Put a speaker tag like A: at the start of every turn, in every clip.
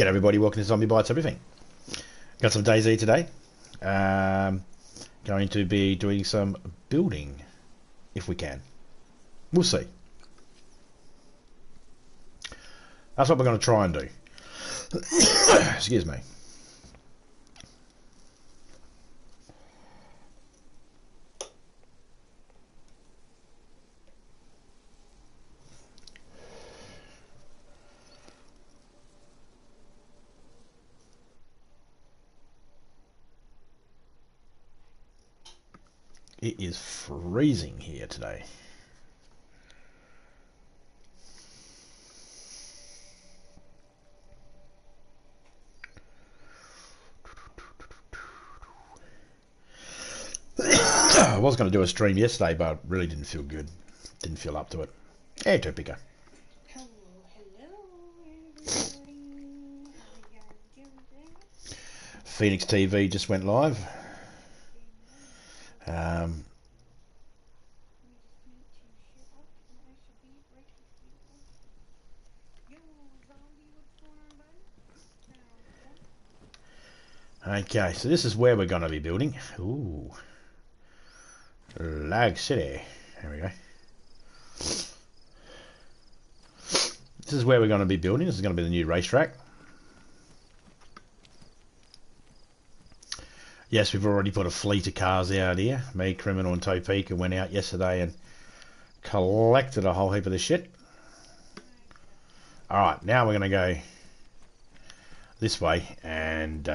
A: G'day everybody, welcome to Zombie Bites Everything. Got some DayZ today. Going to be doing some building, if we can. We'll see. That's what we're going to try and do. Excuse me. It is freezing here today. I was going to do a stream yesterday, but really didn't feel good. Didn't feel up to it. Hey, Topeka.
B: Hello, everybody.
A: Phoenix TV just went live. Okay, so this is where we're going to be building. Ooh. Lag City. There we go. This is where we're going to be building. This is going to be the new racetrack. Yes, we've already put a fleet of cars out here. Me, Criminal and Topeka went out yesterday and collected a whole heap of this shit. Alright, now we're going to go this way and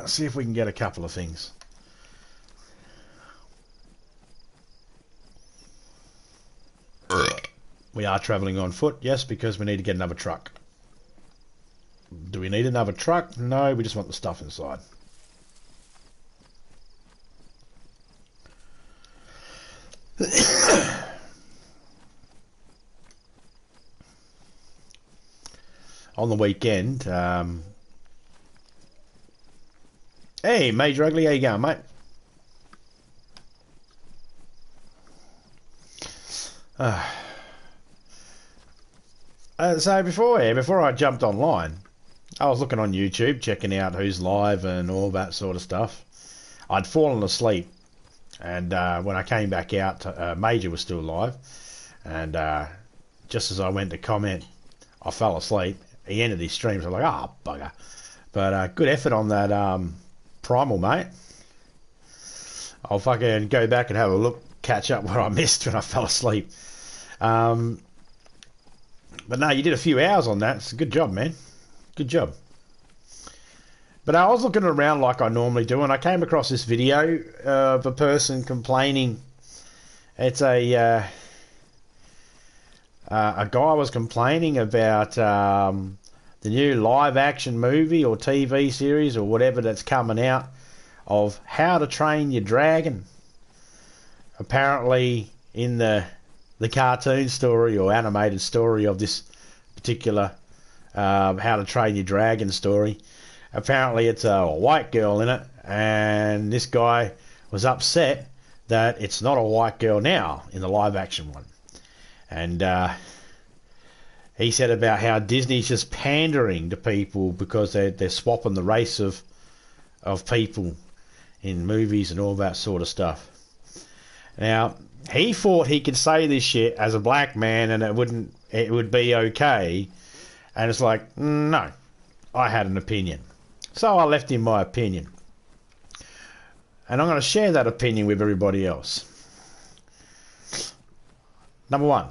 A: see if we can get a couple of things. We are travelling on foot, yes, because we need to get another truck. Do we need another truck? No, we just want the stuff inside. On the weekend, hey, Major Ugly, how you going, mate? So before I jumped online, I was looking on YouTube, checking out who's live and all that sort of stuff. I'd fallen asleep, and when I came back out, Major was still live, and just as I went to comment, I fell asleep. He ended his stream, so I was like, oh, bugger. But good effort on that Primal, mate. I'll fucking go back and have a look, catch up what I missed when I fell asleep. But no, you did a few hours on that. It's a good job, man. Good job. But I was looking around like I normally do, and I came across this video of a person complaining. It's a guy was complaining about the new live-action movie or TV series or whatever that's coming out of How to Train Your Dragon. Apparently, in the cartoon story or animated story of this particular How to Train Your Dragon story, apparently it's a white girl in it, and this guy was upset that it's not a white girl now in the live-action one. And he said about how Disney's just pandering to people because they're swapping the race of people in movies and all that sort of stuff. Now, he thought he could say this shit as a black man and it would be okay. And it's like, no, I had an opinion. So I left him my opinion. And I'm going to share that opinion with everybody else. Number one,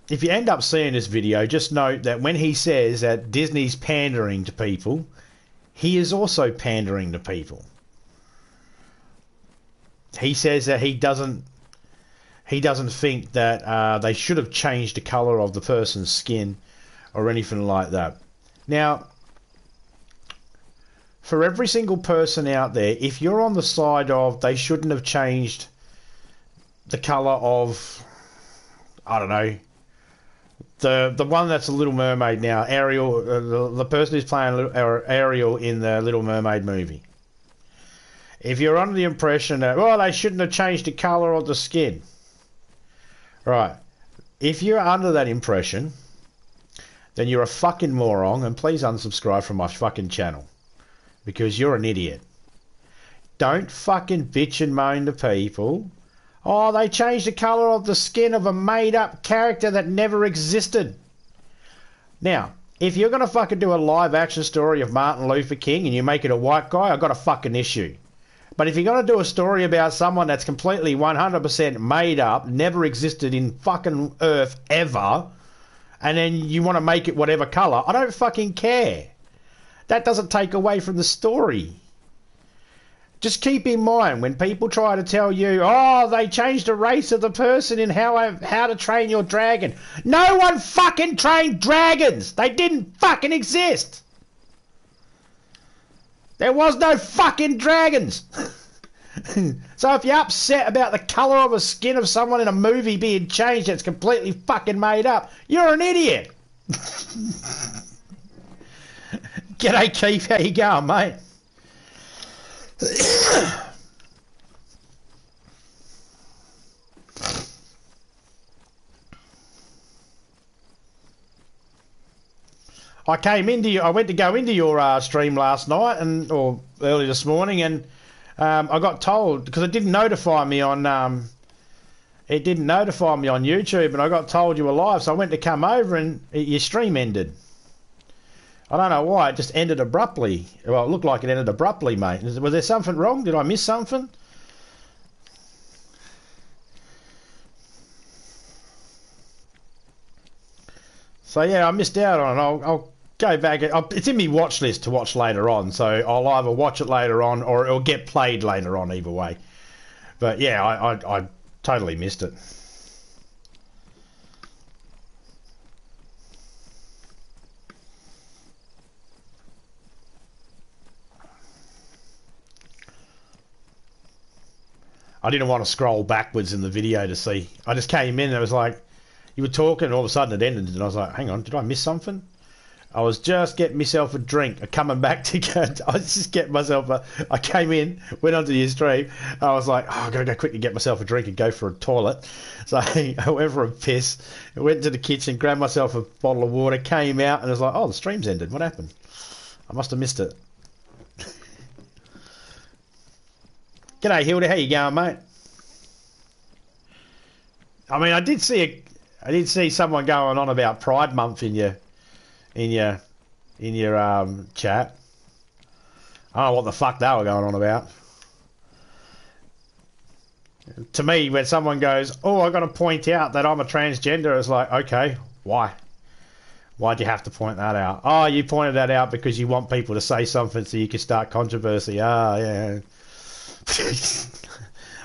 A: if you end up seeing this video, just note that when he says that Disney's pandering to people, he is also pandering to people. He says that he doesn't think that they should have changed the colour of the person's skin or anything like that. Now, for every single person out there, if you're on the side of they shouldn't have changed the colour of, I don't know, the one that's a Little Mermaid now, Ariel, the person who's playing Ariel in the Little Mermaid movie. If you're under the impression that, well, they shouldn't have changed the colour of the skin. Right. if you're under that impression, then you're a fucking moron, and please unsubscribe from my fucking channel. Because you're an idiot. Don't fucking bitch and moan to people. Oh, they changed the colour of the skin of a made-up character that never existed. Now, if you're going to fucking do a live-action story of Martin Luther King and you make it a white guy, I've got a fucking issue. But if you're going to do a story about someone that's completely 100% made up, never existed in fucking Earth ever, and then you want to make it whatever colour, I don't fucking care. That doesn't take away from the story. Just keep in mind, when people try to tell you, oh, they changed the race of the person in How to Train Your Dragon. No one fucking trained dragons. They didn't fucking exist. There was no fucking dragons. So if you're upset about the colour of the skin of someone in a movie being changed that's completely fucking made up, you're an idiot. G'day Keith, how you going, mate? I went to go into your stream last night or early this morning, and I got told, because it didn't notify me on YouTube, and I got told you were live, so I went to come over and your stream ended. I don't know why, it just ended abruptly. Well, it looked like it ended abruptly, mate. Was there something wrong? Did I miss something? So yeah, I missed out on it. I'll go back. It's in my watch list to watch later on, so I'll either watch it later on or it'll get played later on, either way. But yeah, I totally missed it. I didn't want to scroll backwards in the video to see. I just came in and it was like, you were talking and all of a sudden it ended and I was like, hang on, did I miss something? I was just getting myself a drink. Coming back to go, I was just getting myself I came in, went onto your stream. I was like, oh, I've got to go quickly get myself a drink and go for a toilet. So I went for a piss, went to the kitchen, grabbed myself a bottle of water, came out and I was like, oh, the stream's ended. What happened? I must have missed it. G'day Hilda, how you going, mate? I mean, I did see someone going on about Pride Month in your chat. I don't know what the fuck they were going on about. To me, when someone goes, "Oh, I got to point out that I'm a transgender," it's like, okay, why? Why'd you have to point that out? Oh, you pointed that out because you want people to say something so you can start controversy. Ah, yeah.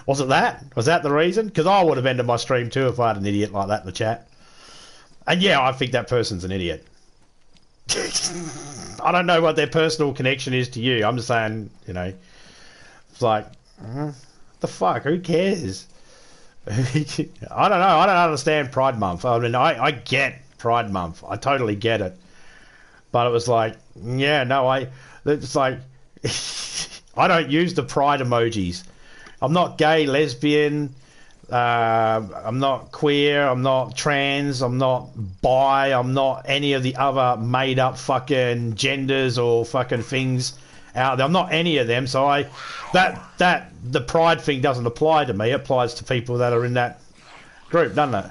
A: Was it that? Was that the reason? Because I would have ended my stream too if I had an idiot like that in the chat. And yeah, I think that person's an idiot. I don't know what their personal connection is to you. I'm just saying, you know, it's like, the fuck? Who cares? I don't know. I don't understand Pride Month. I mean, I get Pride Month. I totally get it. But it was like, yeah, no, it's like, I don't use the pride emojis. I'm not gay, lesbian, I'm not queer, I'm not trans, I'm not bi, I'm not any of the other made up fucking genders or fucking things out there. I'm not any of them, so the pride thing doesn't apply to me. It applies to people that are in that group, doesn't it?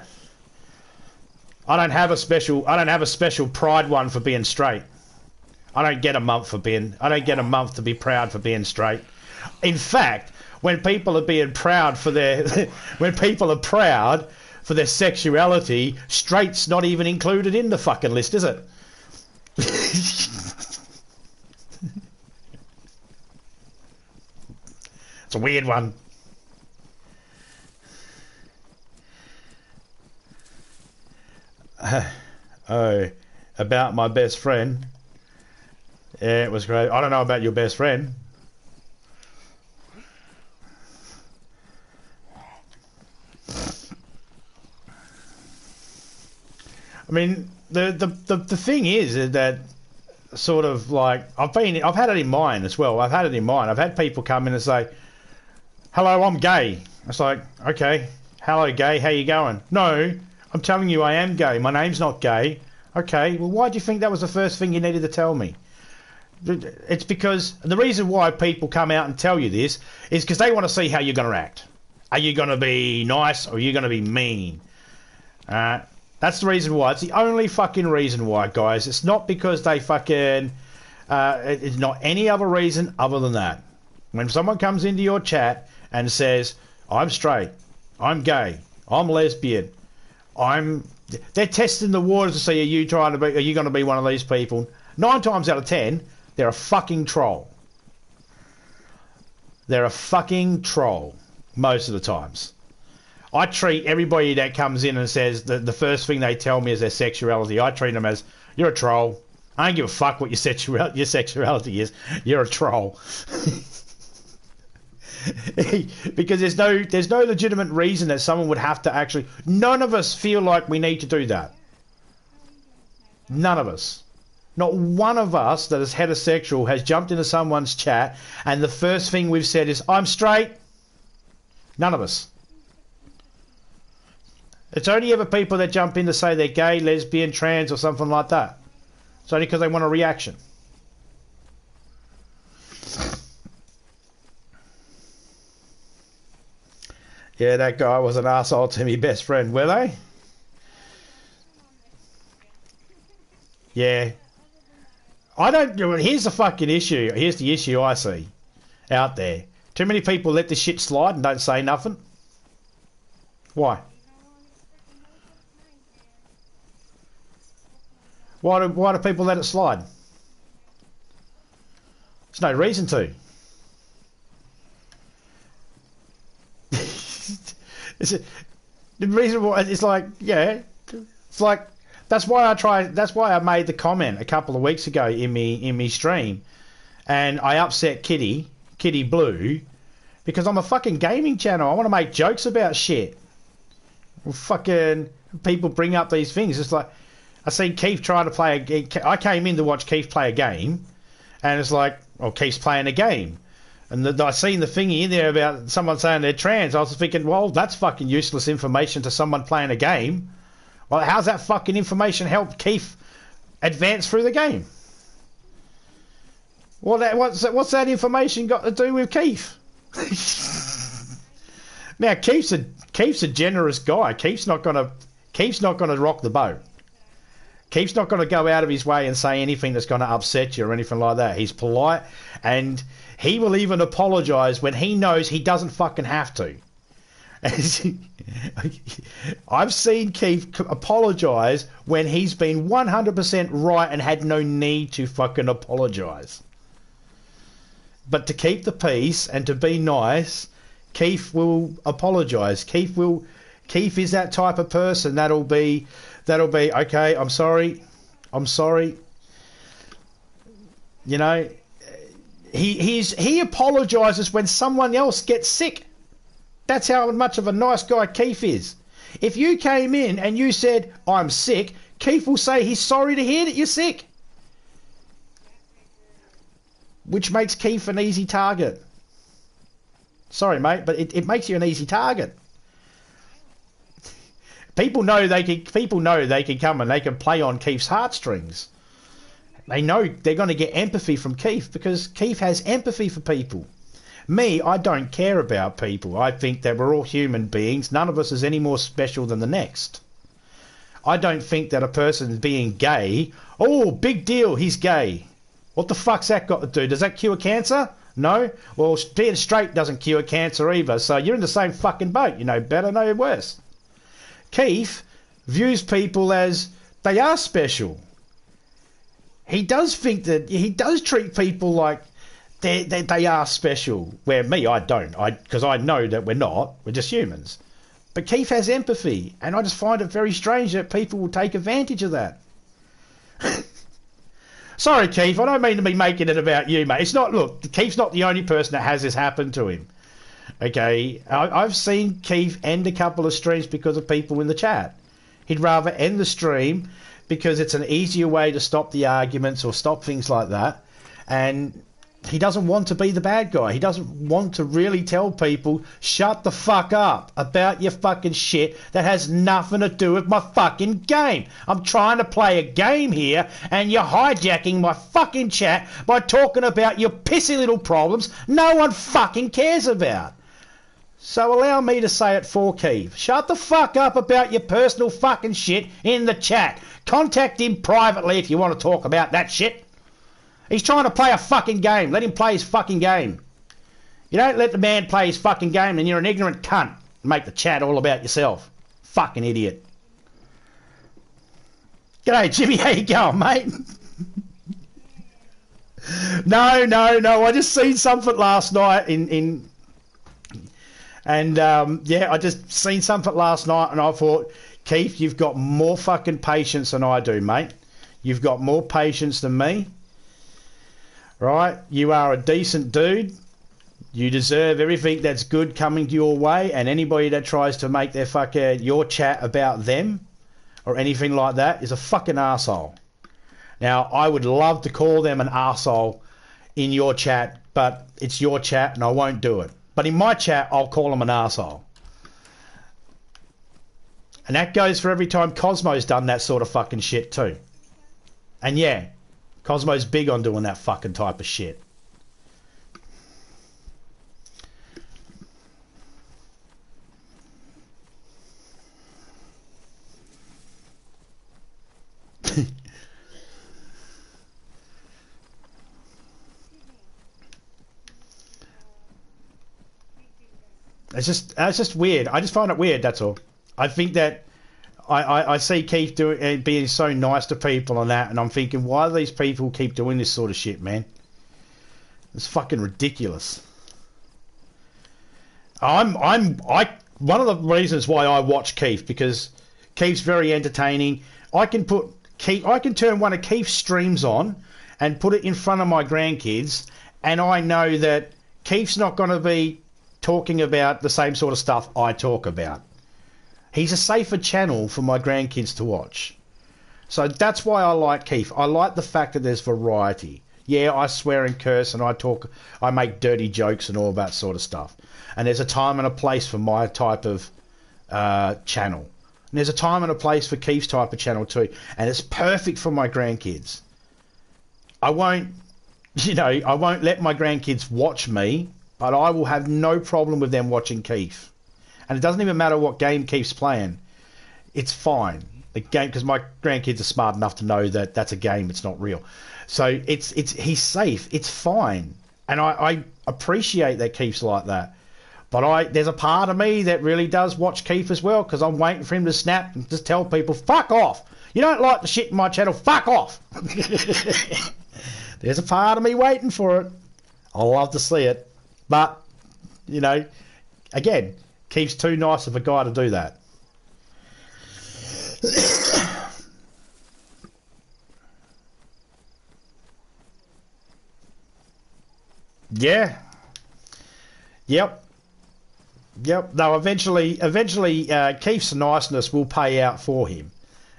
A: I don't have a special pride one for being straight. I don't get a month to be proud for being straight. In fact, when people are being proud for their when people are proud for their sexuality, straight's not even included in the fucking list, is it? It's a weird one. Oh, about my best friend. Yeah, it was great. I don't know about your best friend. I mean, the thing is that sort of like I've had it in mind as well. I've had it in mind. I've had people come in and say, "Hello, I'm gay." It's like, okay, hello, gay. How you going? No, I'm telling you I am gay. My name's not gay. Okay, well, why do you think that was the first thing you needed to tell me? It's because the reason why people come out and tell you this is because they want to see how you're going to act. Are you going to be nice or are you going to be mean? That's the reason why. It's the only fucking reason why, guys. It's not because they fucking... it's not any other reason other than that. When someone comes into your chat and says, I'm straight, I'm gay, I'm lesbian, they're testing the waters to see, are you going to be one of these people? 9 times out of 10, they're a fucking troll. They're a fucking troll most of the times. I treat everybody that comes in and says the first thing they tell me is their sexuality. I treat them as, you're a troll. I don't give a fuck what your sexuality is. You're a troll. Because there's no legitimate reason that someone would have to actually... None of us feel like we need to do that. None of us. Not one of us that is heterosexual has jumped into someone's chat and the first thing we've said is, I'm straight. None of us. It's only ever people that jump in to say they're gay, lesbian, trans or something like that. It's only because they want a reaction. Yeah, that guy was an arsehole to me best friend, were they? Yeah. I don't... Here's the fucking issue. Here's the issue I see out there. Too many people let this shit slide and don't say nothing. Why? Why do people let it slide? There's no reason to. The reason why it's like, yeah, it's like that's why I made the comment a couple of weeks ago in me stream, and I upset Kitty Blue because I'm a fucking gaming channel. I want to make jokes about shit. Well, fucking people bring up these things. It's like I see Keith trying to play I came in to watch Keith play a game, and it's like, well, Keith's playing a game. And I seen the thingy in there about someone saying they're trans. I was thinking, well, that's fucking useless information to someone playing a game. Well, how's that fucking information help Keith advance through the game? Well, what's that information got to do with Keith? Now, Keith's a generous guy. Keith's not gonna rock the boat. Keith's not going to go out of his way and say anything that's going to upset you or anything like that. He's polite, and he will even apologise when he knows he doesn't fucking have to. I've seen Keith apologise when he's been 100% right and had no need to fucking apologise. But to keep the peace and to be nice, Keith will apologise. Keith is that type of person that'll be, okay, I'm sorry. You know, he apologises when someone else gets sick. That's how much of a nice guy Keith is. If you came in and you said, I'm sick, Keith will say he's sorry to hear that you're sick. Which makes Keith an easy target. Sorry, mate, but it makes you an easy target. People know they can come and they can play on Keith's heartstrings. They know they're going to get empathy from Keith because Keith has empathy for people. Me, I don't care about people. I think that we're all human beings. None of us is any more special than the next. I don't think that a person being gay, oh, big deal, he's gay. What the fuck's that got to do? Does that cure cancer? No? Well, being straight doesn't cure cancer either, so you're in the same fucking boat. You know better, know worse. Keith views people as they are special. He does think that he does treat people like they are special. Where me, I don't. Because I know that we're not. We're just humans. But Keith has empathy, and I just find it very strange that people will take advantage of that. Sorry, Keith, I don't mean to be making it about you, mate. It's not. Look, Keith's not the only person that has this happen to him. Okay, I've seen Keith end a couple of streams because of people in the chat. He'd rather end the stream because it's an easier way to stop the arguments or stop things like that. And he doesn't want to be the bad guy. He doesn't want to really tell people, shut the fuck up about your fucking shit that has nothing to do with my fucking game. I'm trying to play a game here and you're hijacking my fucking chat by talking about your pissy little problems no one fucking cares about. So allow me to say it for Keith. Shut the fuck up about your personal fucking shit in the chat. Contact him privately if you want to talk about that shit. He's trying to play a fucking game. Let him play his fucking game. You don't let the man play his fucking game, then you're an ignorant cunt. Make the chat all about yourself. Fucking idiot. G'day, Jimmy. How you going, mate? No. I just seen something last night I just seen something last night and I thought, Keith, you've got more fucking patience than I do, mate. You've got more patience than me. Right? You are a decent dude. You deserve everything that's good coming your way, and anybody that tries to make your chat about them or anything like that is a fucking arsehole. Now, I would love to call them an arsehole in your chat, but it's your chat and I won't do it. But in my chat, I'll call them an arsehole. And that goes for every time Cosmo's done that sort of fucking shit too. And yeah, Cosmo's big on doing that fucking type of shit. It's just weird. I just find it weird, that's all. I think that I see Keith being so nice to people and that, and I'm thinking, why do these people keep doing this sort of shit, man? It's fucking ridiculous. One of the reasons why I watch Keith, because Keith's very entertaining. I can turn one of Keith's streams on and put it in front of my grandkids, and I know that Keith's not going to be talking about the same sort of stuff I talk about. He's a safer channel for my grandkids to watch. So that's why I like Keith. I like the fact that there's variety. Yeah, I swear and curse and I make dirty jokes and all that sort of stuff. And there's a time and a place for my type of channel. And there's a time and a place for Keith's type of channel too. And it's perfect for my grandkids. I won't let my grandkids watch me, but I will have no problem with them watching Keith. And it doesn't even matter what game Keith's playing. It's fine. The game, because my grandkids are smart enough to know that that's a game, it's not real. So he's safe. It's fine. And I appreciate that Keith's like that. But there's a part of me that really does watch Keith as well, because I'm waiting for him to snap and just tell people, fuck off. You don't like the shit in my channel, fuck off. There's a part of me waiting for it. I love to see it. But, again, Keith's too nice of a guy to do that. Yeah. Yep. No, eventually, Keith's niceness will pay out for him.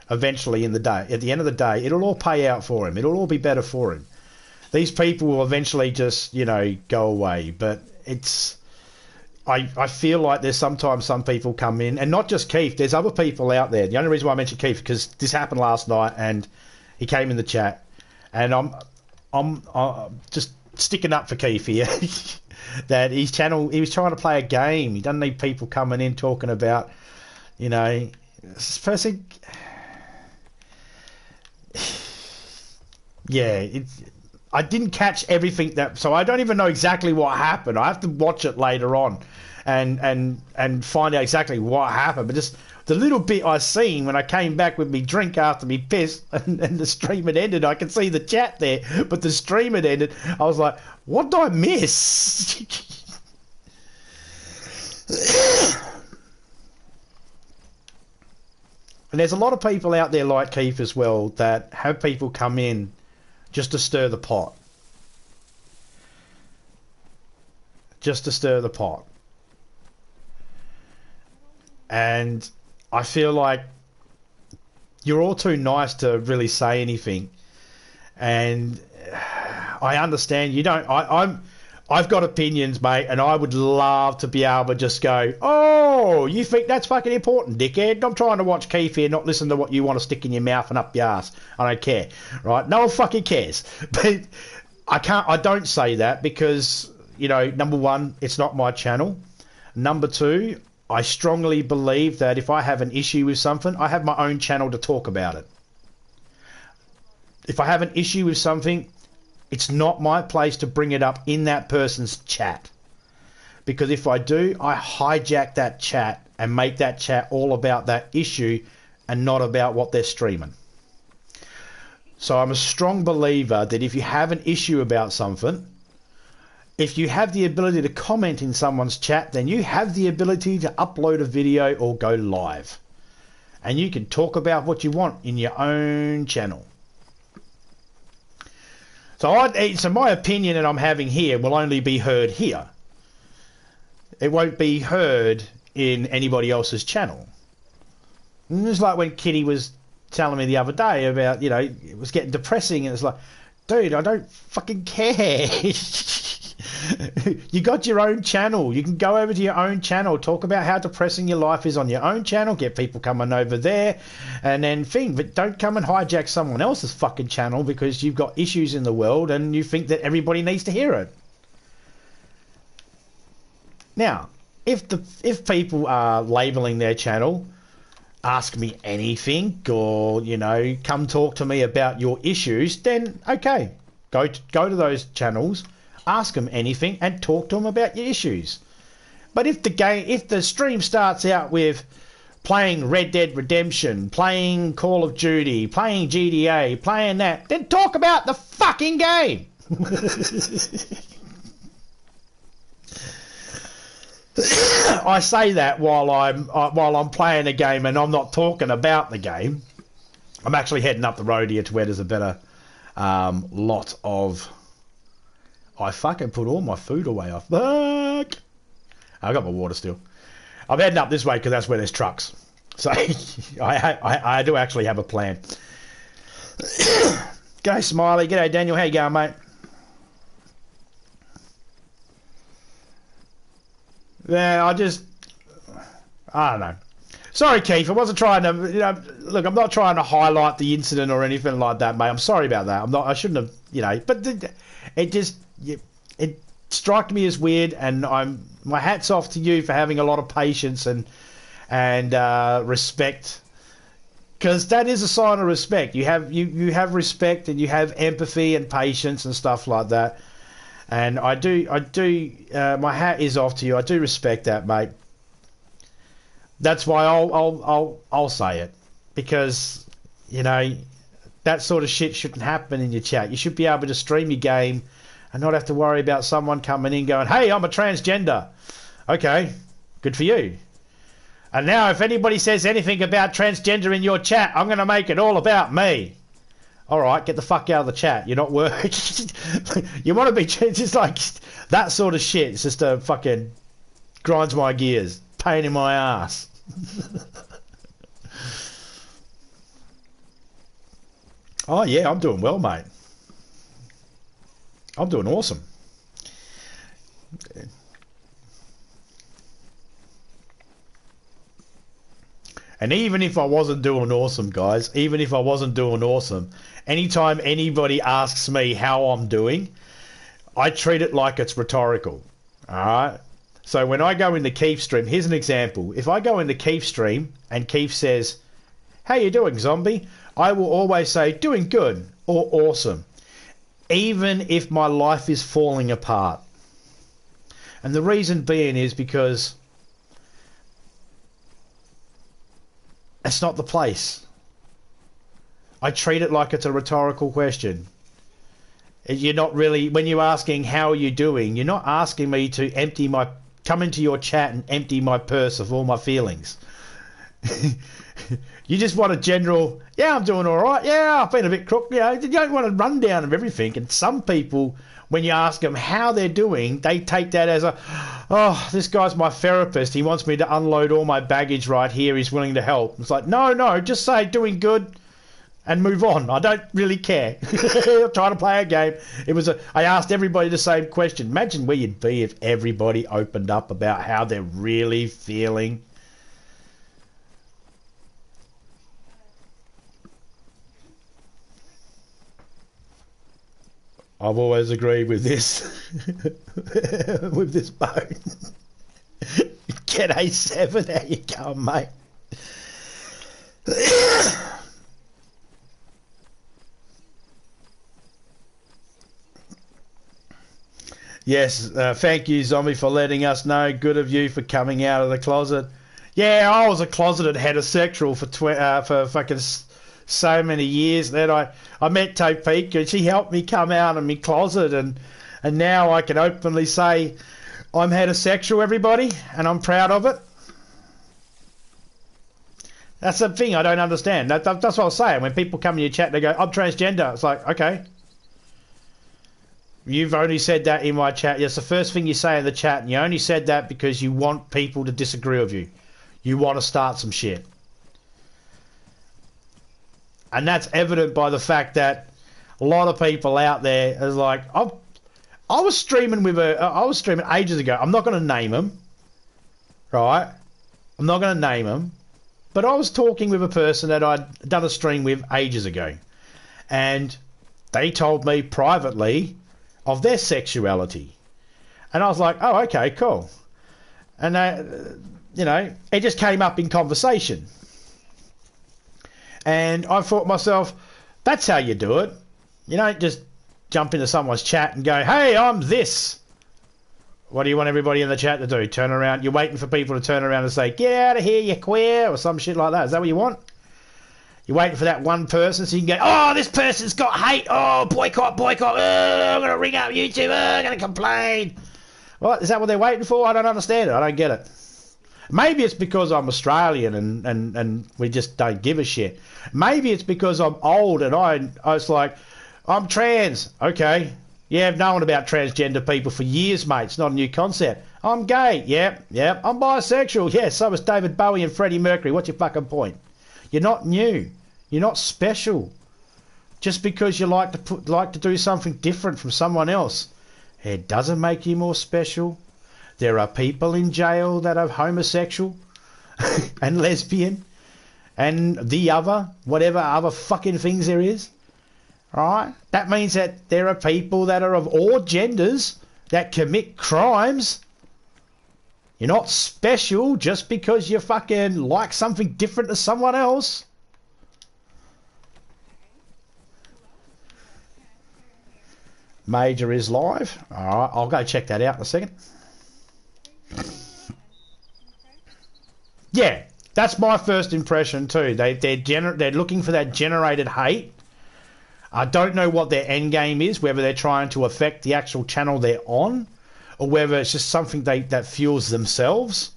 A: Eventually, at the end of the day, it'll all pay out for him. It'll all be better for him. These people will eventually just, go away. But I feel like there's sometimes some people come in, and not just Keith, there's other people out there. The only reason why I mentioned Keith, because this happened last night and he came in the chat, and I'm just sticking up for Keith here. That his channel, he was trying to play a game. He doesn't need people coming in talking about, this person. Yeah, I didn't catch everything so I don't even know exactly what happened. I have to watch it later on and find out exactly what happened. But just the little bit I seen when I came back with me drink after me piss and the stream had ended, I could see the chat there, but the stream had ended. I was like, what did I miss? And there's a lot of people out there like Keith as well that have people come in just to stir the pot. Just to stir the pot. And I feel like you're all too nice to really say anything. And I understand you don't. I've got opinions, mate, and I would love to be able to just go, oh, you think that's fucking important, dickhead? I'm trying to watch Keith here, not listen to what you want to stick in your mouth and up your ass. I don't care, right? No one fucking cares. But I don't say that because, you know, number one, it's not my channel. Number two, I strongly believe that if I have an issue with something, I have my own channel to talk about it. If I have an issue with something, it's not my place to bring it up in that person's chat. Because if I do, I hijack that chat and make that chat all about that issue and not about what they're streaming. So I'm a strong believer that if you have an issue about something, if you have the ability to comment in someone's chat, then you have the ability to upload a video or go live. And you can talk about what you want in your own channel. So my opinion that I'm having here will only be heard here. It won't be heard in anybody else's channel. And it's like when Kitty was telling me the other day about, you know, it was getting depressing, and it's like, dude, I don't fucking care. You got your own channel. You can go over to your own channel, talk about how depressing your life is on your own channel, get people coming over there, and then but don't come and hijack someone else's fucking channel because you've got issues in the world and you think that everybody needs to hear it. Now, if people are labeling their channel, ask me anything, or, you know, come talk to me about your issues, then okay, go to those channels, ask them anything and talk to them about your issues. But if the stream starts out with playing Red Dead Redemption, playing Call of Duty, playing GTA, playing that, then talk about the fucking game. I say that while I'm playing a game and I'm not talking about the game. I'm actually heading up the road here to where there's a better lot of... I fucking put all my food away. I got my water still. I'm heading up this way because that's where there's trucks. So I do actually have a plan. G'day Smiley. G'day Daniel. How you going, mate? Yeah, I don't know. Sorry, Keith. I wasn't trying to. Look, I'm not trying to highlight the incident or anything like that, mate. I'm sorry about that. I shouldn't have. But it struck me as weird, and my hat's off to you for having a lot of patience and respect, because that is a sign of respect. You have respect and you have empathy and patience and stuff like that. And I do. My hat is off to you. I do respect that, mate. That's why I'll say it, because that sort of shit shouldn't happen in your chat. You should be able to stream your game and not have to worry about someone coming in going, "Hey, I'm a transgender." Okay, good for you. And now, if anybody says anything about transgender in your chat, I'm going to make it all about me. All right, get the fuck out of the chat. You're not working. You want to be just like that sort of shit. It's just a fucking grinds my gears, pain in my ass. Oh yeah, I'm doing well, mate. I'm doing awesome. And even if I wasn't doing awesome, guys, even if I wasn't doing awesome, anytime anybody asks me how I'm doing, I treat it like it's rhetorical. All right? So when I go into Keith's stream, here's an example. If I go into Keith's stream and Keith says, "How you doing, zombie?" I will always say, "Doing good," or "Awesome," even if my life is falling apart. And the reason being is because it's not the place. I treat it like it's a rhetorical question. You're not really, when you're asking how are you doing, you're not asking me to come into your chat and empty my purse of all my feelings. You just want a general, "Yeah, I'm doing all right. Yeah, I've been a bit crooked." You don't want a rundown of everything. And some people, when you ask them how they're doing, they take that as "Oh, this guy's my therapist. He wants me to unload all my baggage right here. He's willing to help." It's like, no, just say "doing good." and move on. I don't really care. I'm trying to play a game. I asked everybody the same question. Imagine where you'd be if everybody opened up about how they're really feeling. I've always agreed with this. With this bone. Get A7, how you going, mate? Yes, thank you, Zombie, for letting us know. Good of you for coming out of the closet. Yeah, I was a closeted heterosexual for fucking so many years. Then I met Topeka, and she helped me come out of my closet, and now I can openly say I'm heterosexual, everybody, and I'm proud of it. That's the thing I don't understand. That's what I was saying. When people come in your chat, they go, I'm transgender. It's like, okay. You've only said that in my chat. Yes, the first thing you say in the chat, and you only said that because you want people to disagree with you. You want to start some shit. And that's evident by the fact that a lot of people out there is like, I was streaming ages ago. I'm not going to name them, right? I'm not going to name them. But I was talking with a person that I'd done a stream with ages ago. And they told me privately of their sexuality. And I was like, oh, okay, cool. And, it just came up in conversation. And I thought to myself, that's how you do it. You don't just jump into someone's chat and go, hey, I'm this. What do you want everybody in the chat to do? Turn around? You're waiting for people to turn around and say, get out of here, you queer, or some shit like that. Is that what you want? You're waiting for that one person so you can go, oh, this person's got hate. Oh, boycott. Oh, I'm going to ring up YouTube. Oh, I'm going to complain. What? Is that what they're waiting for? I don't understand it. I don't get it. Maybe it's because I'm Australian and we just don't give a shit. Maybe it's because I'm old and I was like, I'm trans. Okay. Yeah, I've known about transgender people for years, mate. It's not a new concept. I'm gay. Yep. I'm bisexual. Yeah, so is David Bowie and Freddie Mercury. What's your fucking point? You're not new. You're not special. Just because you like to do something different from someone else, it doesn't make you more special. There are people in jail that are homosexual and lesbian and whatever other fucking things there is. Right? That means that there are people that are of all genders that commit crimes. You're not special just because you fucking like something different to someone else. Major is live. Alright, I'll go check that out in a second. Yeah, that's my first impression too. They're looking for that generated hate. I don't know what their end game is, whether they're trying to affect the actual channel they're on, or whether it's just something that fuels themselves.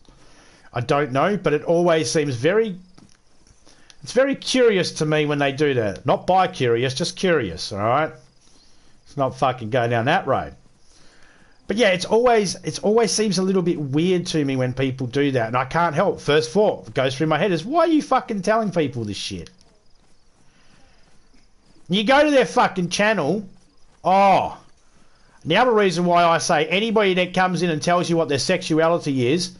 A: I don't know, but it always seems it's very curious to me when they do that. Not bi-curious, just curious, alright? It's not fucking going down that road. But yeah, it always seems a little bit weird to me when people do that, and I can't help. First thought that goes through my head is, why are you fucking telling people this shit? You go to their fucking channel. Oh, the other reason why I say anybody that comes in and tells you what their sexuality is,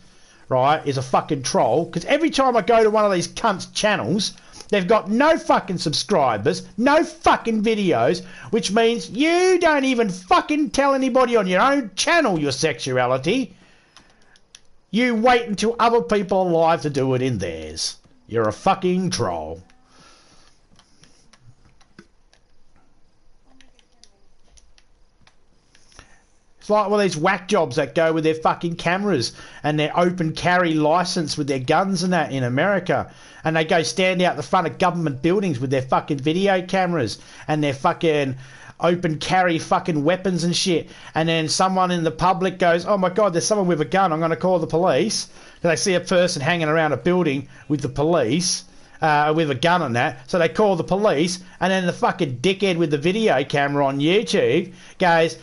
A: right, is a fucking troll. Because every time I go to one of these cunts' channels, they've got no fucking subscribers, no fucking videos, which means you don't even fucking tell anybody on your own channel your sexuality. You wait until other people are alive to do it in theirs. You're a fucking troll. It's like all these whack jobs that go with their fucking cameras and their open carry license with their guns and that in America. And they go stand out the front of government buildings with their fucking video cameras and their fucking open carry fucking weapons and shit. And then someone in the public goes, oh my God, there's someone with a gun, I'm going to call the police. And they see a person hanging around a building with the police. With a gun and that, so they call the police, and then the fucking dickhead with the video camera on YouTube goes,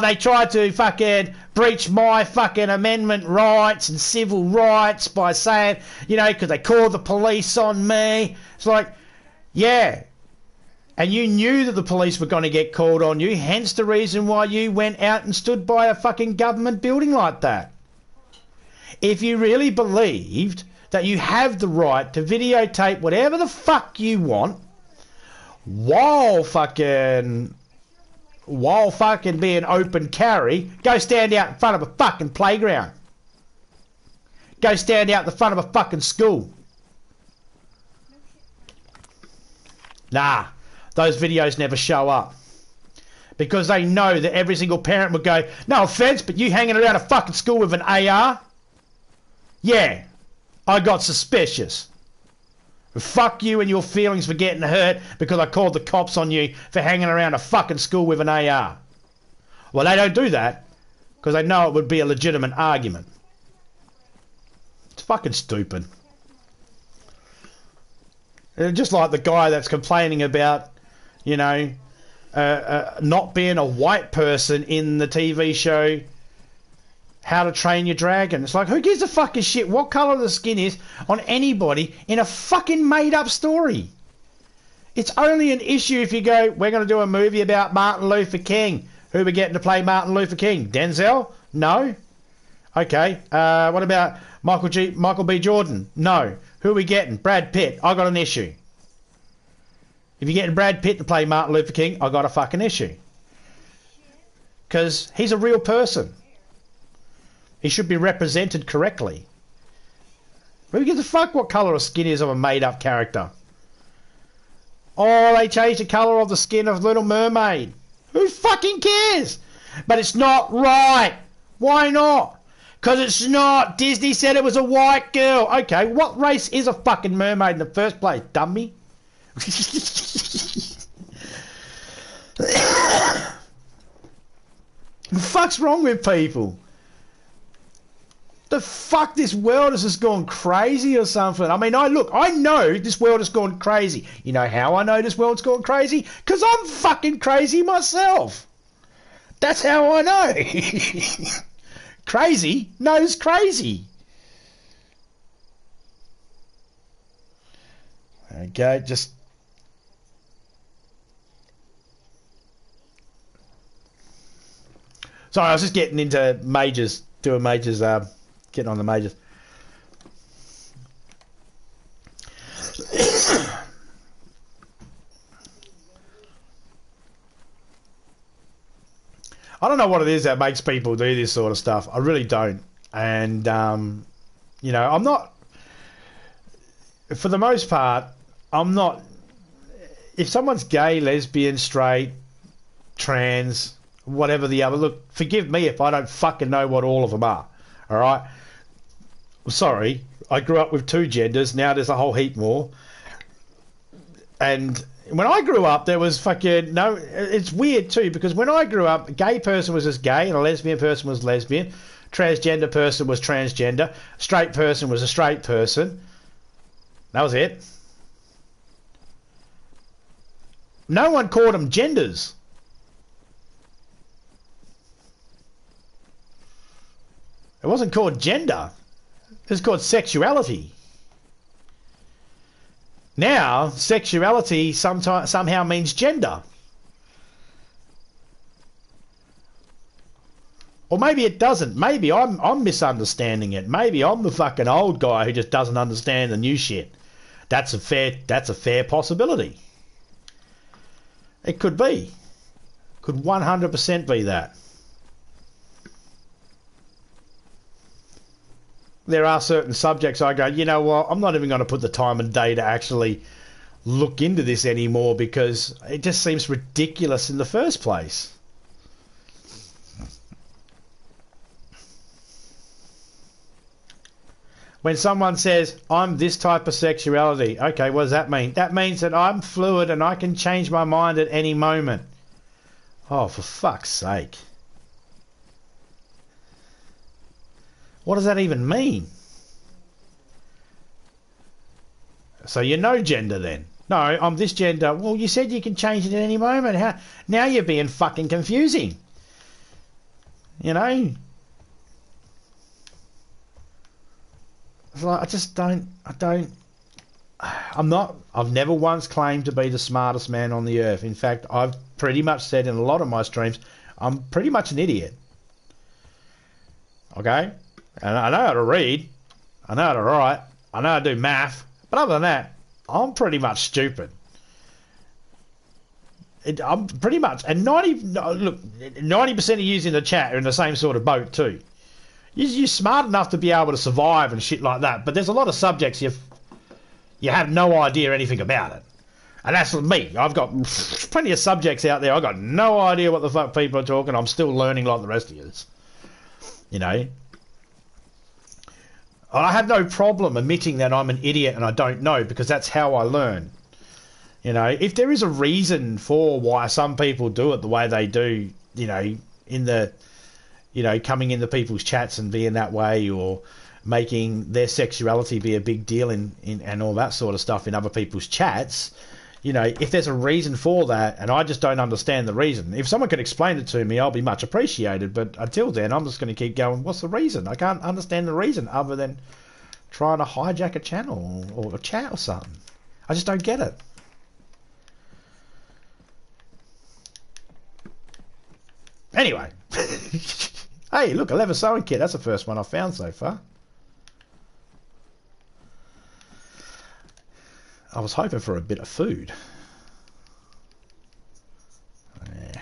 A: they tried to fucking breach my fucking amendment rights and civil rights by saying, because they called the police on me. It's like, yeah, And you knew that the police were going to get called on you, hence the reason why you went out and stood by a fucking government building like that. If you really believed that you have the right to videotape whatever the fuck you want while fucking being open carry, go stand out in front of a fucking playground. Go stand out the front of a fucking school. Nah, those videos never show up. Because they know that every single parent would go, no offence, but you hanging around a fucking school with an AR? Yeah, I got suspicious. Fuck you and your feelings for getting hurt because I called the cops on you for hanging around a fucking school with an AR. Well, they don't do that because they know it would be a legitimate argument. It's fucking stupid. Just like the guy that's complaining about, you know, not being a white person in the TV show How to Train Your Dragon. It's like, who gives a fucking shit what colour the skin is on anybody in a fucking made-up story? It's only an issue if you go, we're going to do a movie about Martin Luther King. Who are we getting to play Martin Luther King? Denzel? No. Okay. What about Michael B. Jordan? No. Who are we getting? Brad Pitt. I got an issue. If you're getting Brad Pitt to play Martin Luther King, I got a fucking issue. Because he's a real person. He should be represented correctly. Who gives a fuck what colour of skin is of a made-up character? Oh, they changed the colour of the skin of Little Mermaid. Who fucking cares? But it's not right. Why not? Because it's not. Disney said it was a white girl. Okay, what race is a fucking mermaid in the first place, dummy? The fuck's wrong with people? The fuck, this world has just gone crazy or something. I mean, I know this world has gone crazy. You know how I know this world's gone crazy? Because I'm fucking crazy myself. That's how I know. Crazy knows crazy. Okay, just... Sorry, I was just getting into majors, doing majors, getting on the majors. I don't know what it is that makes people do this sort of stuff. I really don't. And, you know, I'm not... For the most part, I'm not... If someone's gay, lesbian, straight, trans, whatever the other... Look, forgive me if I don't fucking know what all of them are. All right? Sorry, I grew up with two genders. Now there's a whole heap more. And when I grew up, there was fucking... No, it's weird too, because when I grew up, a gay person was just gay and a lesbian person was lesbian. Transgender person was transgender. Straight person was a straight person. That was it. No one called them genders. It wasn't called gender. It was called sexuality. Now, sexuality somehow means gender. Or maybe it doesn't. Maybe I'm misunderstanding it. Maybe I'm the fucking old guy who just doesn't understand the new shit. That's a fair possibility. It could be. Could 100% be that. There are certain subjects I go, you know what, I'm not even going to put the time and day to actually look into this anymore because it just seems ridiculous in the first place. When someone says, I'm this type of sexuality, okay, what does that mean? That means that I'm fluid and I can change my mind at any moment. Oh, for fuck's sake. What does that even mean? So you're no gender then? No, I'm this gender. Well, you said you can change it at any moment. How? Now you're being fucking confusing. You know? It's like, I I've never once claimed to be the smartest man on the earth. In fact, I've pretty much said in a lot of my streams, I'm pretty much an idiot. Okay? And I know how to read. I know how to write. I know how to do math. But other than that, I'm pretty much stupid. I'm pretty much, and 90% of you in the chat are in the same sort of boat too. You're smart enough to be able to survive and shit like that, but there's a lot of subjects you have no idea anything about it. And that's me. I've got plenty of subjects out there. I've got no idea what the fuck people are talking. I'm still learning like the rest of you. You know? I have no problem admitting that I'm an idiot and I don't know, because that's how I learn. You know, if there is a reason for why some people do it the way they do, you know, coming into people's chats and being that way, or making their sexuality be a big deal and all that sort of stuff in other people's chats, you know, if there's a reason for that and I just don't understand the reason, if someone could explain it to me, I'll be much appreciated. But until then, I'm just going to keep going, what's the reason? I can't understand the reason other than trying to hijack a channel or a chat or something. I just don't get it. Anyway, hey, look, a leather sewing kit. That's the first one I've found so far. I was hoping for a bit of food. Yeah.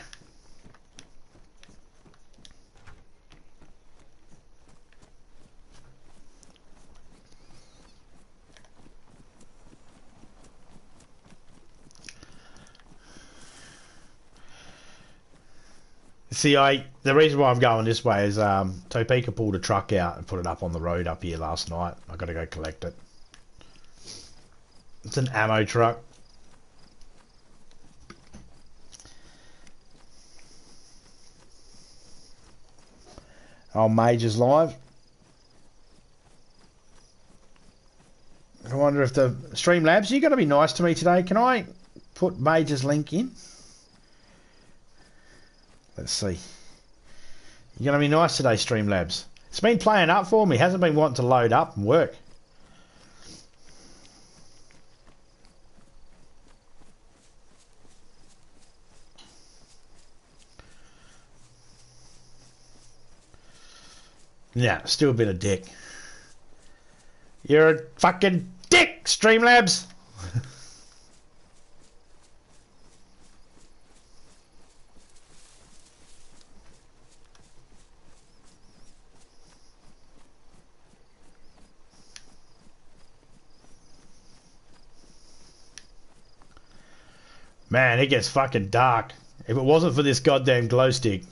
A: See, the reason why I'm going this way is Topeka pulled a truck out and put it up on the road up here last night. I got to go collect it. It's an ammo truck. Oh, Major's live. I wonder if the Streamlabs, you got to be nice to me today. Can I put Major's link in? Let's see. You're going to be nice today, Streamlabs. It's been playing up for me. Hasn't been wanting to load up and work. Yeah, still a bit of dick. You're a fucking dick, Streamlabs. Man, it gets fucking dark. If it wasn't for this goddamn glow stick.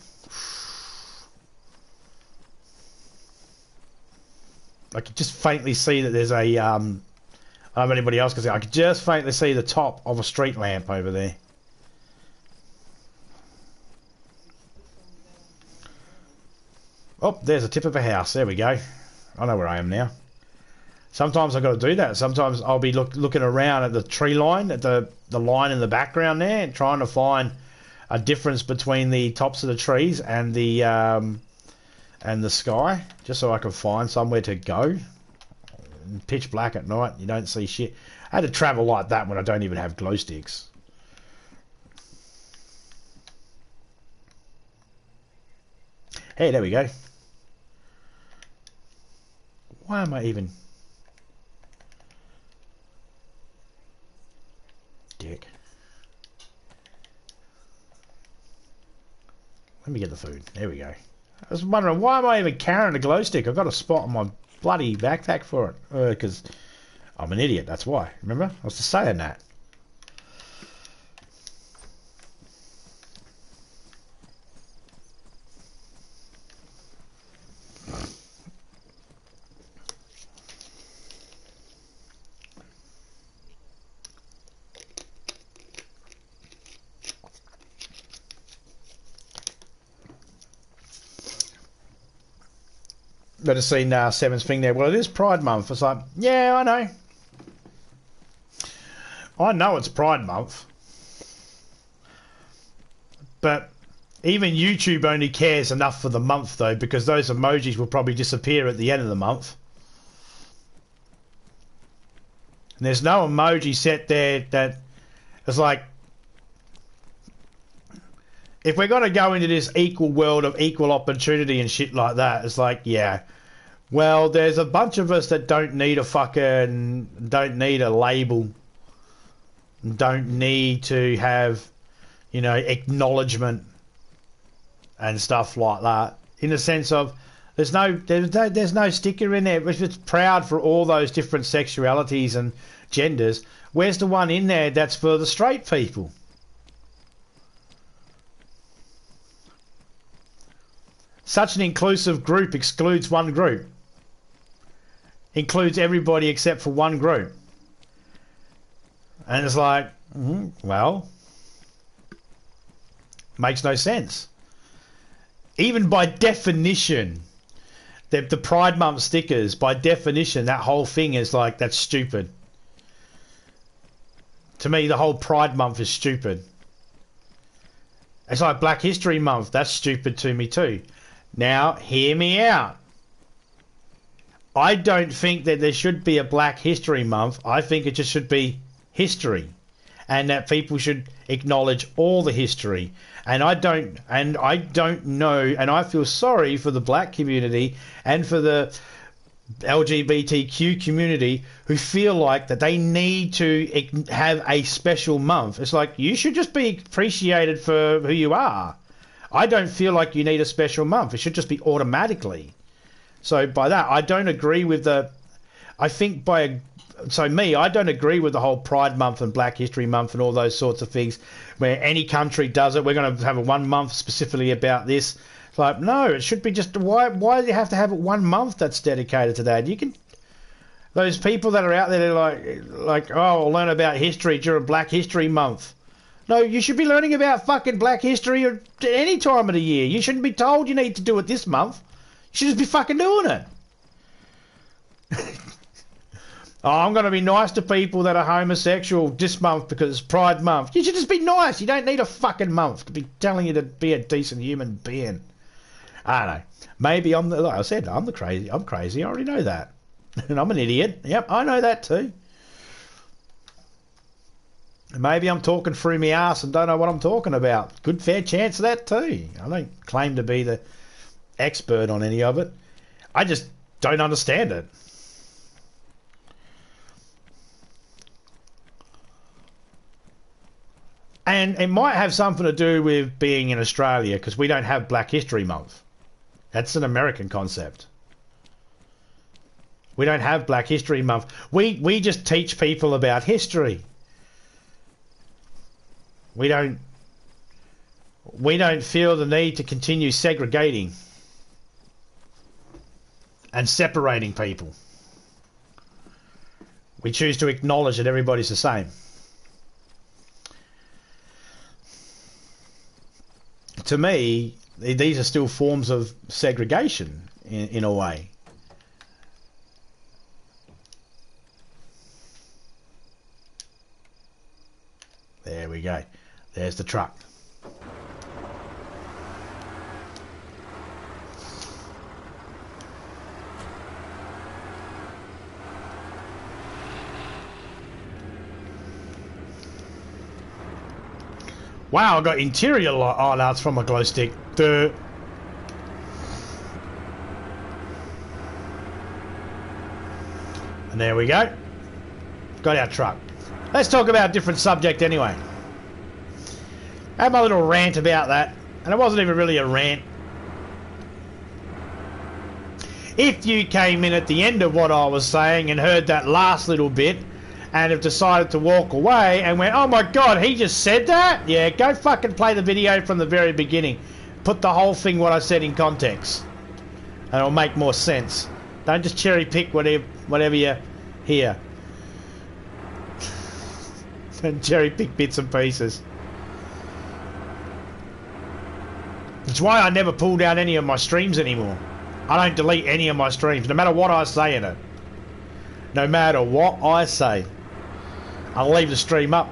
A: I could just faintly see that there's a, I don't know if anybody else can see, I could just faintly see the top of a street lamp over there. Oh, there's a tip of a house. There we go. I know where I am now. Sometimes I've got to do that. Sometimes I'll be looking around at the tree line, at the line in the background there, and trying to find a difference between the tops of the trees and the sky, just so I can find somewhere to go. Pitch black at night, you don't see shit. I had to travel like that when I don't even have glow sticks. Hey, there we go. Why am I even... Dick. Let me get the food. There we go. I was wondering, why am I even carrying a glow stick? I've got a spot on my bloody backpack for it. Because I'm an idiot, that's why. Remember? I was just saying that. But I've seen Seven's thing there. Well, it is Pride Month. It's like, yeah, I know. I know it's Pride Month. But even YouTube only cares enough for the month, though, because those emojis will probably disappear at the end of the month. And there's no emoji set there that is like, if we're going to go into this equal world of equal opportunity and shit like that, it's like, yeah, well, there's a bunch of us that don't need a label, don't need to have, you know, acknowledgement and stuff like that. In the sense of, there's no sticker in there. If it's proud for all those different sexualities and genders, where's the one in there that's for the straight people? Such an inclusive group excludes one group. Includes everybody except for one group. And it's like, well, makes no sense. Even by definition, the Pride Month stickers, by definition, that whole thing is like, that's stupid. To me, the whole Pride Month is stupid. It's like Black History Month. That's stupid to me too. Now, hear me out. I don't think that there should be a Black History Month. I think it just should be history, and that people should acknowledge all the history. And I don't know, and I feel sorry for the black community and for the LGBTQ community who feel like that they need to have a special month. It's like, you should just be appreciated for who you are. I don't feel like you need a special month. It should just be automatically. So by that, I don't agree with the... I don't agree with the whole Pride Month and Black History Month and all those sorts of things where any country does it. We're going to have a 1 month specifically about this. It's like, no, it should be just... Why do you have to have it 1 month that's dedicated to that? You can... Those people that are out there, they're like, oh, I'll learn about history during Black History Month. No, you should be learning about fucking black history at any time of the year. You shouldn't be told you need to do it this month. You should just be fucking doing it. Oh, I'm going to be nice to people that are homosexual this month because it's Pride Month. You should just be nice. You don't need a fucking month to be telling you to be a decent human being. I don't know. Maybe like I said, I'm crazy. I already know that. And I'm an idiot. Yep, I know that too. Maybe I'm talking through my ass and don't know what I'm talking about. Good fair chance of that too. I don't claim to be the expert on any of it. I just don't understand it. And it might have something to do with being in Australia because we don't have Black History Month. That's an American concept. We don't have Black History Month. We just teach people about history. We don't feel the need to continue segregating and separating people. We choose to acknowledge that everybody's the same. To me, these are still forms of segregation in a way. There we go. There's the truck. Wow, I got interior highlights from a glow stick. Duh. And there we go. Got our truck. Let's talk about a different subject anyway. I had my little rant about that, and it wasn't even really a rant. If you came in at the end of what I was saying and heard that last little bit and have decided to walk away and went, oh my god, he just said that? Yeah, go fucking play the video from the very beginning. Put the whole thing, what I said, in context. And it'll make more sense. Don't just cherry pick whatever you hear. And cherry pick bits and pieces. It's why I never pull down any of my streams anymore. I don't delete any of my streams, no matter what I say in it. No matter what I say, I'll leave the stream up.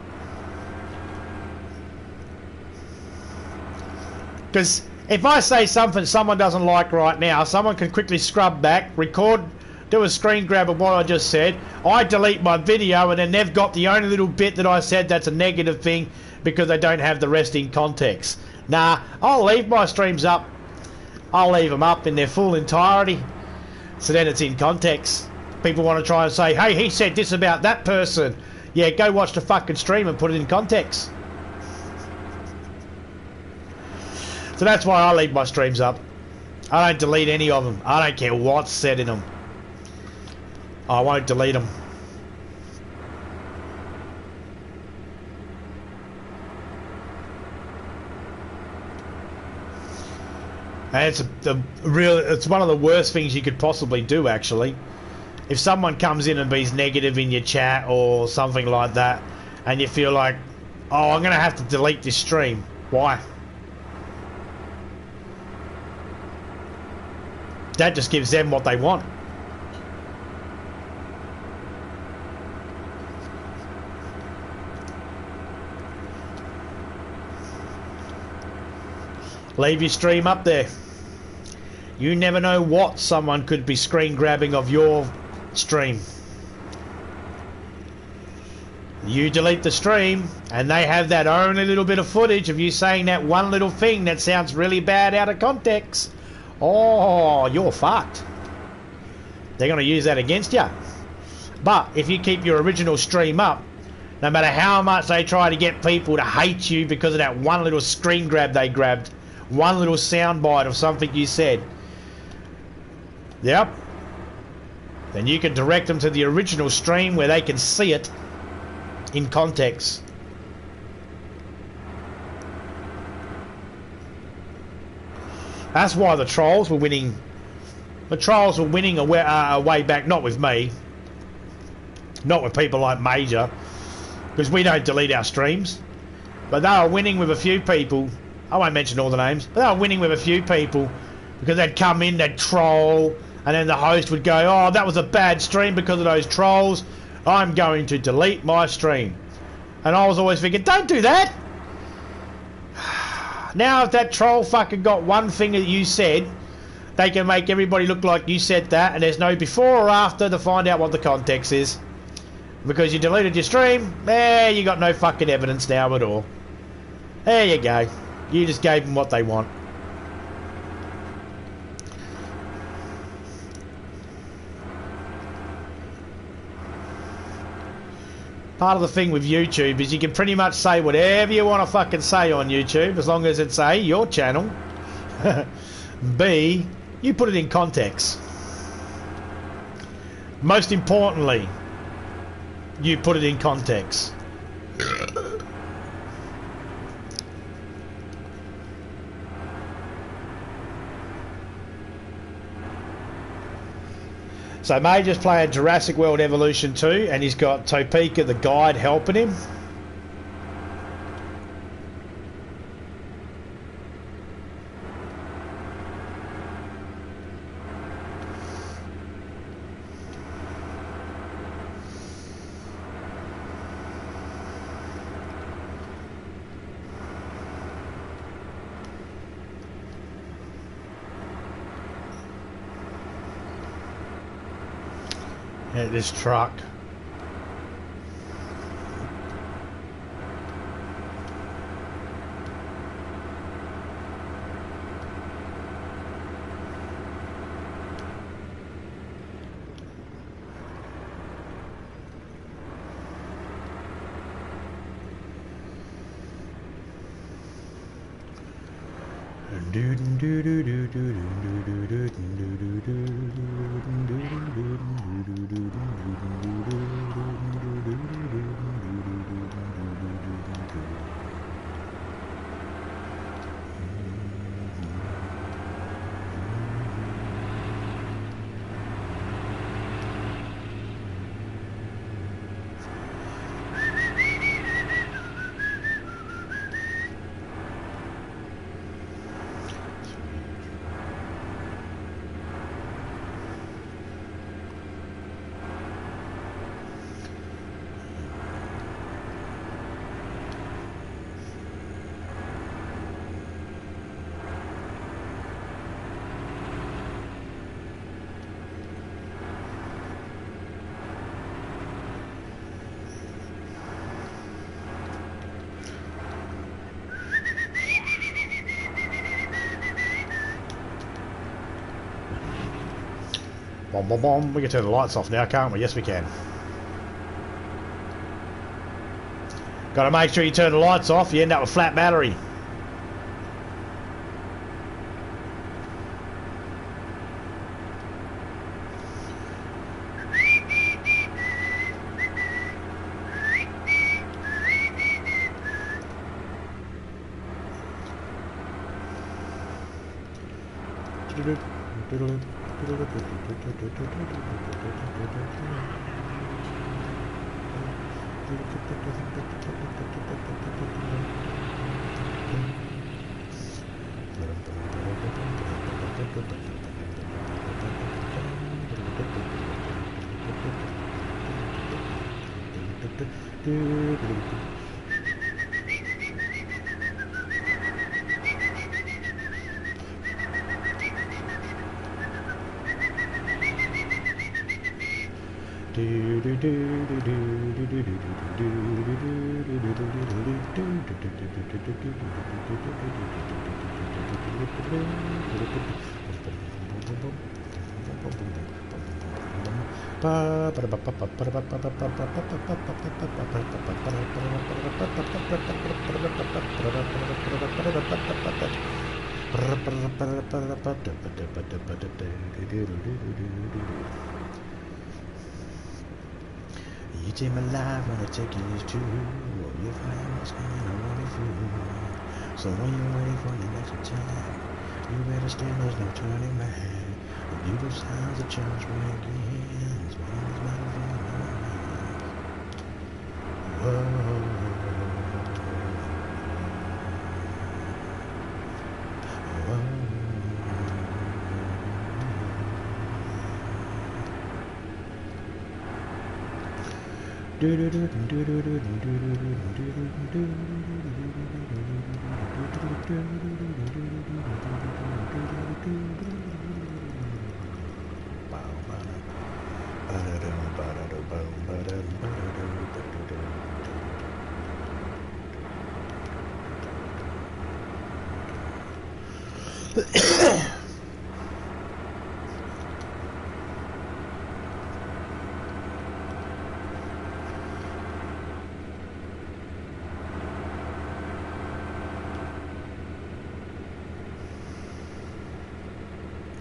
A: Because if I say something someone doesn't like right now, someone can quickly scrub back, record do a screen grab of what I just said. I delete my video and then they've got the only little bit that I said that's a negative thing because they don't have the rest in context. Nah, I'll leave my streams up. I'll leave them up in their full entirety. So then it's in context. People want to try and say, hey, he said this about that person. Yeah, go watch the fucking stream and put it in context. So that's why I leave my streams up. I don't delete any of them. I don't care what's said in them. I won't delete them. And it's one of the worst things you could possibly do, actually. If someone comes in and be's negative in your chat or something like that, and you feel like, oh, I'm going to have to delete this stream. Why? That just gives them what they want. Leave your stream up there. You never know what someone could be screen grabbing of your stream. You delete the stream and they have that only little bit of footage of you saying that one little thing that sounds really bad out of context. Oh, you're fucked. They're going to use that against you. But if you keep your original stream up, no matter how much they try to get people to hate you because of that one little screen grab they grabbed, one little soundbite of something you said, yep, then you can direct them to the original stream where they can see it in context. That's why the trolls were winning. The trolls were winning a way back, not with me, not with people like Major, because we don't delete our streams, but they were winning with a few people. I won't mention all the names, but they were winning with a few people because they'd come in, they'd troll, and then the host would go, oh, that was a bad stream because of those trolls. I'm going to delete my stream. And I was always thinking, don't do that. Now if that troll fucking got one thing that you said, they can make everybody look like you said that, and there's no before or after to find out what the context is. Because you deleted your stream, you got no fucking evidence now at all. There you go. You just gave them what they want. Part of the thing with YouTube is you can pretty much say whatever you want to fucking say on YouTube, as long as it's A, your channel, B, you put it in context. Most importantly, you put it in context. So Major's playing Jurassic World Evolution 2 and he's got Topeka the guide helping him. At this truck. Boom, boom, boom. We can turn the lights off now, can't we? Yes, we can. Got to make sure you turn the lights off. You end up with flat battery. You take my life when I take it is true. You find what's going on running through. So when you're waiting for your next time, you better stand, there's no turning back. The beautiful sounds of change begins. Whoa.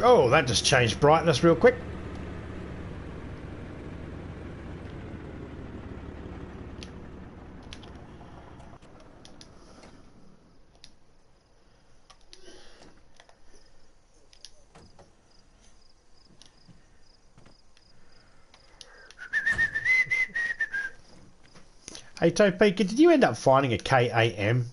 A: Oh, that just changed brightness real quick. Hey, Topeka, did you end up finding a KAM?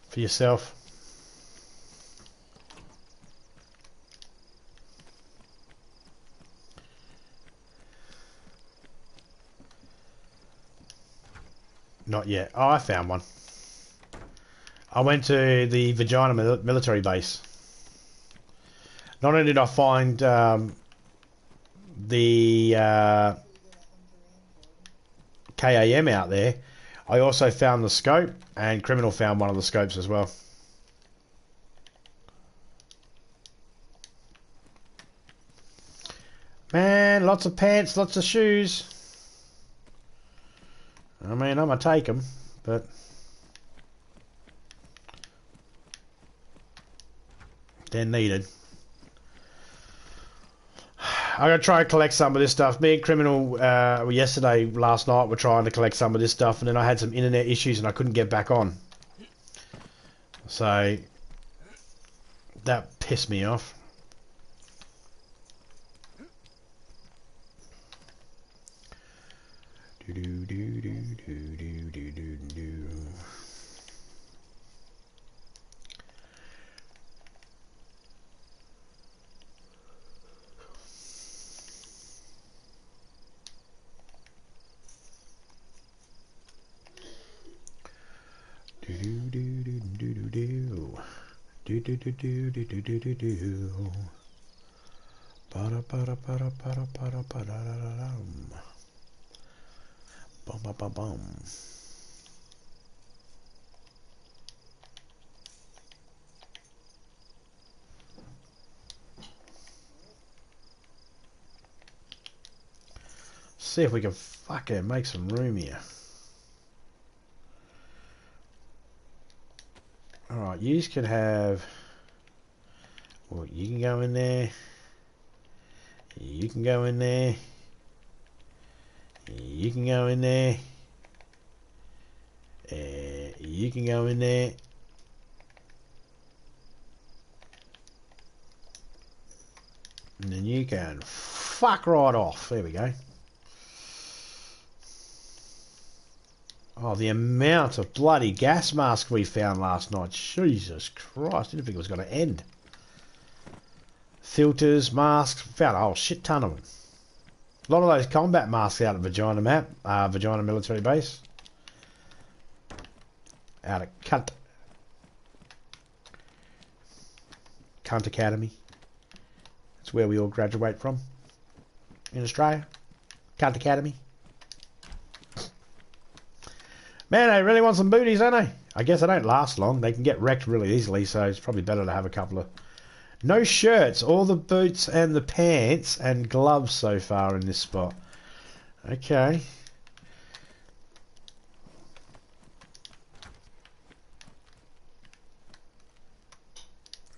A: For yourself? Not yet. Oh, I found one. I went to the Vagina military base. Not only did I find the KAM out there, I also found the scope, and Criminal found one of the scopes as well. Man, lots of pants, lots of shoes. I mean, I'm going to take them, but they're needed. I'm going to try and collect some of this stuff. Me and Criminal, last night, were trying to collect some of this stuff, and then I had some internet issues and I couldn't get back on. So, that pissed me off. see if we can fucking make some room here. Alright, you can have... Well, you can go in there. You can go in there. You can go in there. You can go in there. And then you can fuck right off. There we go. Oh, the amount of bloody gas masks we found last night. Jesus Christ. I didn't think it was going to end. Filters, masks. Found a whole shit ton of them. A lot of those combat masks out at Vagina map. Vagina military base. Out at Cunt Academy. That's where we all graduate from. In Australia. Cunt Academy. Man, they really want some booties, don't they? I guess they don't last long. They can get wrecked really easily, so it's probably better to have a couple of... No shirts. All the boots and the pants and gloves so far in this spot. Okay.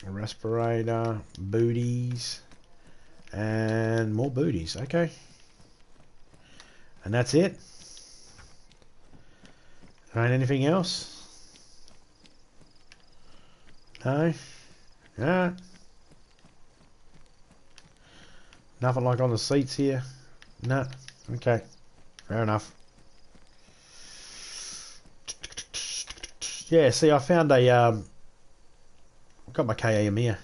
A: A respirator, booties, and more booties. Okay. And that's it. Ain't anything else? No? Yeah. Nothing like on the seats here? No. Okay. Fair enough. Yeah, see, I found a, I've got my KM here.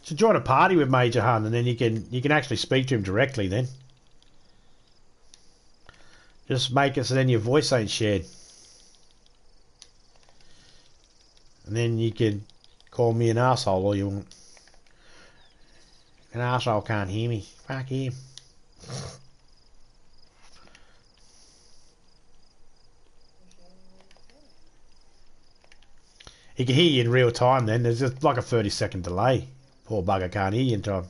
A: To join a party with Major Hun, and then you can actually speak to him directly then. Just make it so then your voice ain't shared. And then you can call me an asshole all you want. An asshole can't hear me. Fuck him. He can hear you in real time then. There's just like a 30-second delay. Poor bugger can't hear you in time.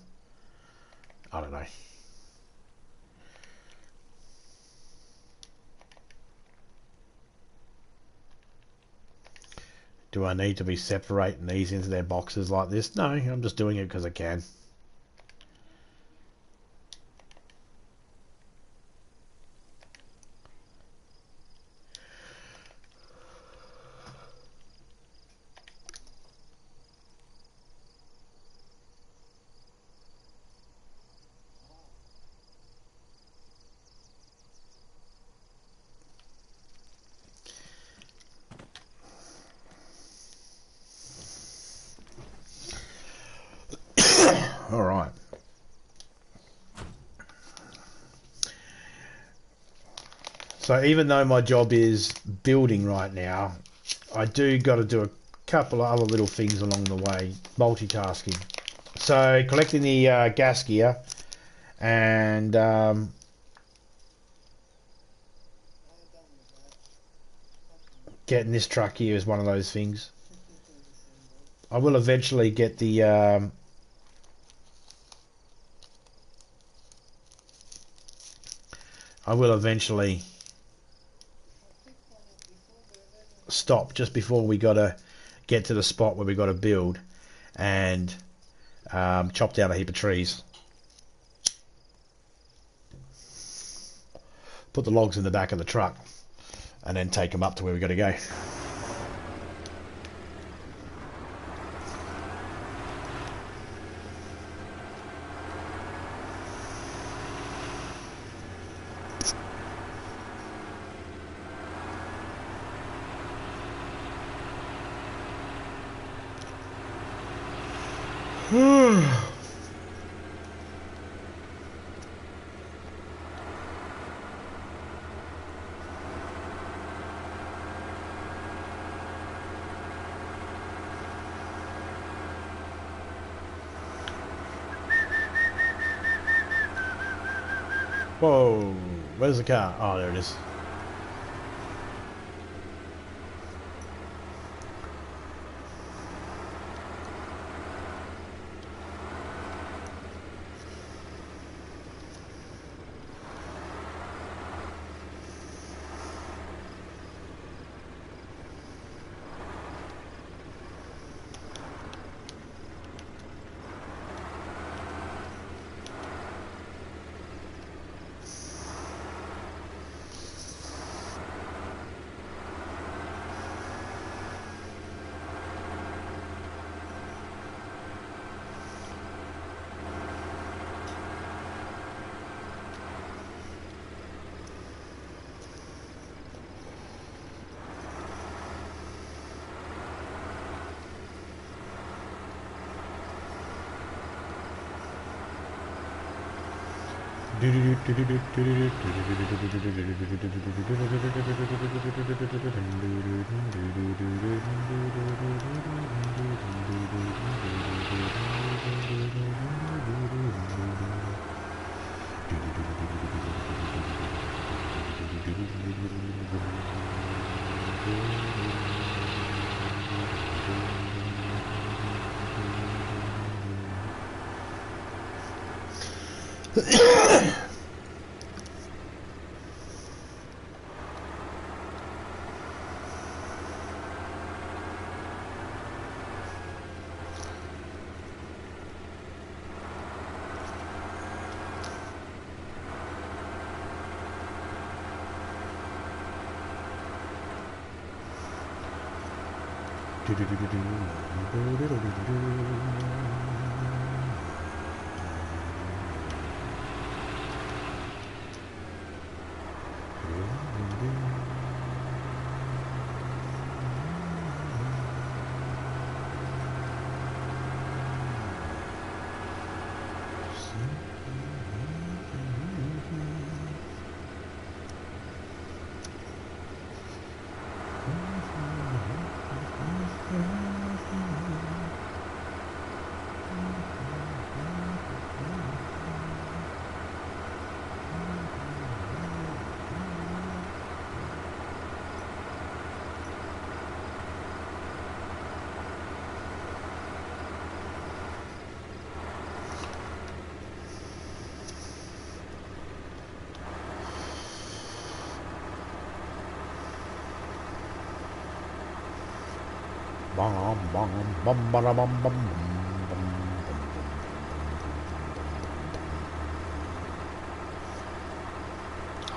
A: I don't know. Do I need to be separating these into their boxes like this? No, I'm just doing it because I can. All right. So even though my job is building right now, I do got to do a couple of other little things along the way, multitasking. So collecting the gas gear and getting this truck here is one of those things. I will eventually get the stop just before we got to get to the spot where we got to build and chop down a heap of trees. Put the logs in the back of the truck and then take them up to where we got to go. Whoa, where's the car? Oh, there it is.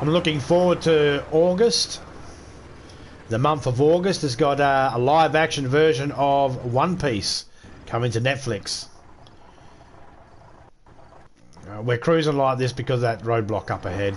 A: I'm looking forward to August. The month of August has got a live action version of One Piece coming to Netflix. We're cruising like this because of that roadblock up ahead.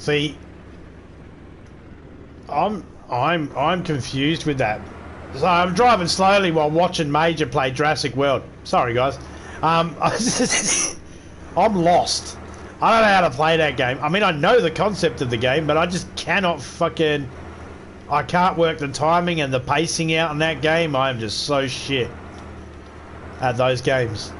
A: See, I'm confused with that. So I'm driving slowly while watching Major play Jurassic World. Sorry, guys. I'm lost. I don't know how to play that game. I mean, I know the concept of the game, but I just cannot fucking... I can't work the timing and the pacing out in that game. I am just so shit at those games.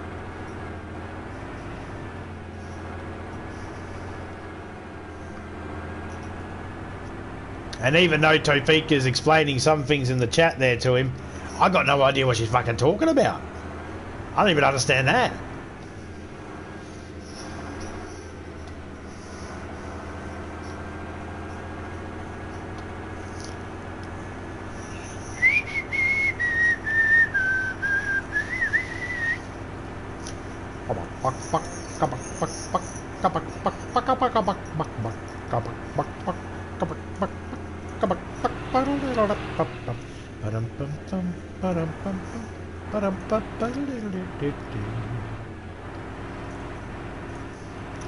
A: And even though Topeka's explaining some things in the chat there to him, I got no idea what she's fucking talking about. I don't even understand that.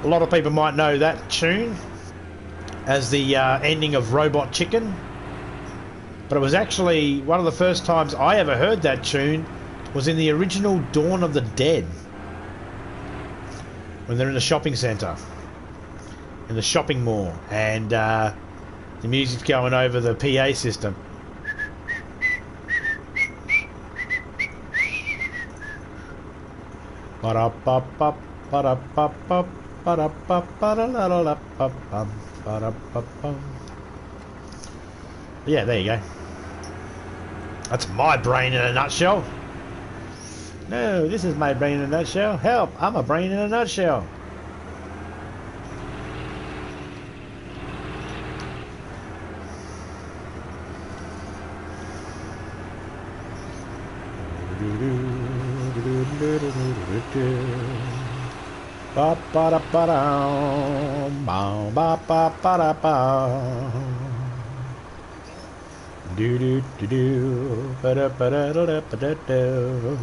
A: A lot of people might know that tune as the ending of Robot Chicken, but it was actually one of the first times I ever heard that tune was in the original Dawn of the Dead, when they're in the shopping centre, in the shopping mall, and the music's going over the PA system. Yeah, there you go. That's my brain in a nutshell. No, this is my brain in a nutshell. Help, I'm a brain in a nutshell. Ba ba da ba da, ba ba ba ba da ba. Do do do do, ba da ba da da ba da do,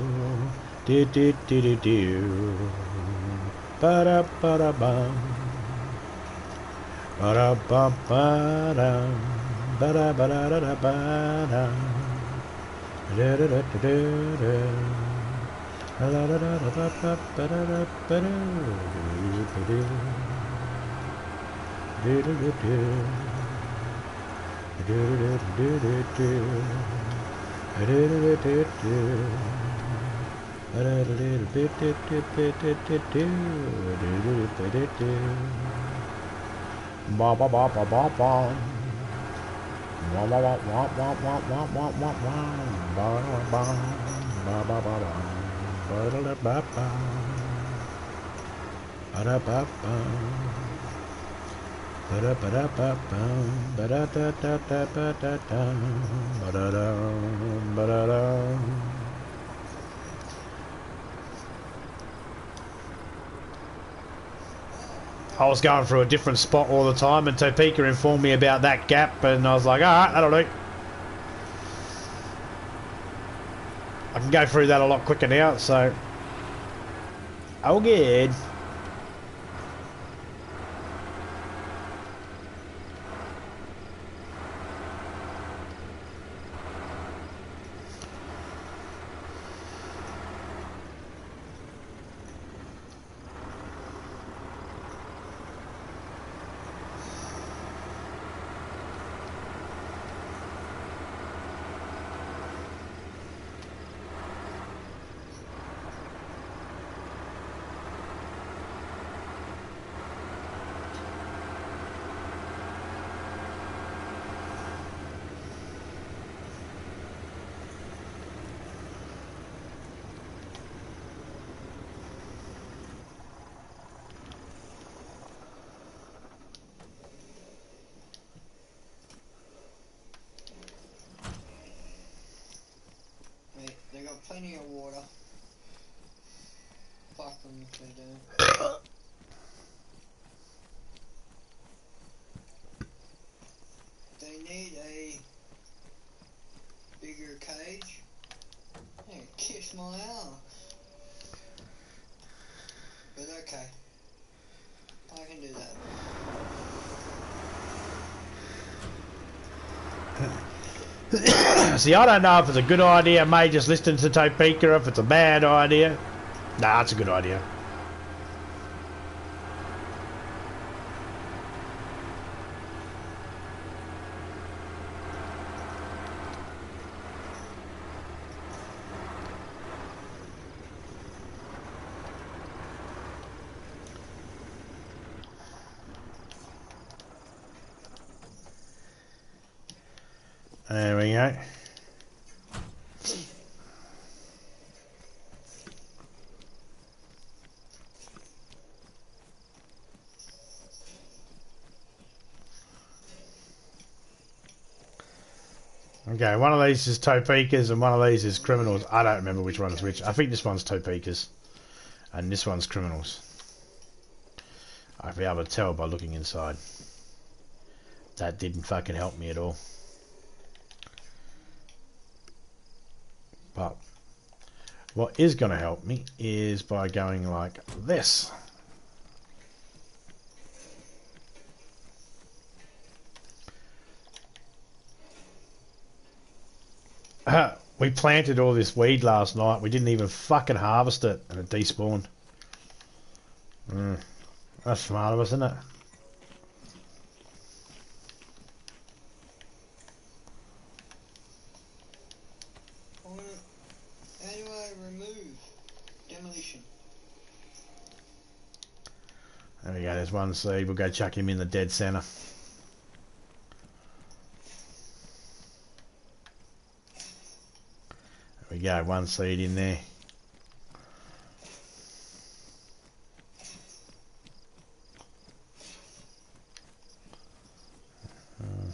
A: do do do do, ba da ba, ba da ba ba da, ba da ba da da ba da, da da da da da. La la la la la la ba da da ba da do do do do ba ba ba ba ba ba. Ba ba ba ba ba ba ba ba ba ba ba ba ba ba. Ba-da-da-ba-ba. Ba-da-ba-ba. Ba-da-ba-da-ba-ba. Ba-da-da-da-da-ba-da-da. Ba-da-da. Ba-da-da. I was going through a different spot all the time, and Topeka informed me about that gap, and I was like, alright, that'll do. I can go through that a lot quicker now, so... Oh, good.
B: They got plenty of water. Fuck them if they don't. They need a bigger cage. Yeah, kiss my ass. But okay. I can do that.
A: See, I don't know if it's a good idea, mate, just listening to Topeka, if it's a bad idea. Nah, it's a good idea. There we go. Okay, one of these is Topekas and one of these is criminals. I don't remember which one is which. I think this one's Topekas and this one's criminals. I'll be able to tell by looking inside. That didn't fucking help me at all. But what is going to help me is by going like this. We planted all this weed last night. We didn't even fucking harvest it and it despawned. That's smart of us, isn't it?
B: How do I remove demolition?
A: There we go, there's one seed. We'll go chuck him in the dead centre. There we go, one seed in there.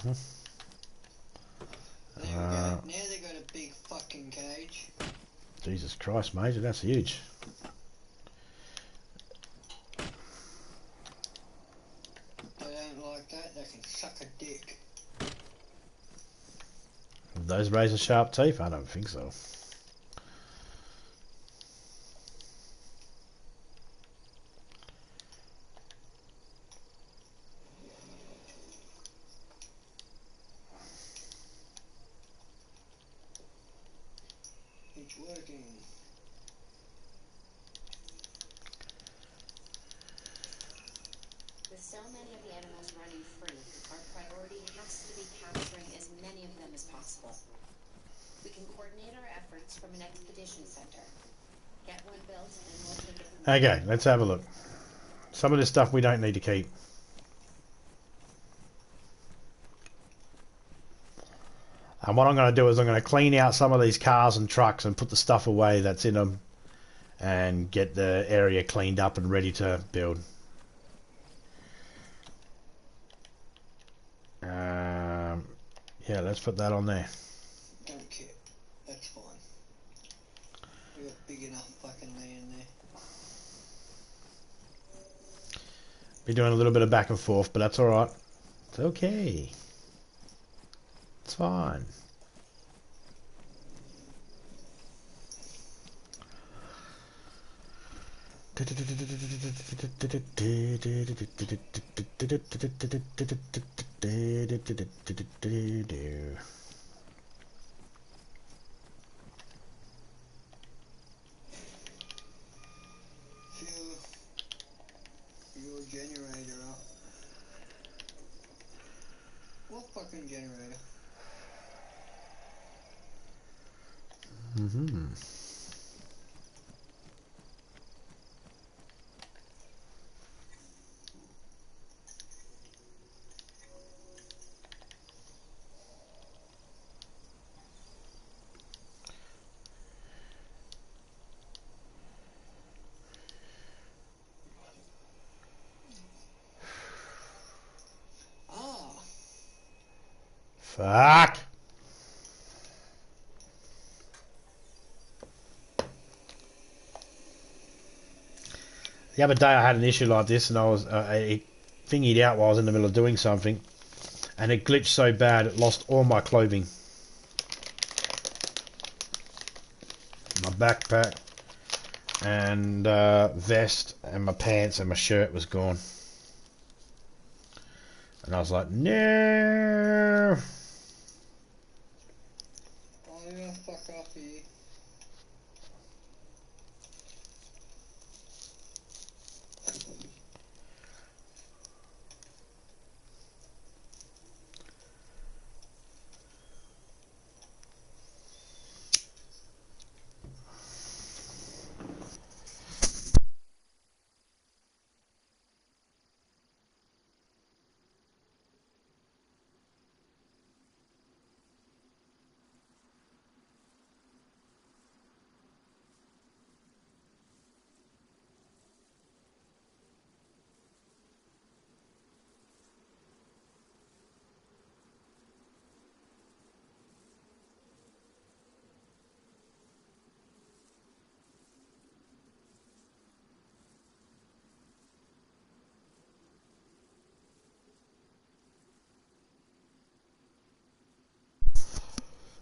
B: Now they got a big fucking cage.
A: Jesus Christ, Major, that's huge.
B: They don't like that, they can suck a dick.
A: Those razor sharp teeth? I don't think so.
B: It's working.
C: With so many of the animals running free, our priority has to be capturing as many of them as possible. We can coordinate our efforts from an expedition center. Get one built and we'll take it from there.
A: Okay, let's have a look. Some of this stuff we don't need to keep. And what I'm going to do is I'm going to clean out some of these cars and trucks and put the stuff away that's in them and get the area cleaned up and ready to build. Yeah, let's put that on there.
B: Don't care. That's fine. We got big enough fucking land there.
A: Be doing a little bit of back and forth, but that's alright. It's okay. It's fine.
B: Fuel your generator up. What fucking generator?
A: Fuck. The other day I had an issue like this and I was it thingied out while I was in the middle of doing something and it glitched so bad it lost all my clothing. My backpack and vest and my pants and my shirt was gone. And I was like, no.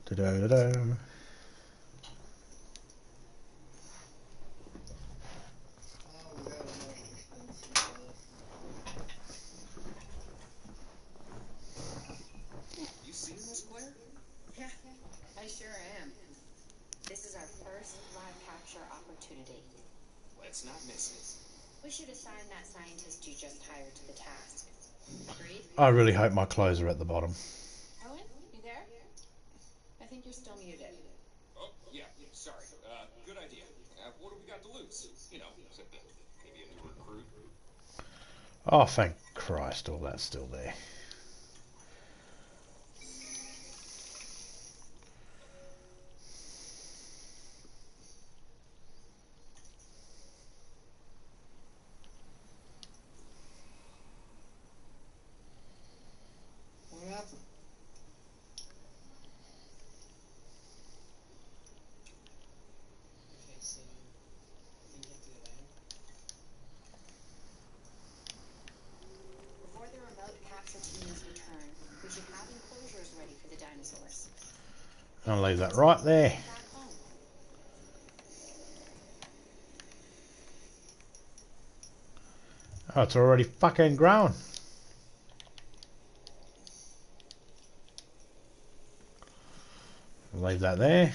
A: Da-da-da-da.
B: Oh, we got a most expensive.
D: You seen this, Claire?
C: Yeah, I sure am. This is our first live capture opportunity.
D: Let's not miss it.
C: We should assign that scientist you just hired to the task. Agreed?
A: I really hope my clothes are at the bottom.
C: Owen, you there? I think you're still muted.
D: Oh, yeah, sorry. Good idea. What do we got to lose? You know, except that maybe a new recruit.
A: Oh, thank Christ, all that's still there.
B: What happened? Okay, so I think you have to go down.
C: Before the remote capture teams return, we should have enclosures ready for the dinosaurs.
A: I'll leave that right there.
C: Back home.
A: Oh, it's already fucking grown. I'll leave that there.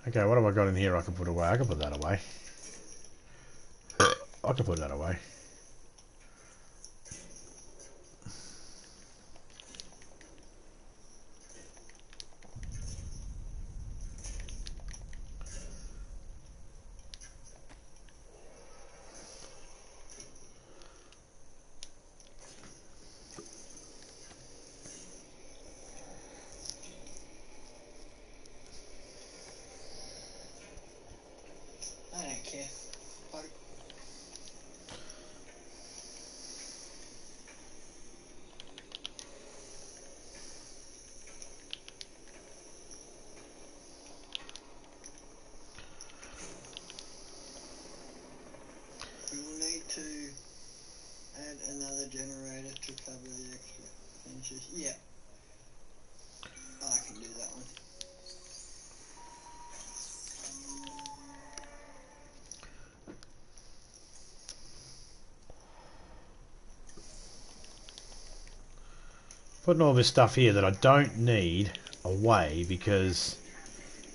A: Okay, what have I got in here I can put away? I can put that away. I can put that away.
B: I don't care. Fuck. We will need to add another generator to cover the extra inches. Yeah. I can do that one.
A: Putting all this stuff here that I don't need away because,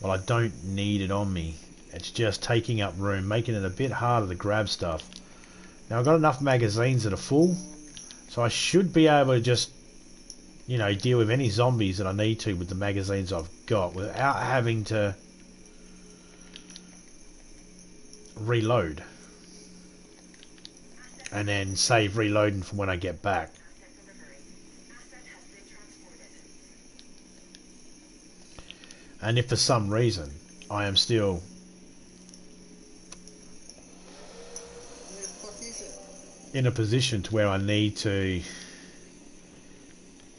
A: well, I don't need it on me. It's just taking up room, making it a bit harder to grab stuff. Now I've got enough magazines that are full, so I should be able to just, you know, deal with any zombies that I need to with the magazines I've got without having to reload. And then save reloading from when I get back. And if for some reason I am still
B: Where the fuck is it?
A: in a position to where I need to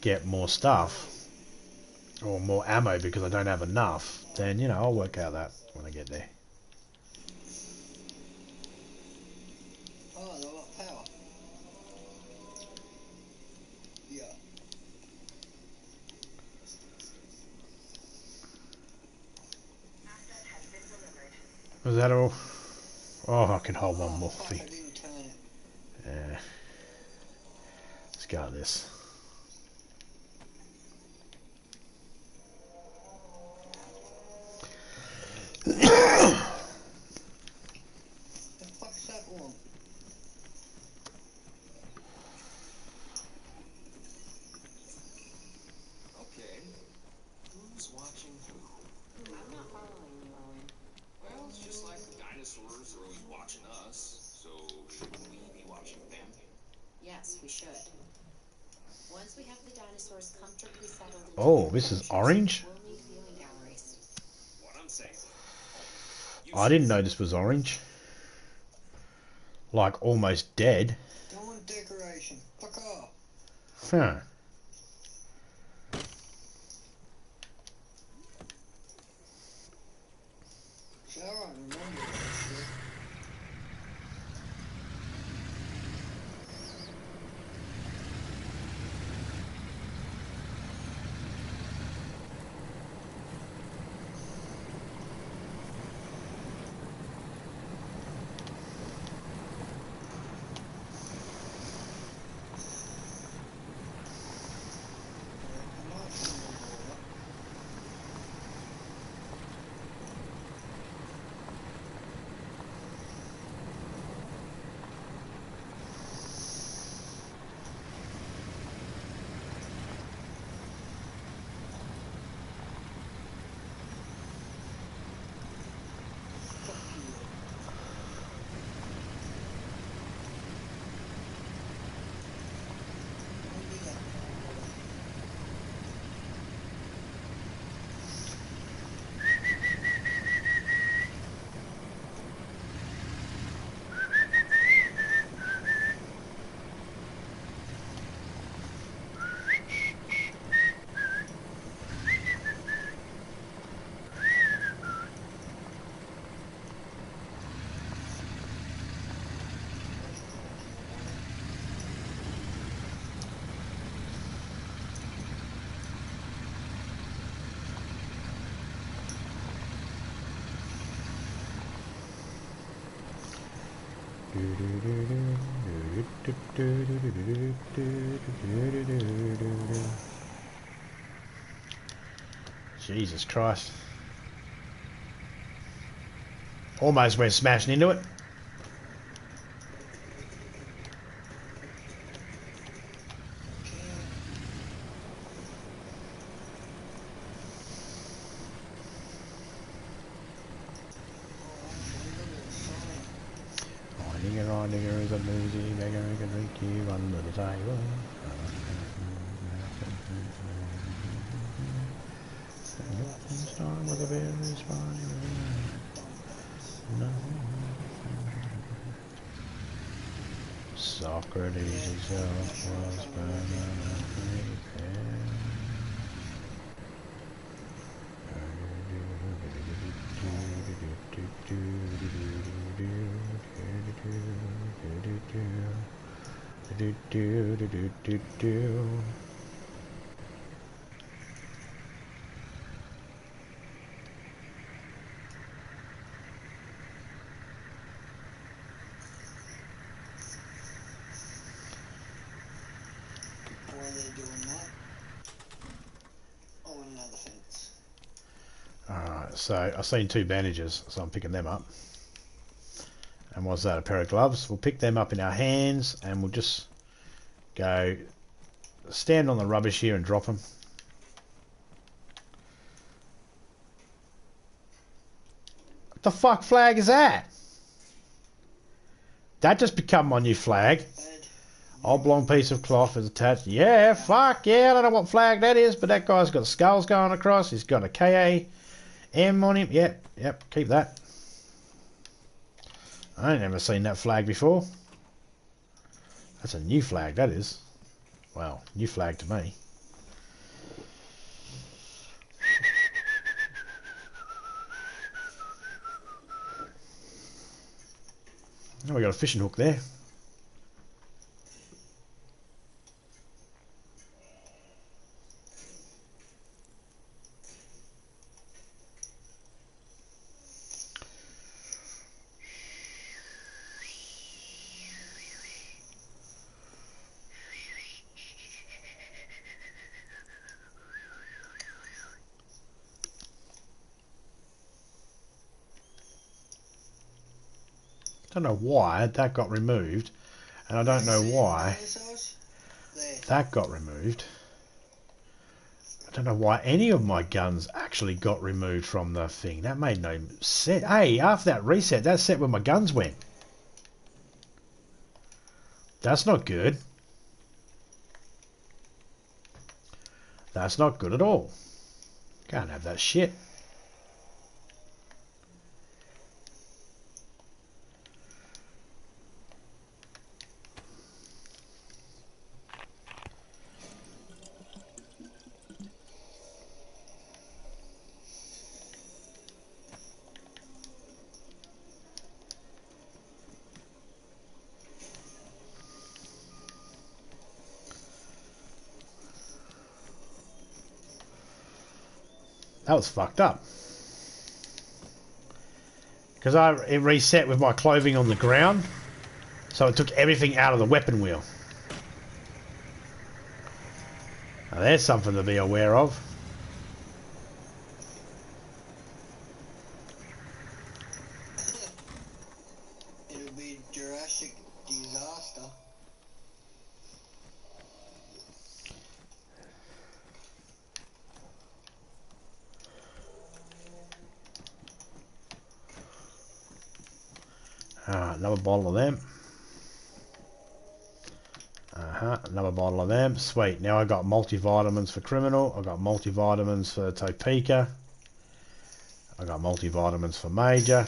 A: get more stuff or more ammo because I don't have enough, then, you know, I'll work out that when I get there.
B: Oh, they got power. Yeah.
A: Was that all? Oh, I can hold one
B: Oh,
A: more
B: fuck,
A: thing.
B: I didn't turn it.
A: Yeah. Let's go with this.
B: The fuck's that one?
D: Okay. Who's watching who?
C: I'm not following you, Owen.
D: Well, it's just like the dinosaurs are always watching us, so shouldn't we be watching them?
C: Yes, we should. Once we have the dinosaurs comfortably settled into
A: Oh,
C: their
A: this is
C: cages,
A: orange?
C: we'll need viewing galleries.
D: What I'm saying.
A: I didn't know this was orange. Like almost dead.
B: Don't want decoration. Fuck off.
A: huh?
B: So I don't remember that shit. I might remember that. Fuck you. What do you got?
A: Jesus Christ. Almost went smashing into it.
B: Can't. Oh, actually, look at the sign.
A: Oh, nigger is a boozy beggar who can drink you under the table. Storm with a very spine. No. Socrates himself was permanently there.
B: Why are they doing that? Oh, another fence.
A: Alright, so I've seen 2 bandages, so I'm picking them up. And what's that, a pair of gloves? We'll pick them up in our hands and we'll just go stand on the rubbish here and drop them. What the fuck flag is that? That just become my new flag.
B: Bad.
A: Oblong piece of cloth is attached. Yeah, fuck yeah, I don't know what flag that is, but that guy's got skulls going across. He's got a KAM on him. Yep, keep that. I ain't never seen that flag before. That's a new flag, that is. Well, new flag to me. Oh, we got a fishing hook there. Don't know why that got removed, and I don't know why
B: There.
A: that got removed. I don't know why any of my guns actually got removed from the thing. That made no sense. Hey, after that reset, that's set where my guns went. That's not good. That's not good at all. Can't have that shit. That was fucked up. Because it reset with my clothing on the ground, so it took everything out of the weapon wheel. Now there's something to be aware of.
B: It'll be Jurassic disaster.
A: Another bottle of them. Another bottle of them. Sweet. Now I got multivitamins for Criminal. I got multivitamins for Topeka. I got multivitamins for Major.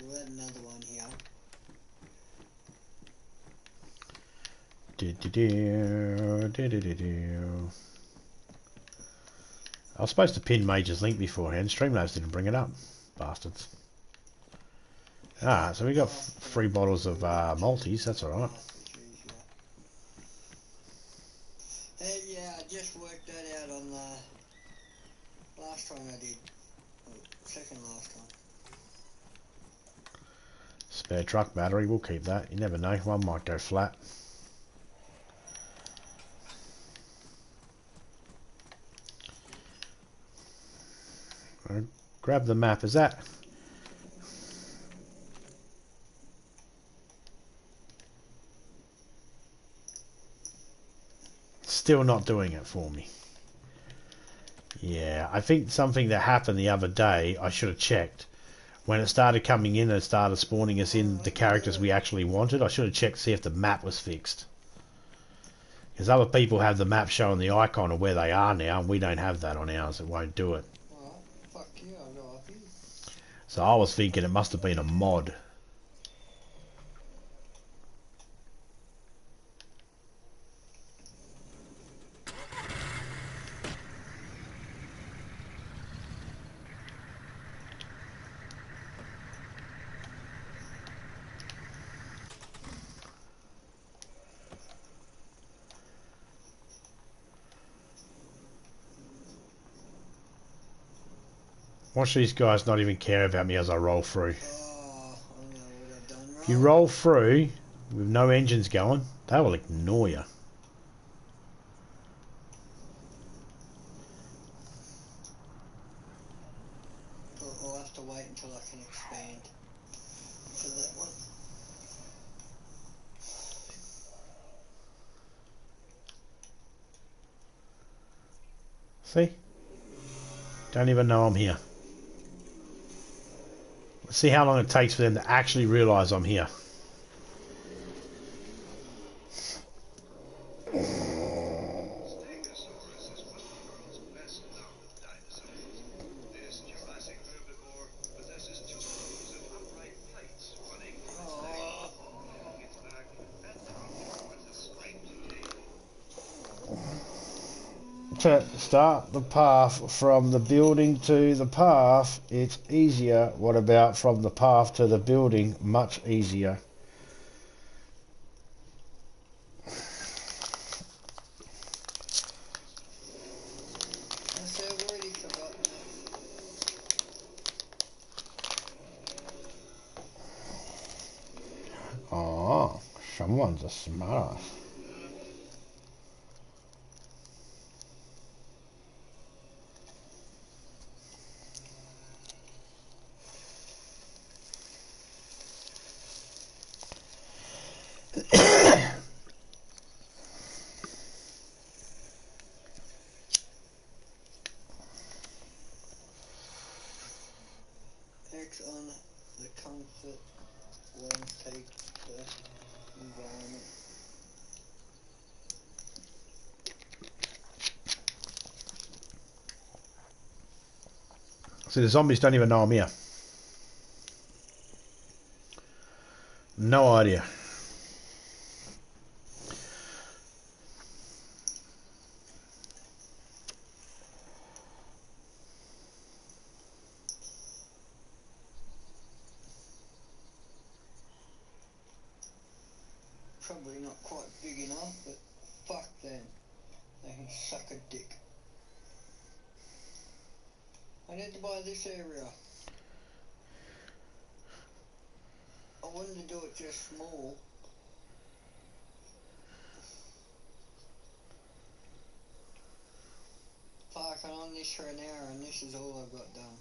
B: We'll add another one here.
A: I was supposed to pin Major's link beforehand. Streamlabs didn't bring it up. Bastards. So we got 3 bottles of multis. That's alright.
B: Hey, yeah, I just worked that out on the last time I did. Second last time.
A: Spare truck battery. We'll keep that. You never know. One might go flat. Grab the map. Is that... Still not doing it for me. Yeah, I think something that happened the other day, I should have checked. When it started coming in and started spawning us in the characters we actually wanted, I should have checked to see if the map was fixed. Because other people have the map showing the icon of where they are now, and we don't have that on ours. It won't do it.
B: Alright, fuck you, I'll go up here.
A: So I was thinking it must have been a mod. Watch these guys not even care about me as I roll through.
B: Oh, I know what I've done wrong.
A: If you roll through with no engines going, they will ignore you.
B: I'll have to wait until I can expand for that one.
A: See? Don't even know I'm here. Let's see how long it takes for them to actually realise I'm here. To start the path from the building to the path, it's easier. What about from the path to the building? Much easier.
B: I've already forgotten that.
A: Oh, someone's a smart.
B: X on the comfort won't take the environment.
A: See, the zombies don't even know I'm here. No idea.
B: Probably not quite big enough, but fuck them. They can suck a dick. I need to buy this area. I wanted to do it just small. Parking on this for an hour and this is all I've got done.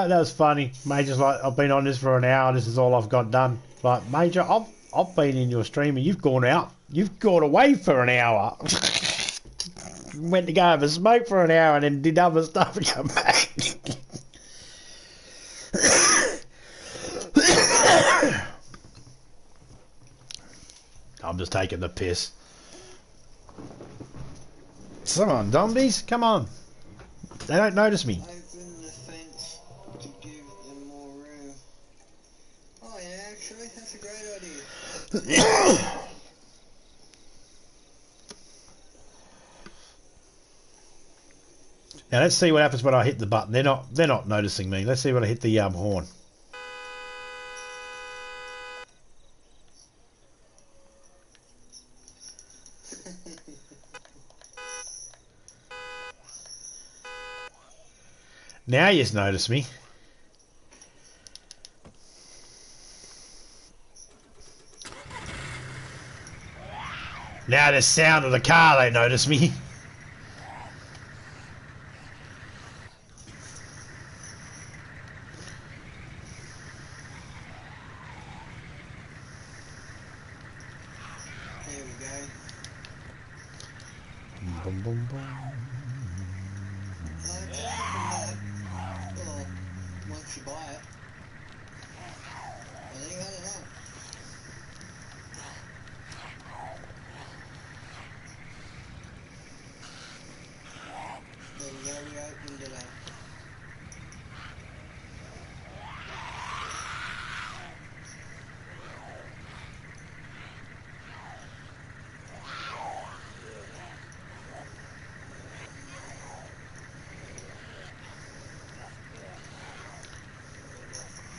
A: That was funny. Major's like, I've been on this for an hour, this is all I've got done. Like, Major, I've been in your stream and you've gone out. You've gone away for an hour. Went to go have a smoke for an hour and then did other stuff and come back. I'm just taking the piss. Come on, zombies, come on. They don't notice me.
B: Open the fence to give them more room. Oh yeah, actually, that's a great idea.
A: Now let's see what happens when I hit the button. They're not noticing me. Let's see when I hit the horn. Now you notice me. Now the sound of the car, they notice me.
B: There we go.
A: Boom, boom, boom.
B: Well, once you buy it. I think, I don't know. There we go, we opened it up.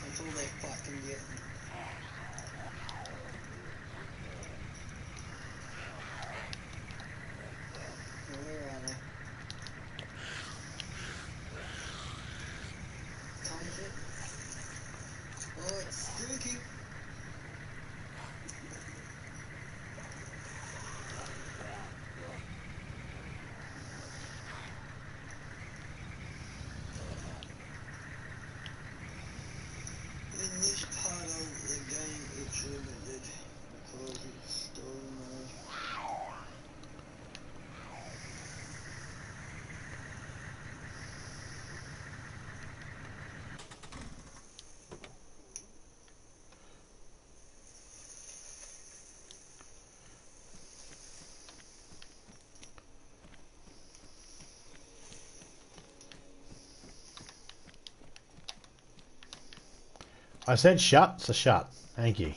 B: That's all they fucking get. Where are they? Comfort. Oh, it's stinky. In this part of the game, it's limited because it's story mode.
A: I said shut, so shut. Thank you.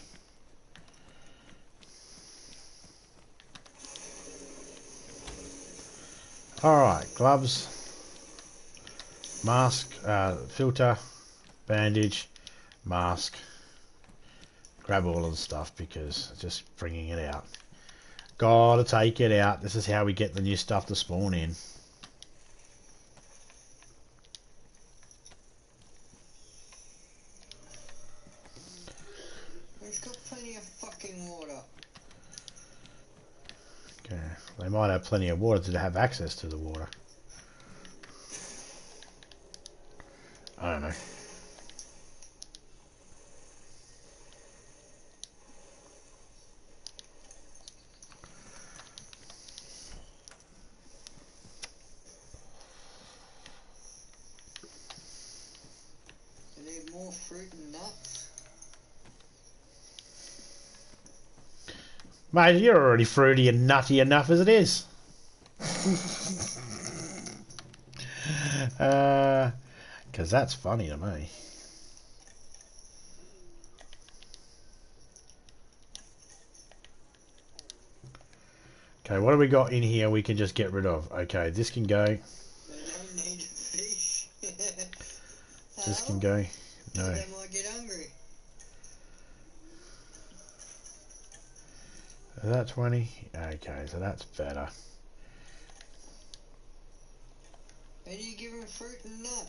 A: Alright, gloves, mask, filter, bandage, mask. Grab all of the stuff because just bringing it out. Gotta take it out. This is how we get the new stuff to spawn in.
B: It's got plenty of fucking water.
A: Okay, they might have plenty of water to have access to the water. I don't know.
B: They need more fruit and nuts.
A: Mate, you're already fruity and nutty enough as it is. Because that's funny to me. Okay, what do we got in here we can just get rid of? Okay, this can go.
B: They don't need fish.
A: This can go. No.
B: They might get hungry.
A: Is that 20? Okay, so that's better.
B: How do you give him fruit and nut?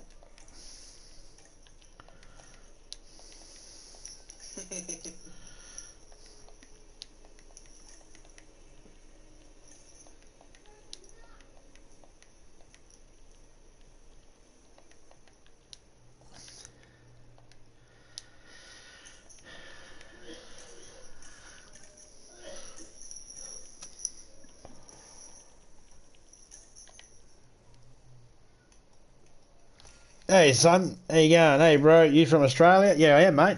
A: Hey son, how you going? Hey bro, you from Australia? Yeah, I am, mate.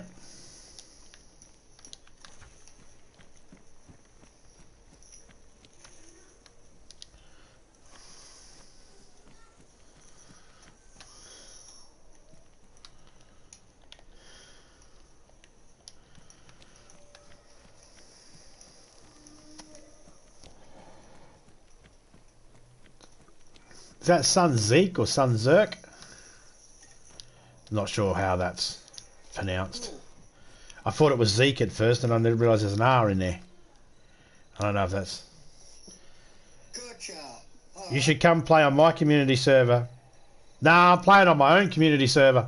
A: Is that Son Zeke or Son Zerk? Not sure how that's pronounced. I thought it was Zeke at first, and I didn't realise there's an R in there. I don't know if that's...
B: Gotcha.
A: You should come play on my community server. Nah, I'm playing on my own community server.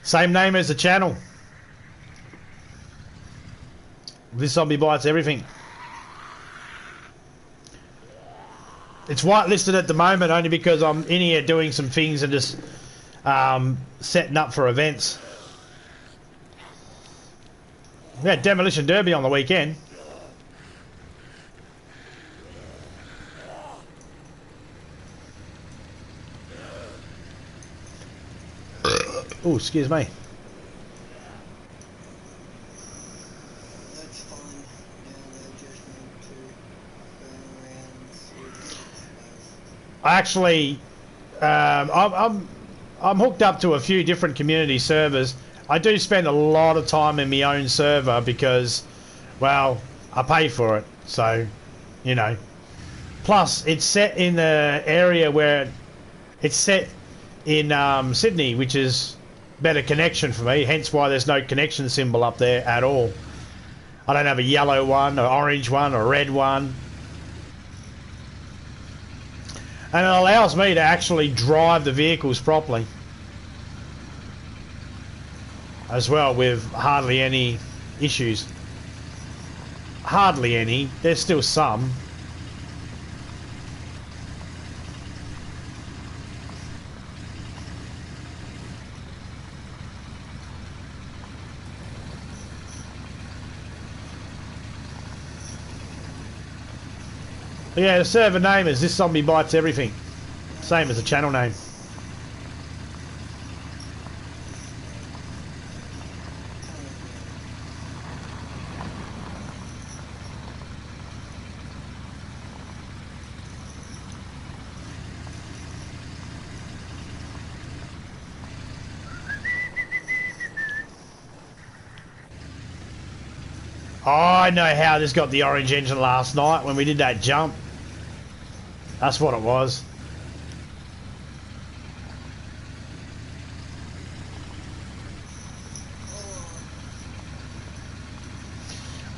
A: Same name as the channel. This zombie bites everything. It's whitelisted at the moment only because I'm in here doing some things and just setting up for events. We had Demolition Derby on the weekend. Oh, excuse me.
B: That's fine. Now they just need to burn around and see stuff.
A: I actually, I'm hooked up to a few different community servers. I do spend a lot of time in my own server because, well, I pay for it, so, you know. Plus, it's set in the area where it's set in Sydney, which is better connection for me, hence why there's no connection symbol up there at all. I don't have a yellow one, or orange one, or red one. And it allows me to actually drive the vehicles properly. As well, with hardly any issues. Hardly any, there's still some. But yeah, the server name is This Zombie Bites Everything. Same as the channel name. Oh, I know how this got the orange engine last night when we did that jump. That's what it was.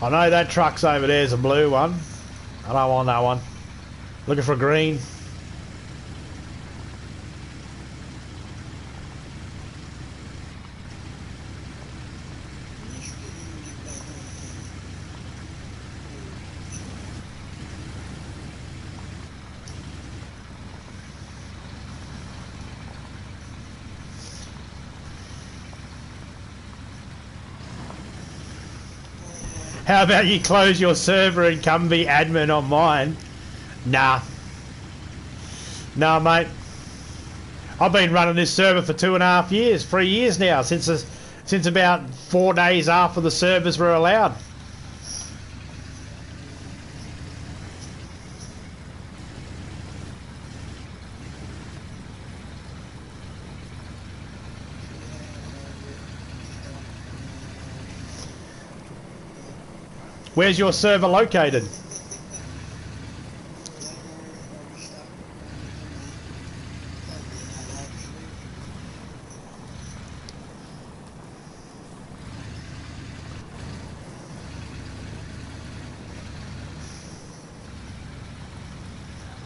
A: I know that truck's over there's a blue one. I don't want that one. Looking for green. How about you close your server and come be admin on mine? Nah. Nah, mate. I've been running this server for 2.5 years, 3 years now, since about 4 days after the servers were allowed. Where's your server located?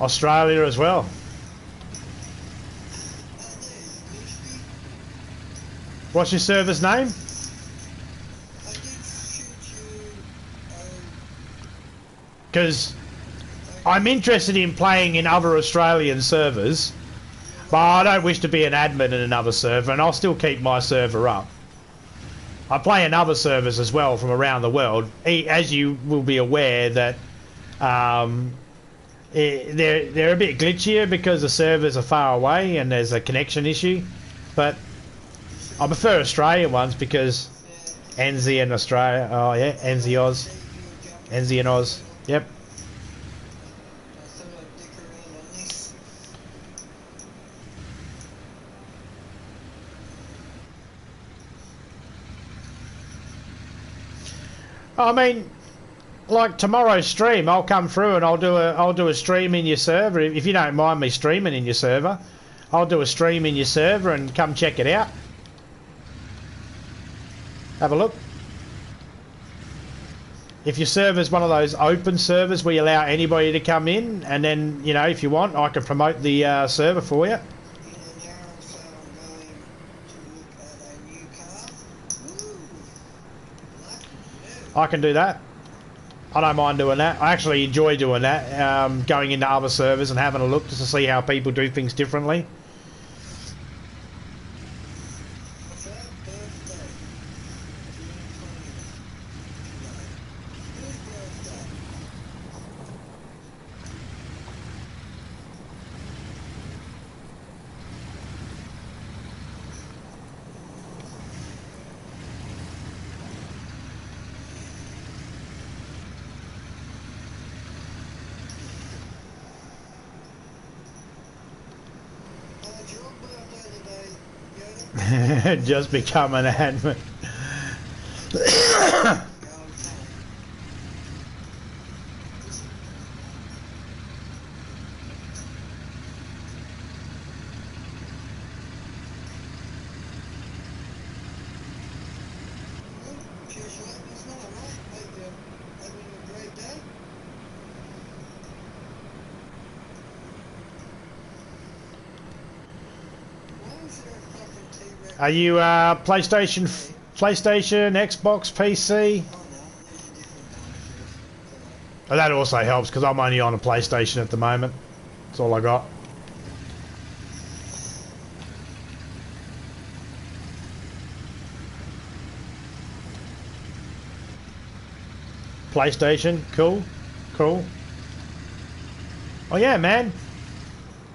A: Australia as well. What's your server's name? Because I'm interested in playing in other Australian servers, but I don't wish to be an admin in another server, and I'll still keep my server up. I play in other servers as well from around the world, as you will be aware that they're a bit glitchier because the servers are far away and there's a connection issue, but I prefer Australian ones because NZ and Australia, oh yeah, NZ and Oz, yep. I mean, like tomorrow's stream, I'll come through and I'll do a stream in your server. If you don't mind me streaming in your server, I'll do a stream in your server and come check it out. Have a look. If your server's one of those open servers where you allow anybody to come in, and then, you know, if you want, I can promote the server for you. I can do that. I don't mind doing that. I actually enjoy doing that, going into other servers and having a look just to see how people do things differently. Just become an admin. Are you PlayStation, Xbox, PC? Oh, that also helps because I'm only on a PlayStation at the moment. That's all I got. PlayStation, cool, cool. Oh yeah, man.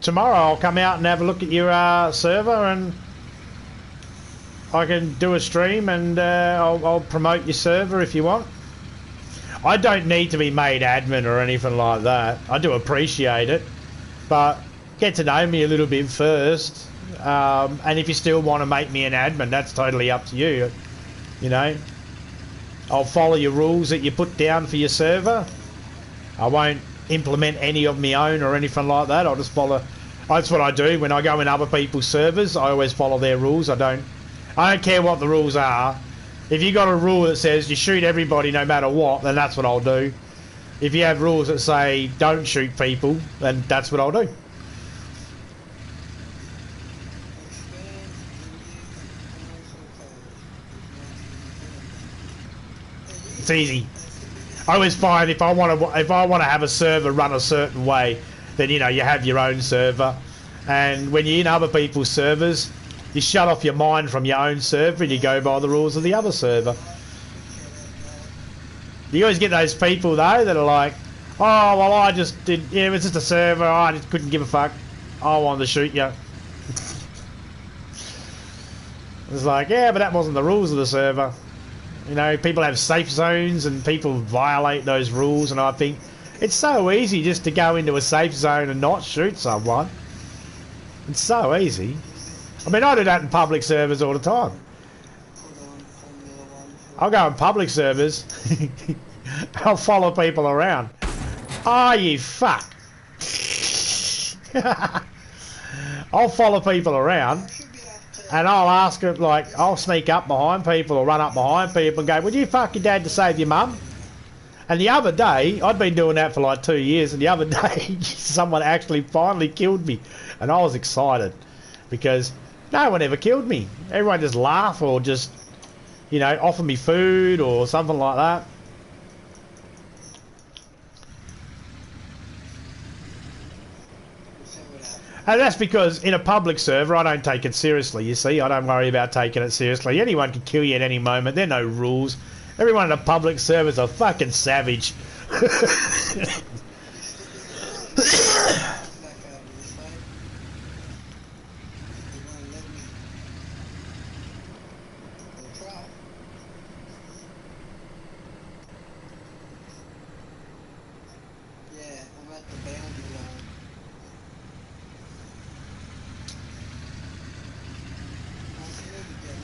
A: Tomorrow I'll come out and have a look at your server, and I can do a stream, and I'll promote your server if you want. I don't need to be made admin or anything like that. I do appreciate it, but get to know me a little bit first. And if you still want to make me an admin, that's totally up to you. You know, I'll follow your rules that you put down for your server. I won't implement any of my own or anything like that. I'll just follow. That's what I do when I go in other people's servers. I always follow their rules. I don't care what the rules are. If you got a rule that says you shoot everybody no matter what, then that's what I'll do. If you have rules that say don't shoot people, then that's what I'll do. It's easy. I always find if I want to have a server run a certain way, then you know you have your own server, and when you're in other people's servers, you shut off your mind from your own server and you go by the rules of the other server. You always get those people though that are like, oh well, I just did. Yeah, it was just a server. I just couldn't give a fuck. I wanted to shoot you. It's like, yeah, but that wasn't the rules of the server. You know, people have safe zones and people violate those rules, and I think it's so easy just to go into a safe zone and not shoot someone. It's so easy. I mean, I do that in public servers all the time. I'll go in public servers I'll follow people around. Oh, you fuck. I'll follow people around and I'll ask them, like, I'll sneak up behind people or run up behind people and go, would you fuck your dad to save your mum? And the other day, I'd been doing that for like 2 years, and the other day someone actually finally killed me. And I was excited because no one ever killed me. Everyone just laughed or just, you know, offer me food or something like that. And that's because in a public server, I don't take it seriously, you see. I don't worry about taking it seriously. Anyone can kill you at any moment. There are no rules. Everyone in a public server is a fucking savage.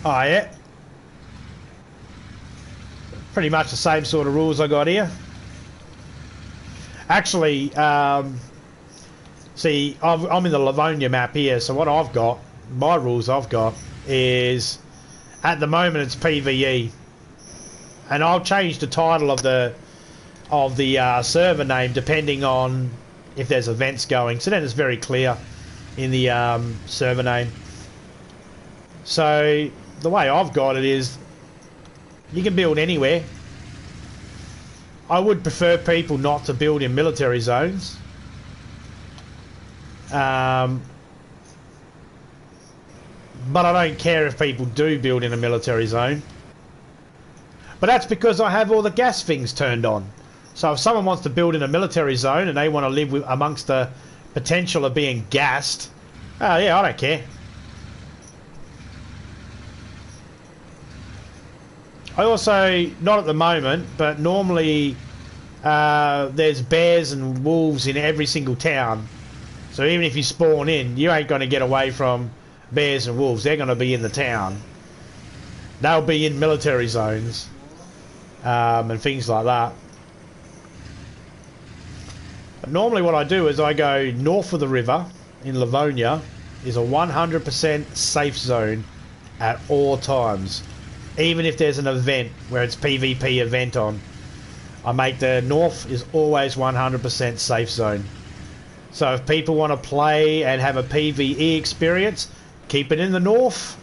A: Oh, yeah. Pretty much the same sort of rules I got here. Actually, see, I'm in the Livonia map here, so what I've got, my rules I've got, is at the moment it's PvE. And I'll change the title of the server name depending on if there's events going. So then it's very clear in the server name. So the way I've got it is you can build anywhere. I would prefer people not to build in military zones. But I don't care if people do build in a military zone. But that's because I have all the gas things turned on. So if someone wants to build in a military zone and they want to live with, amongst the potential of being gassed, yeah, I don't care. I also, not at the moment, but normally there's bears and wolves in every single town. So even if you spawn in, you ain't going to get away from bears and wolves. They're going to be in the town. They'll be in military zones and things like that. But normally what I do is I go north of the river in Livonia is a 100% safe zone at all times. Even if there's an event where it's PvP event on, I make the north is always 100% safe zone. So if people want to play and have a PvE experience, keep it in the north.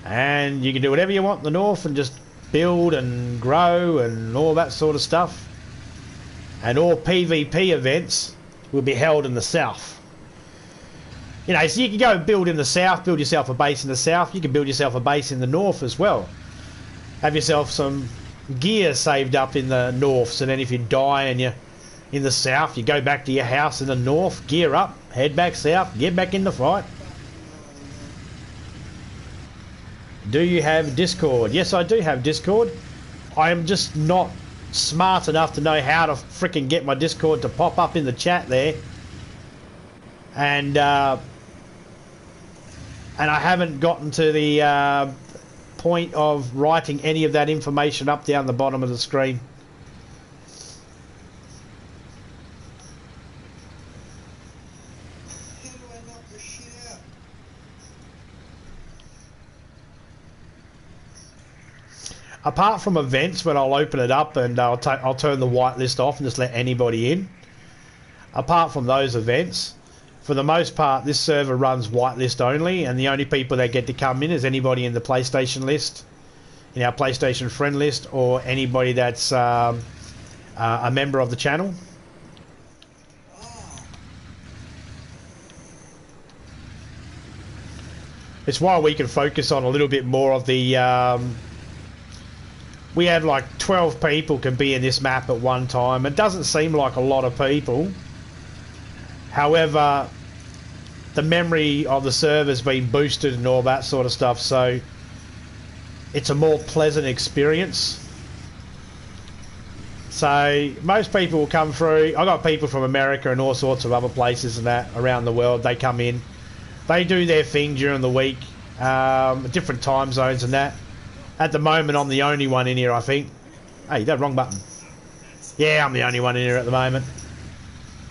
A: And you can do whatever you want in the north and just build and grow and all that sort of stuff. And all PvP events will be held in the south. You know, so you can go build in the south, build yourself a base in the south. You can build yourself a base in the north as well. Have yourself some gear saved up in the north, so then if you die and you're in the south, you go back to your house in the north, gear up, head back south, get back in the fight. Do you have Discord? Yes, I do have Discord. I am just not smart enough to know how to frickin' get my Discord to pop up in the chat there. And I haven't gotten to the point of writing any of that information up down the bottom of the screen.
B: How do I knock this shit out?
A: Apart from events when I'll open it up and I'll turn the whitelist off and just let anybody in. Apart from those events, for the most part, this server runs whitelist only, and the only people that get to come in is anybody in the PlayStation list, in our PlayStation friend list, or anybody that's a member of the channel. It's why we can focus on a little bit more of the... we have like 12 people can be in this map at one time. It doesn't seem like a lot of people. However, the memory of the server's been boosted and all that sort of stuff, so it's a more pleasant experience. So most people will come through. I got people from America and all sorts of other places and that around the world. They come in, they do their thing during the week, different time zones and that. At the moment I'm the only one in here, I think. Hey, that wrong button. Yeah, I'm the only one in here at the moment.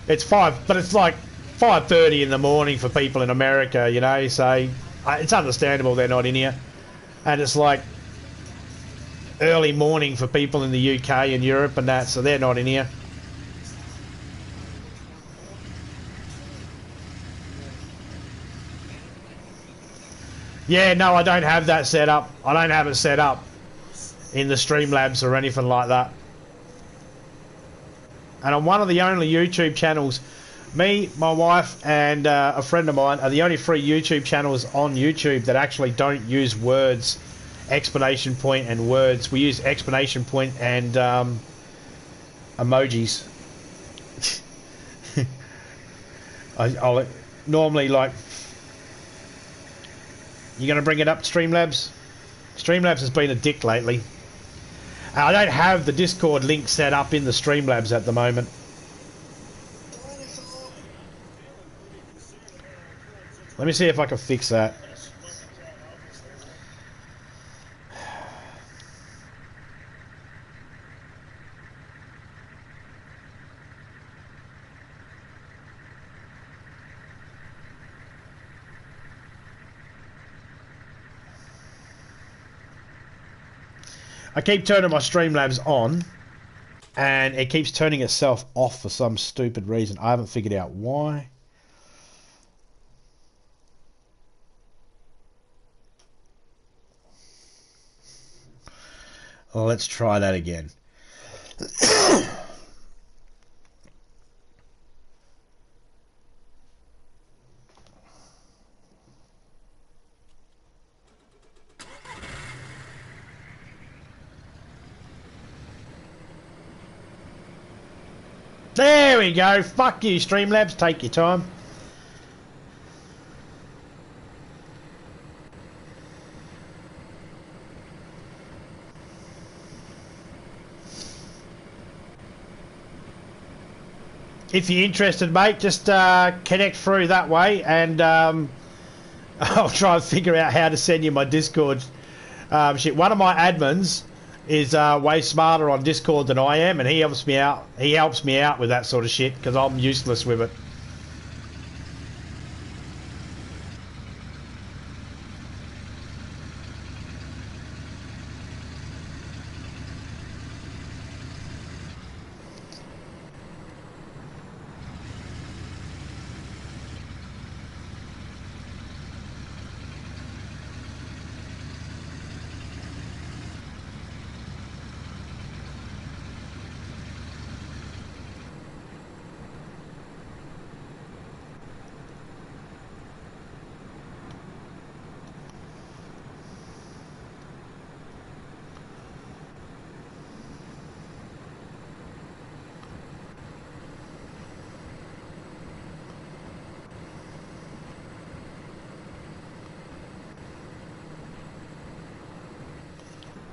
A: It's 5, but it's like 5:30 in the morning for people in America, you know, so it's understandable they're not in here. And it's like early morning for people in the UK and Europe and that, so they're not in here. Yeah, no, I don't have that set up. I don't have it set up in the Streamlabs or anything like that. And I'm one of the only YouTube channels, me, my wife, and a friend of mine are the only 3 YouTube channels on YouTube that actually don't use words, exclamation point and words. We use exclamation point and emojis. I'll normally, like... You going to bring it up, Streamlabs? Streamlabs has been a dick lately. I don't have the Discord link set up in the Streamlabs at the moment. Let me see if I can fix that. I keep turning my Streamlabs on, and it keeps turning itself off for some stupid reason. I haven't figured out why. Well, let's try that again. There we go. Fuck you, Streamlabs. Take your time. If you're interested, mate, just connect through that way, and I'll try and figure out how to send you my Discord shit. One of my admins is way smarter on Discord than I am, and he helps me out. He helps me out with that sort of shit because I'm useless with it.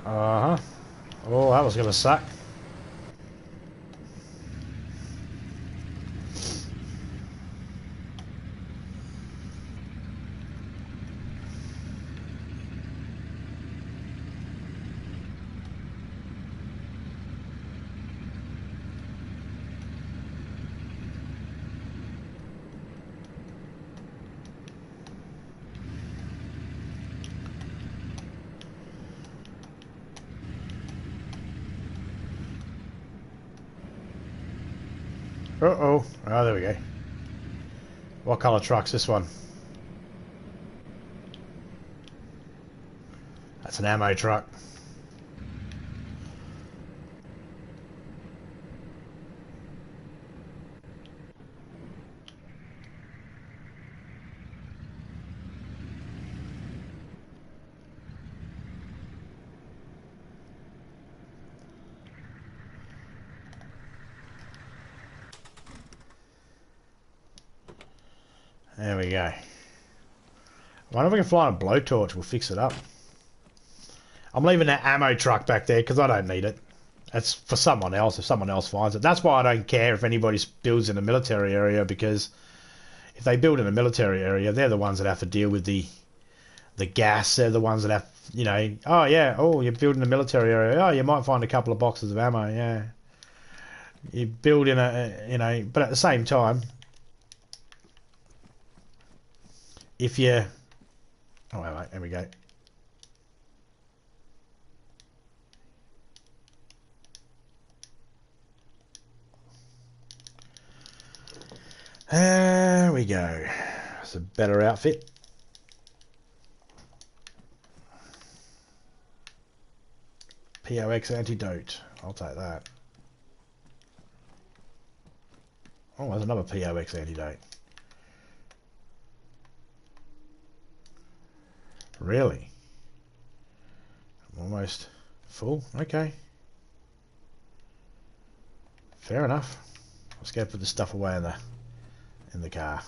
A: Uh-huh. Oh, that was going to suck. Uh-oh. Oh, there we go. What colour truck's this one? That's an ammo truck. There we go. I wonder if we can fly a blowtorch. We'll fix it up. I'm leaving that ammo truck back there because I don't need it. That's for someone else if someone else finds it. That's why I don't care if anybody builds in a military area, because if they build in a military area, they're the ones that have to deal with the gas. They're the ones that have You know, oh yeah, oh you're building a military area. Oh, you might find a couple of boxes of ammo. Yeah, you build in a, you know, but at the same time, if you, oh wait, there we go. There we go. It's a better outfit. POX antidote. I'll take that. Oh, there's another POX antidote. Really? I'm almost full. Okay. Fair enough. Let's go put this stuff away in the car.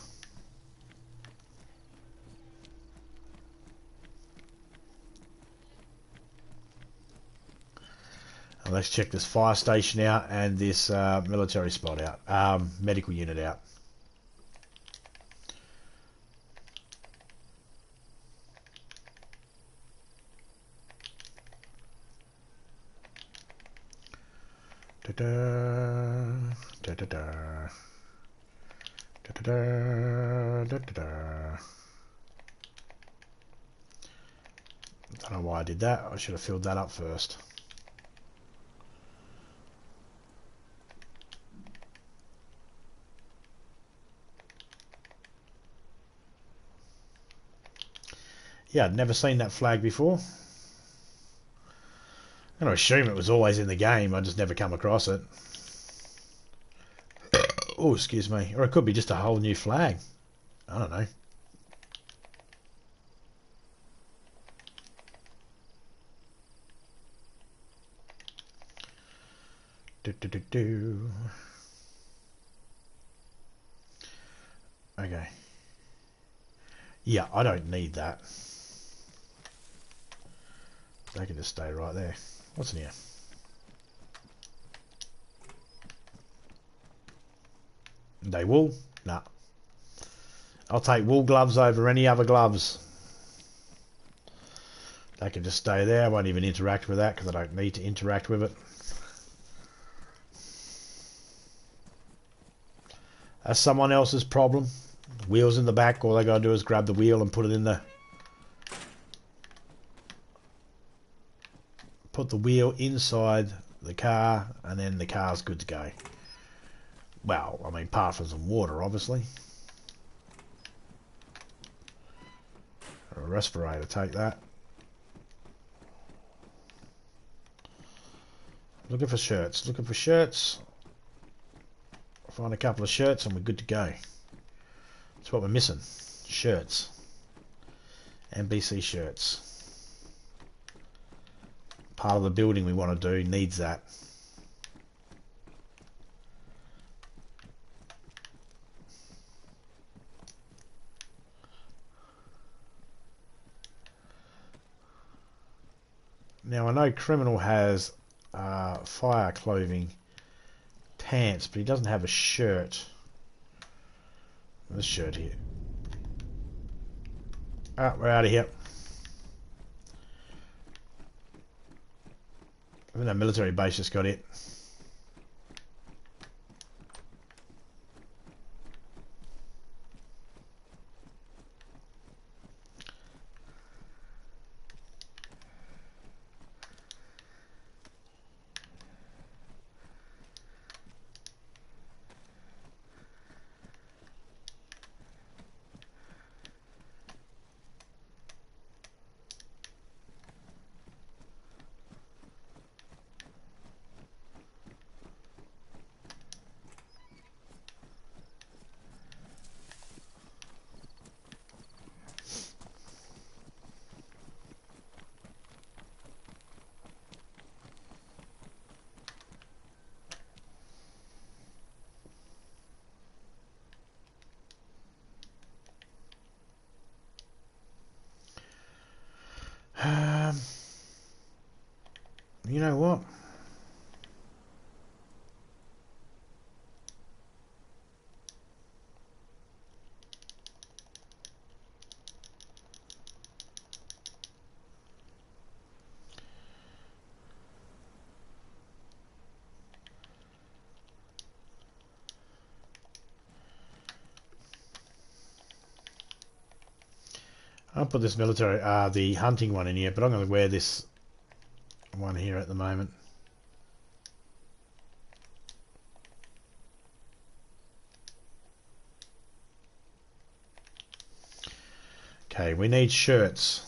A: And let's check this fire station out and this military spot out. Medical unit out. Da-da, da-da-da, da-da-da, da-da-da. Don't know why I did that. I should have filled that up first. Yeah, I'd never seen that flag before. I'm going to assume it was always in the game. I just never come across it. Oh, excuse me. Or it could be just a whole new flag. I don't know. Do. Okay. Yeah, I don't need that. They can just stay right there. What's in here? They wool? Nah. I'll take wool gloves over any other gloves. They can just stay there. I won't even interact with that because I don't need to interact with it. That's someone else's problem. The wheel's in the back. All they gotta do is grab the wheel and put it in the... Put the wheel inside the car and then the car's good to go. Well, I mean, apart from some water, obviously. A respirator, take that. Looking for shirts. Looking for shirts. Find a couple of shirts and we're good to go. That's what we're missing. Shirts. NBC shirts. Part of the building we want to do needs that. Now I know Criminal has fire clothing pants, but he doesn't have a shirt. This shirt here. Ah, we're out of here. I think that military base just got it. You know what? I'll put this military, the hunting one in here, but I'm going to wear this one here at the moment. Okay, we need shirts.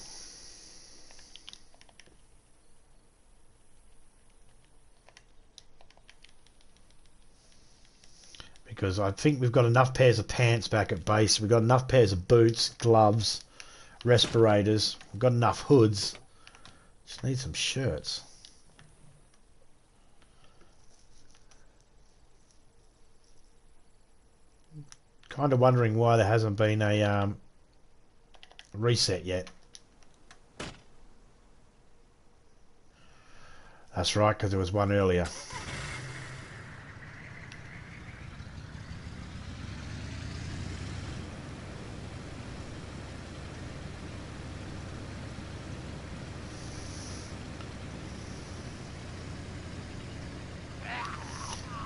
A: Because I think we've got enough pairs of pants back at base. We've got enough pairs of boots, gloves, respirators. We've got enough hoods. Just need some shirts. Kind of wondering why there hasn't been a reset yet. That's right, because there was one earlier.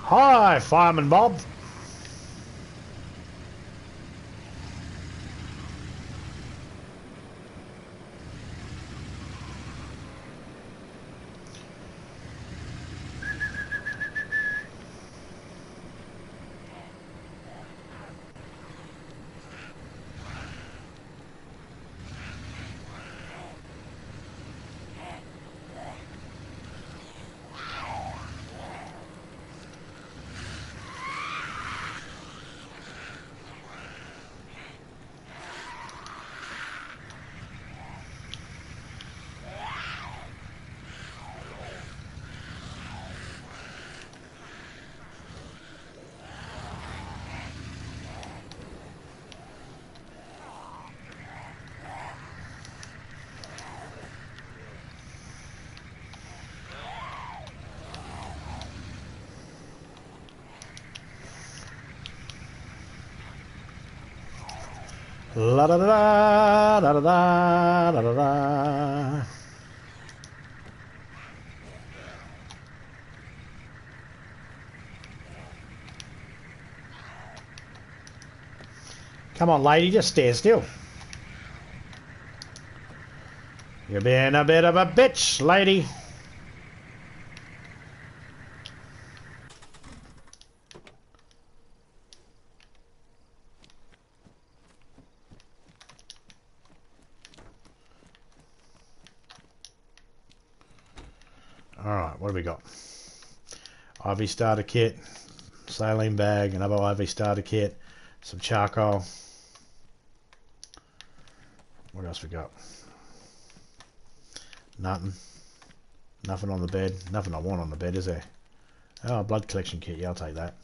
A: Hi, Fireman Bob. La da da da da da da da da. Come on, lady, just stand still. You're being a bit of a bitch, lady. Alright, what do we got? IV starter kit, saline bag, another IV starter kit, some charcoal. What else we got? Nothing. Nothing on the bed. Nothing I want on the bed, is there? Oh, blood collection kit. Yeah, I'll take that.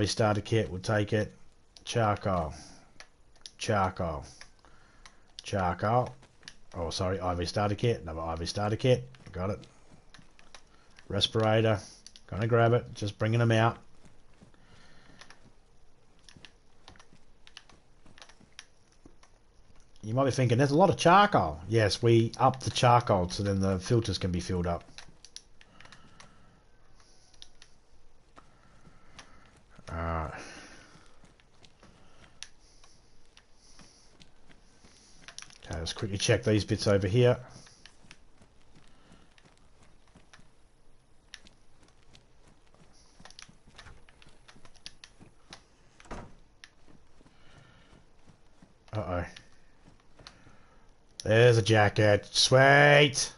A: IV starter kit. We'll take it. Charcoal. Charcoal. Charcoal. Oh, sorry. IV starter kit. Another IV starter kit. Got it. Respirator. Gonna grab it. Just bringing them out. You might be thinking, there's a lot of charcoal. Yes, we up the charcoal so then the filters can be filled up. Alright. Okay, let's quickly check these bits over here. Uh-oh. There's a jacket. Sweet!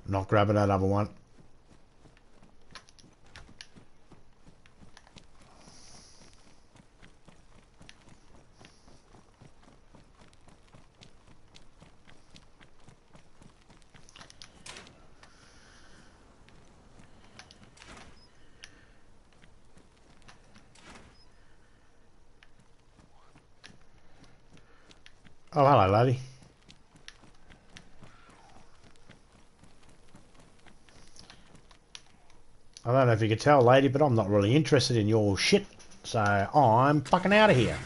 A: Not grabbing that other one. Oh, hello, lady. I don't know if you could tell, lady, but I'm not really interested in your shit. So I'm fucking out of here.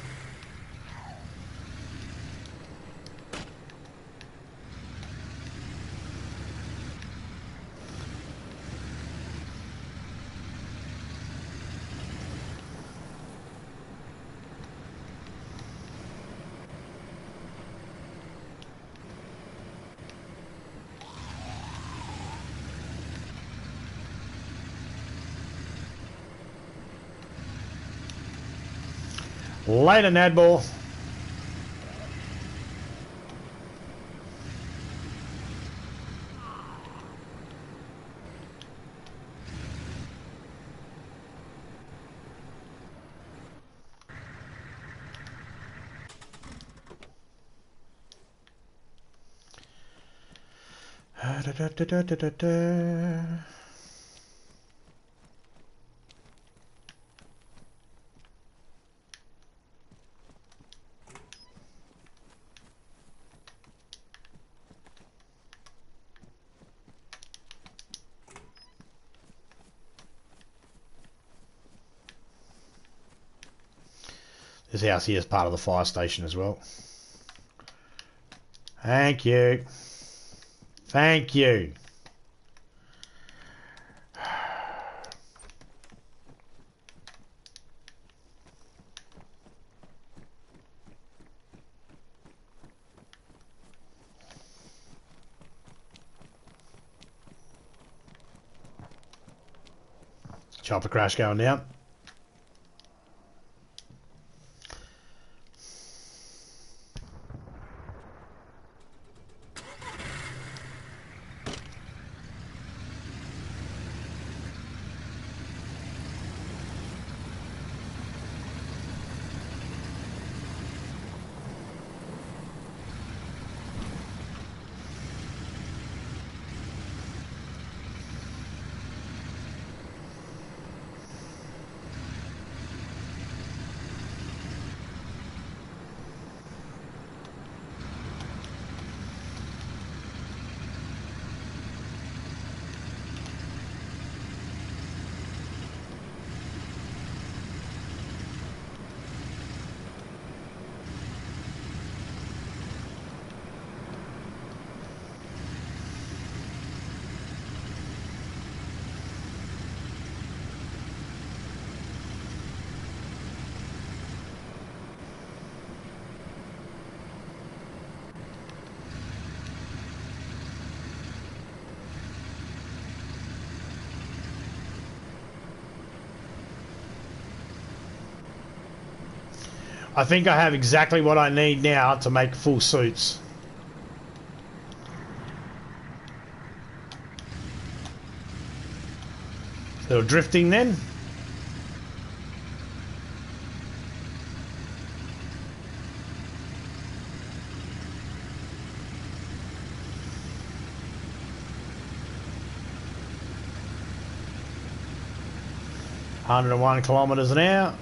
A: Later, Nadball. Da, da, da, da, da, da, da. This house here is part of the fire station as well. Thank you. Thank you. Chopper crash going down. I think I have exactly what I need now to make full suits. Little drifting then. $101 an hour.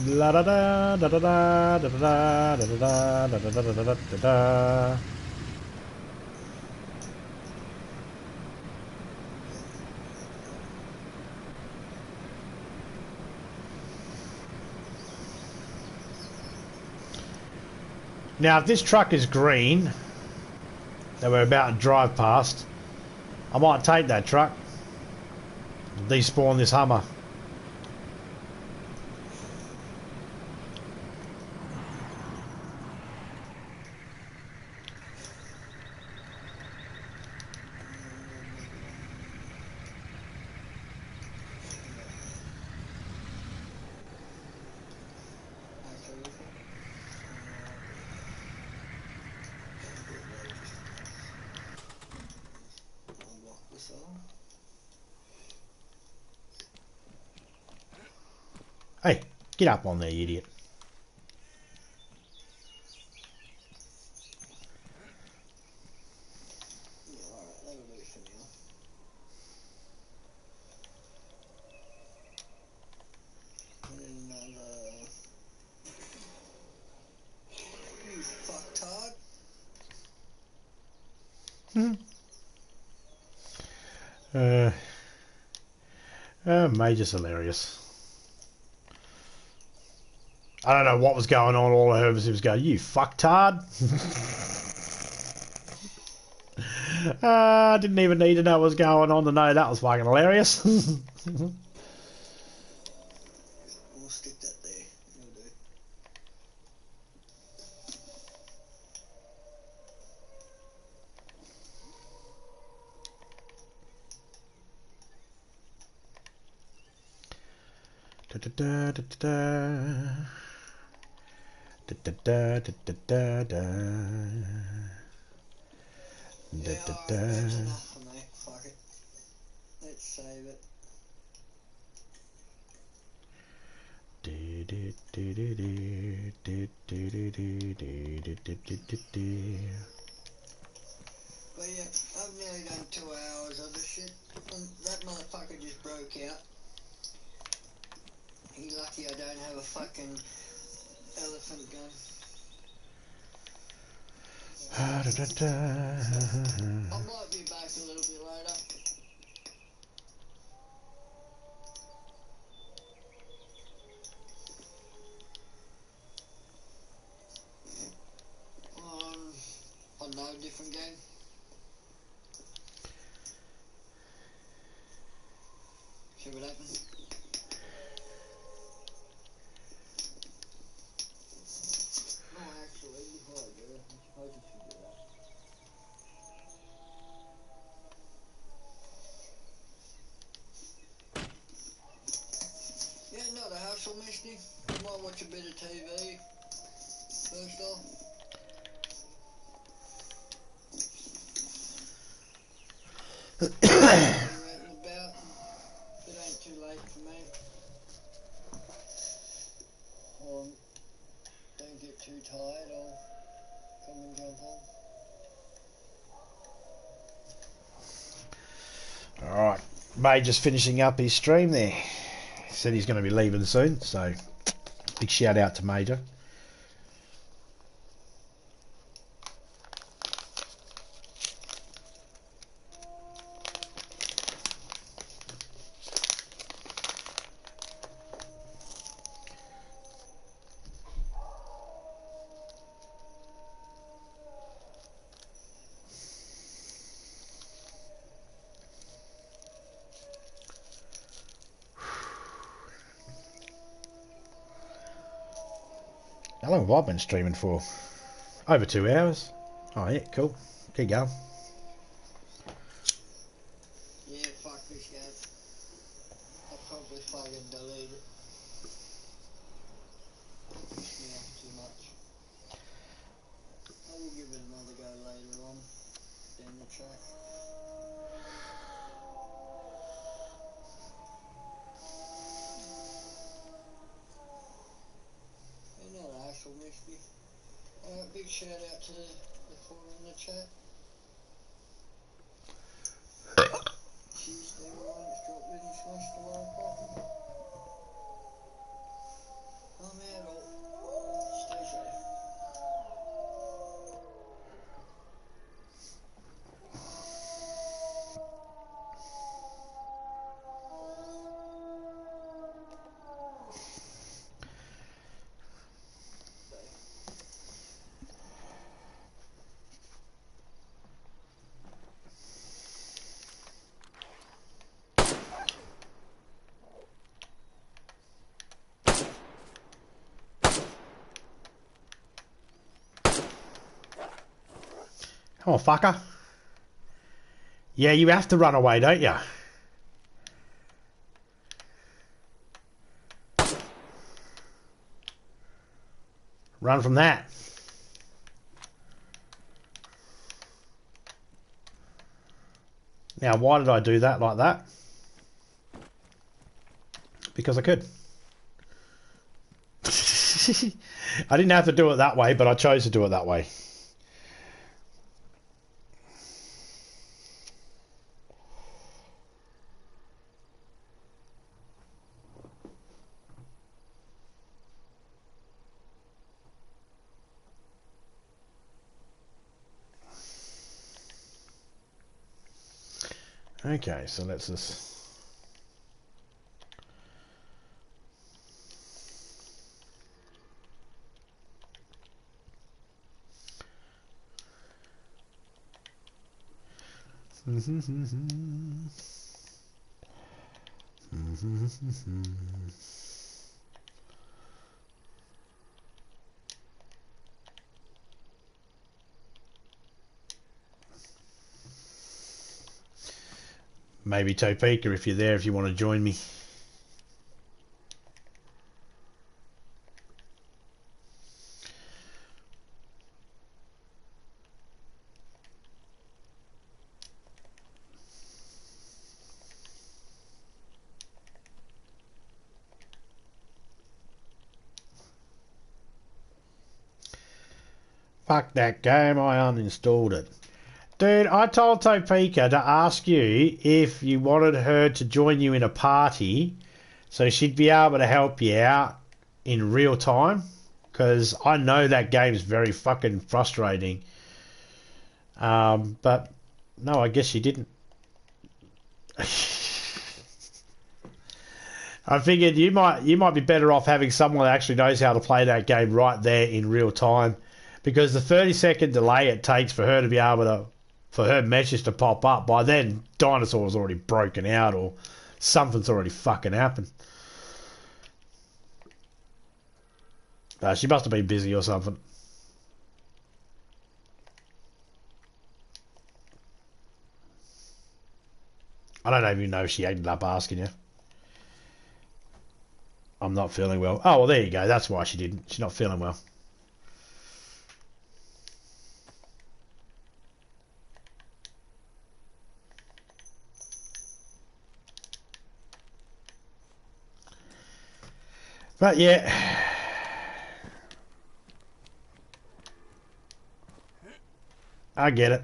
A: La da da da da da da da da da da da da da da da da. Now, if this truck is green that we're about to drive past, I might take that truck and despawn this Hummer. Get up on there, you idiot.
B: Yeah, alright, that'll do for now. And then another... You fucktard.
A: Major's hilarious. I don't know what was going on. All I heard was he was going, "You fucktard." I didn't even need to know what was going on to know that was fucking hilarious.
B: We'll stick that there. It'll do.
A: Da da da da da da da da da da da.
B: Yeah, alright, that's enough for me. Fuck it. Let's save it. But yeah, I've nearly done 2 hours of this shit. That motherfucker just broke out. He's lucky I don't have a fucking elephant gun. I might be back a little bit later. On no different game. See what happens. No, actually, before I do it, I'm supposed to do that. Yeah, not a hassle, Misty. Might watch a bit of TV first off. Ranting about. If it ain't too late for me. Or don't get too tired, I'll come and jump on.
A: Alright, Major's finishing up his stream there. He said he's going to be leaving soon, so big shout out to Major. How long have I been streaming for? Over 2 hours. Oh yeah, cool. Keep going.
B: Yeah, fuck this game. I'll probably fucking delete it. Yeah, too much. I will give it another go later on down the track. You're not an asshole, Misty. Big shout out to the caller in the chat. Cheers to everyone that's dropped in and smashed the like button. I'm out all. Stay safe.
A: Come on, fucker. Yeah, you have to run away, don't you? Run from that. Now, why did I do that like that? Because I could. I didn't have to do it that way, but I chose to do it that way. Okay, so let's just... Maybe Topeka, if you're there, if you want to join me. Fuck that game, I uninstalled it. Dude, I told Topeka to ask you if you wanted her to join you in a party so she'd be able to help you out in real time, because I know that game's very fucking frustrating. But no, I guess she didn't. I figured you might be better off having someone that actually knows how to play that game right there in real time, because the 30-second delay it takes for her to be able to, for her message to pop up, by then dinosaur's already broken out or something's already fucking happened. She must have been busy or something. I don't even know if she ended up asking you. I'm not feeling well. Oh, well, there you go. That's why she didn't. She's not feeling well. But yeah, I get it.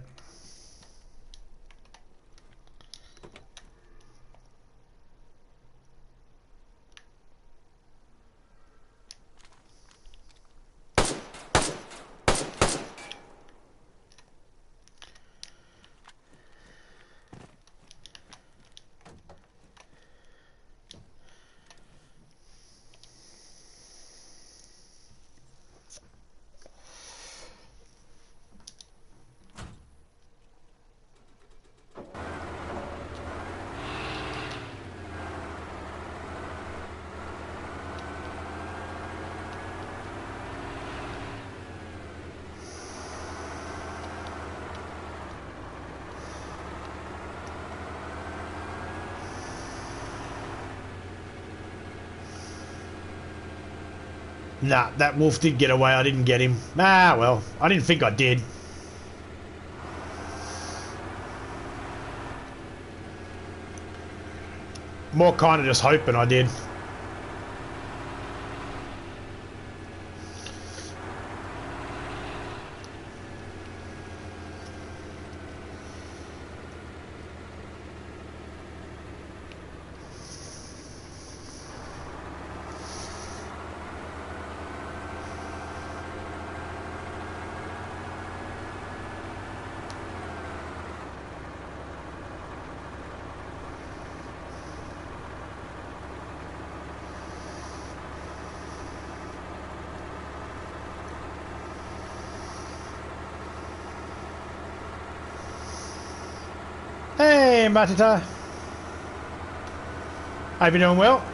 A: Nah, that wolf did get away. I didn't get him. Ah, well, I didn't think I did. More kind of just hoping I did. Hey, Matata. Hope you're doing well.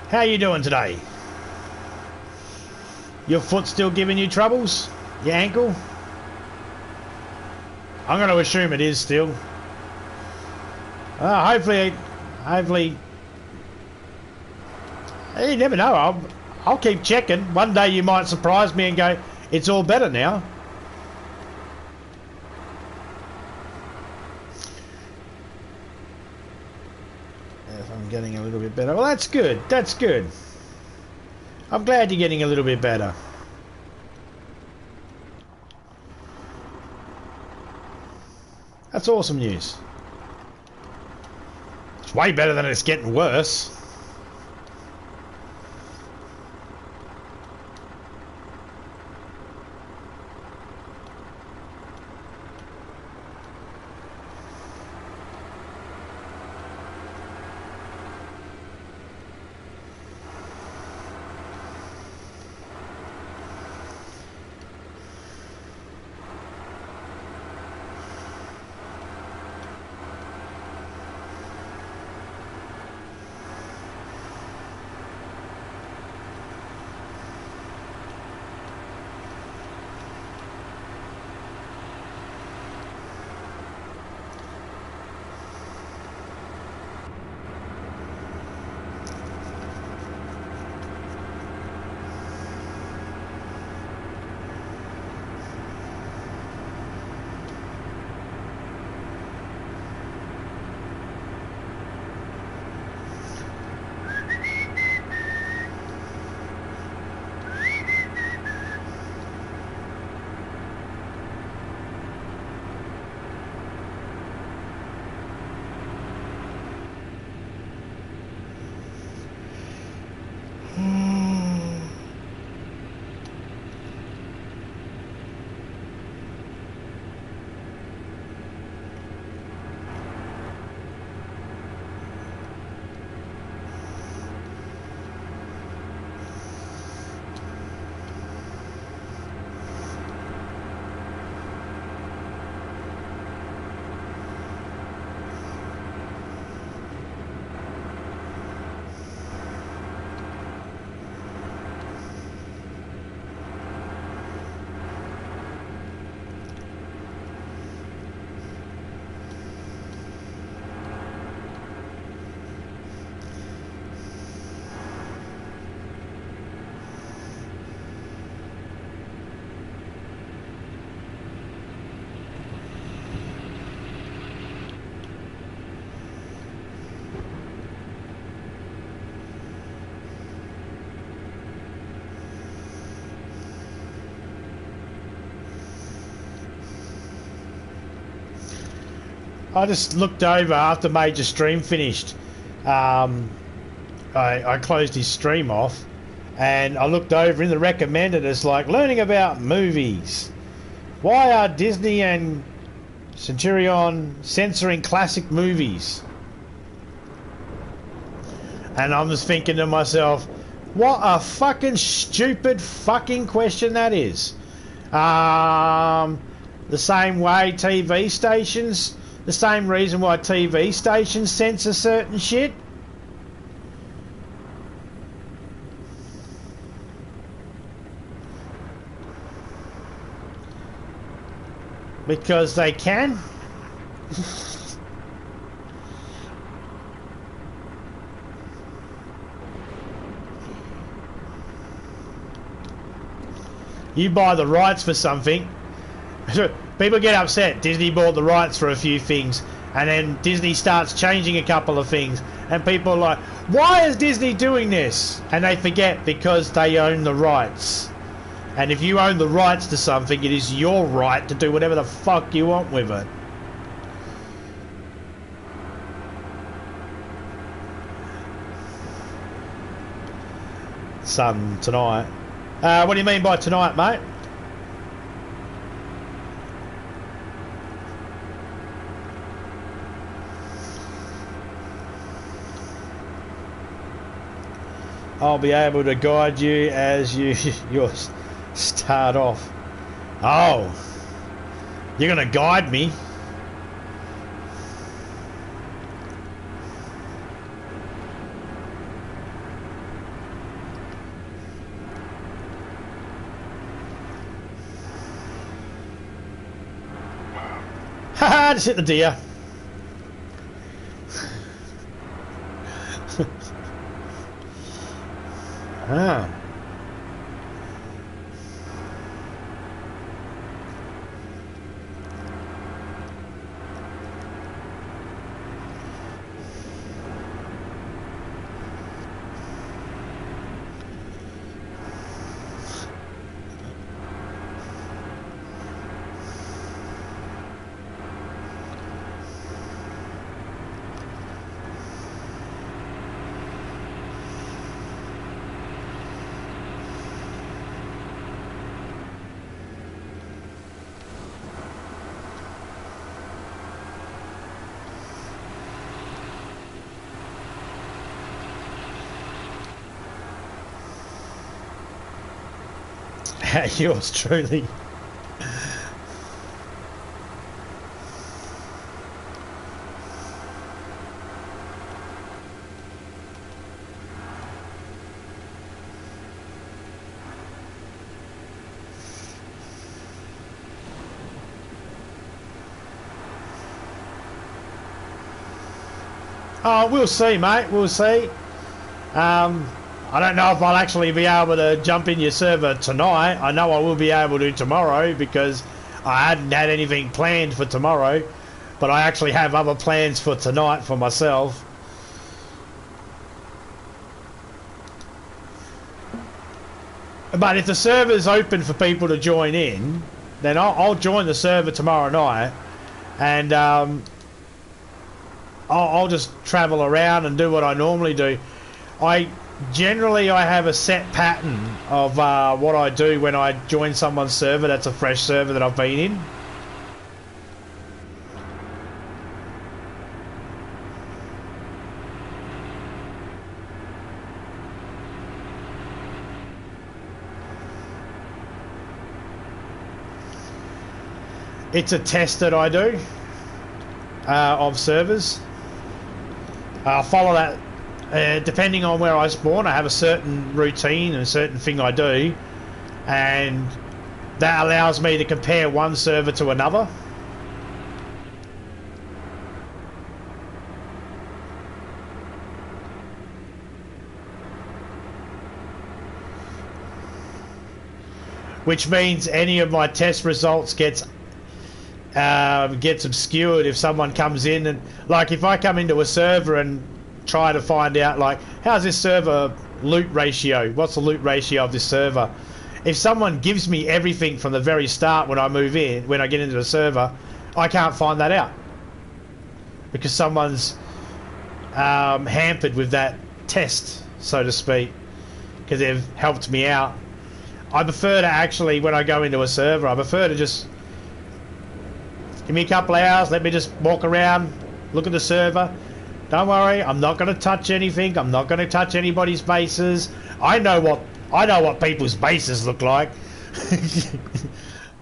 A: How you doing today? Your foot still giving you troubles? Your ankle? I'm going to assume it is still. Hopefully, you never know. I'll keep checking. One day you might surprise me and go, it's all better now. Yes, I'm getting a little bit better. Well, that's good. That's good. I'm glad you're getting a little bit better. That's awesome news. It's way better than it's getting worse. I just looked over after Major Stream finished. I closed his stream off and I looked over in the recommended. It's like learning about movies. Why are Disney and Centurion censoring classic movies? And I'm just thinking to myself, what a fucking stupid fucking question that is. The same way TV stations, the same reason why TV stations censor certain shit. Because they can. You buy the rights for something. People get upset. Disney bought the rights for a few things, and then Disney starts changing a couple of things, and people are like, why is Disney doing this? And they forget, because they own the rights. And if you own the rights to something, it is your right to do whatever the fuck you want with it. Son, tonight. What do you mean by tonight, mate? I'll be able to guide you as you start off. Oh, you're gonna guide me? Haha, just hit the deer. Ah. Yours truly. Oh, we'll see, mate. We'll see. I don't know if I'll actually be able to jump in your server tonight. I know I will be able to tomorrow because I hadn't had anything planned for tomorrow, but I actually have other plans for tonight for myself. But if the server's open for people to join in, then I'll join the server tomorrow night, and I'll just travel around and do what I normally do. Generally, I have a set pattern of what I do when I join someone's server that's a fresh server that I've been in. It's a test that I do of servers. I'll follow that. Depending on where I spawn, I have a certain routine and a certain thing I do, and that allows me to compare one server to another. Which means any of my test results gets obscured if someone comes in, and like if I come into a server and try to find out like how's this server loot ratio, what's the loot ratio of this server, if someone gives me everything from the very start when I move in, when I get into the server, I can't find that out because someone's hampered with that test, so to speak, because they've helped me out. I prefer to actually, when I go into a server, I prefer to just give me a couple of hours, let me just walk around, look at the server. Don't worry, I'm not going to touch anything. I'm not going to touch anybody's bases. I know what people's bases look like.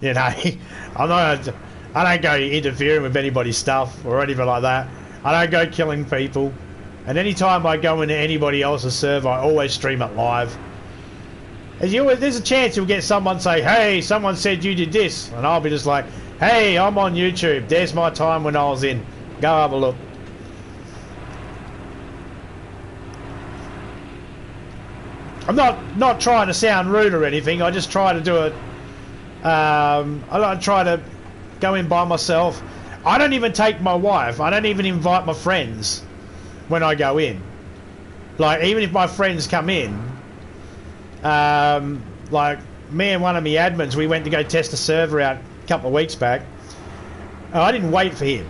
A: You know, I don't go interfering with anybody's stuff or anything like that. I don't go killing people. And any time I go into anybody else's server, I always stream it live. There's a chance you'll get someone say, "Hey, someone said you did this," and I'll be just like, "Hey, I'm on YouTube. There's my time when I was in. Go have a look." I'm not trying to sound rude or anything. I just try to do it. I don't try to go in by myself. I don't even take my wife. I don't even invite my friends when I go in. Like even if my friends come in, like me and one of my admins, we went to go test a server out a couple of weeks back. I didn't wait for him.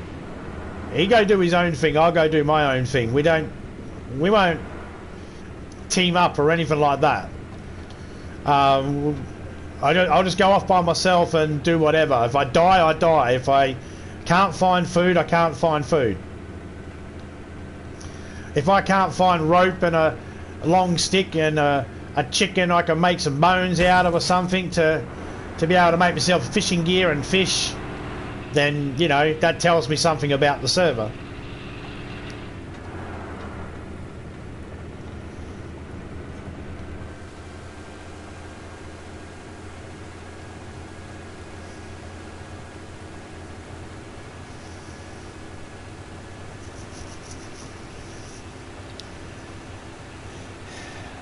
A: He go do his own thing. I'll go do my own thing. We won't team up or anything like that. I'll just go off by myself and do whatever. If I die, I die. If I can't find food, I can't find food. If I can't find rope and a long stick and a chicken I can make some bones out of or something to be able to make myself fishing gear and fish, then, you know, that tells me something about the server.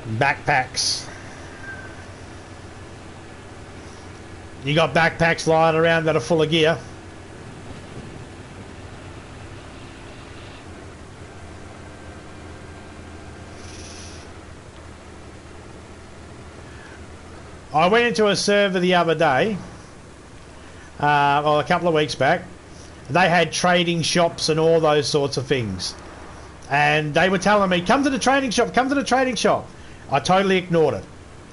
A: Backpacks. You got backpacks lying around that are full of gear. I went into a server the other day, or a couple of weeks back. They had trading shops and all those sorts of things. And they were telling me, come to the trading shop, come to the trading shop. I totally ignored it.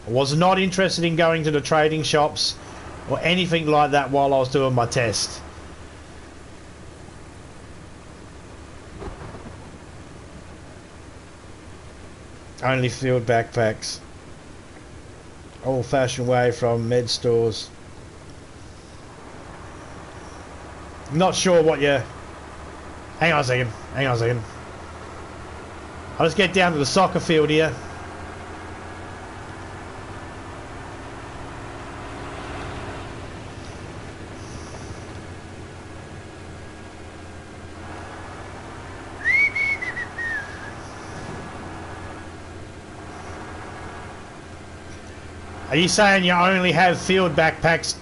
A: I was not interested in going to the trading shops or anything like that while I was doing my test. Only field backpacks. Old-fashioned way from med stores. Not sure what you... Hang on a second. Hang on a second. I'll just get down to the soccer field here. Are you saying you only have field backpacks?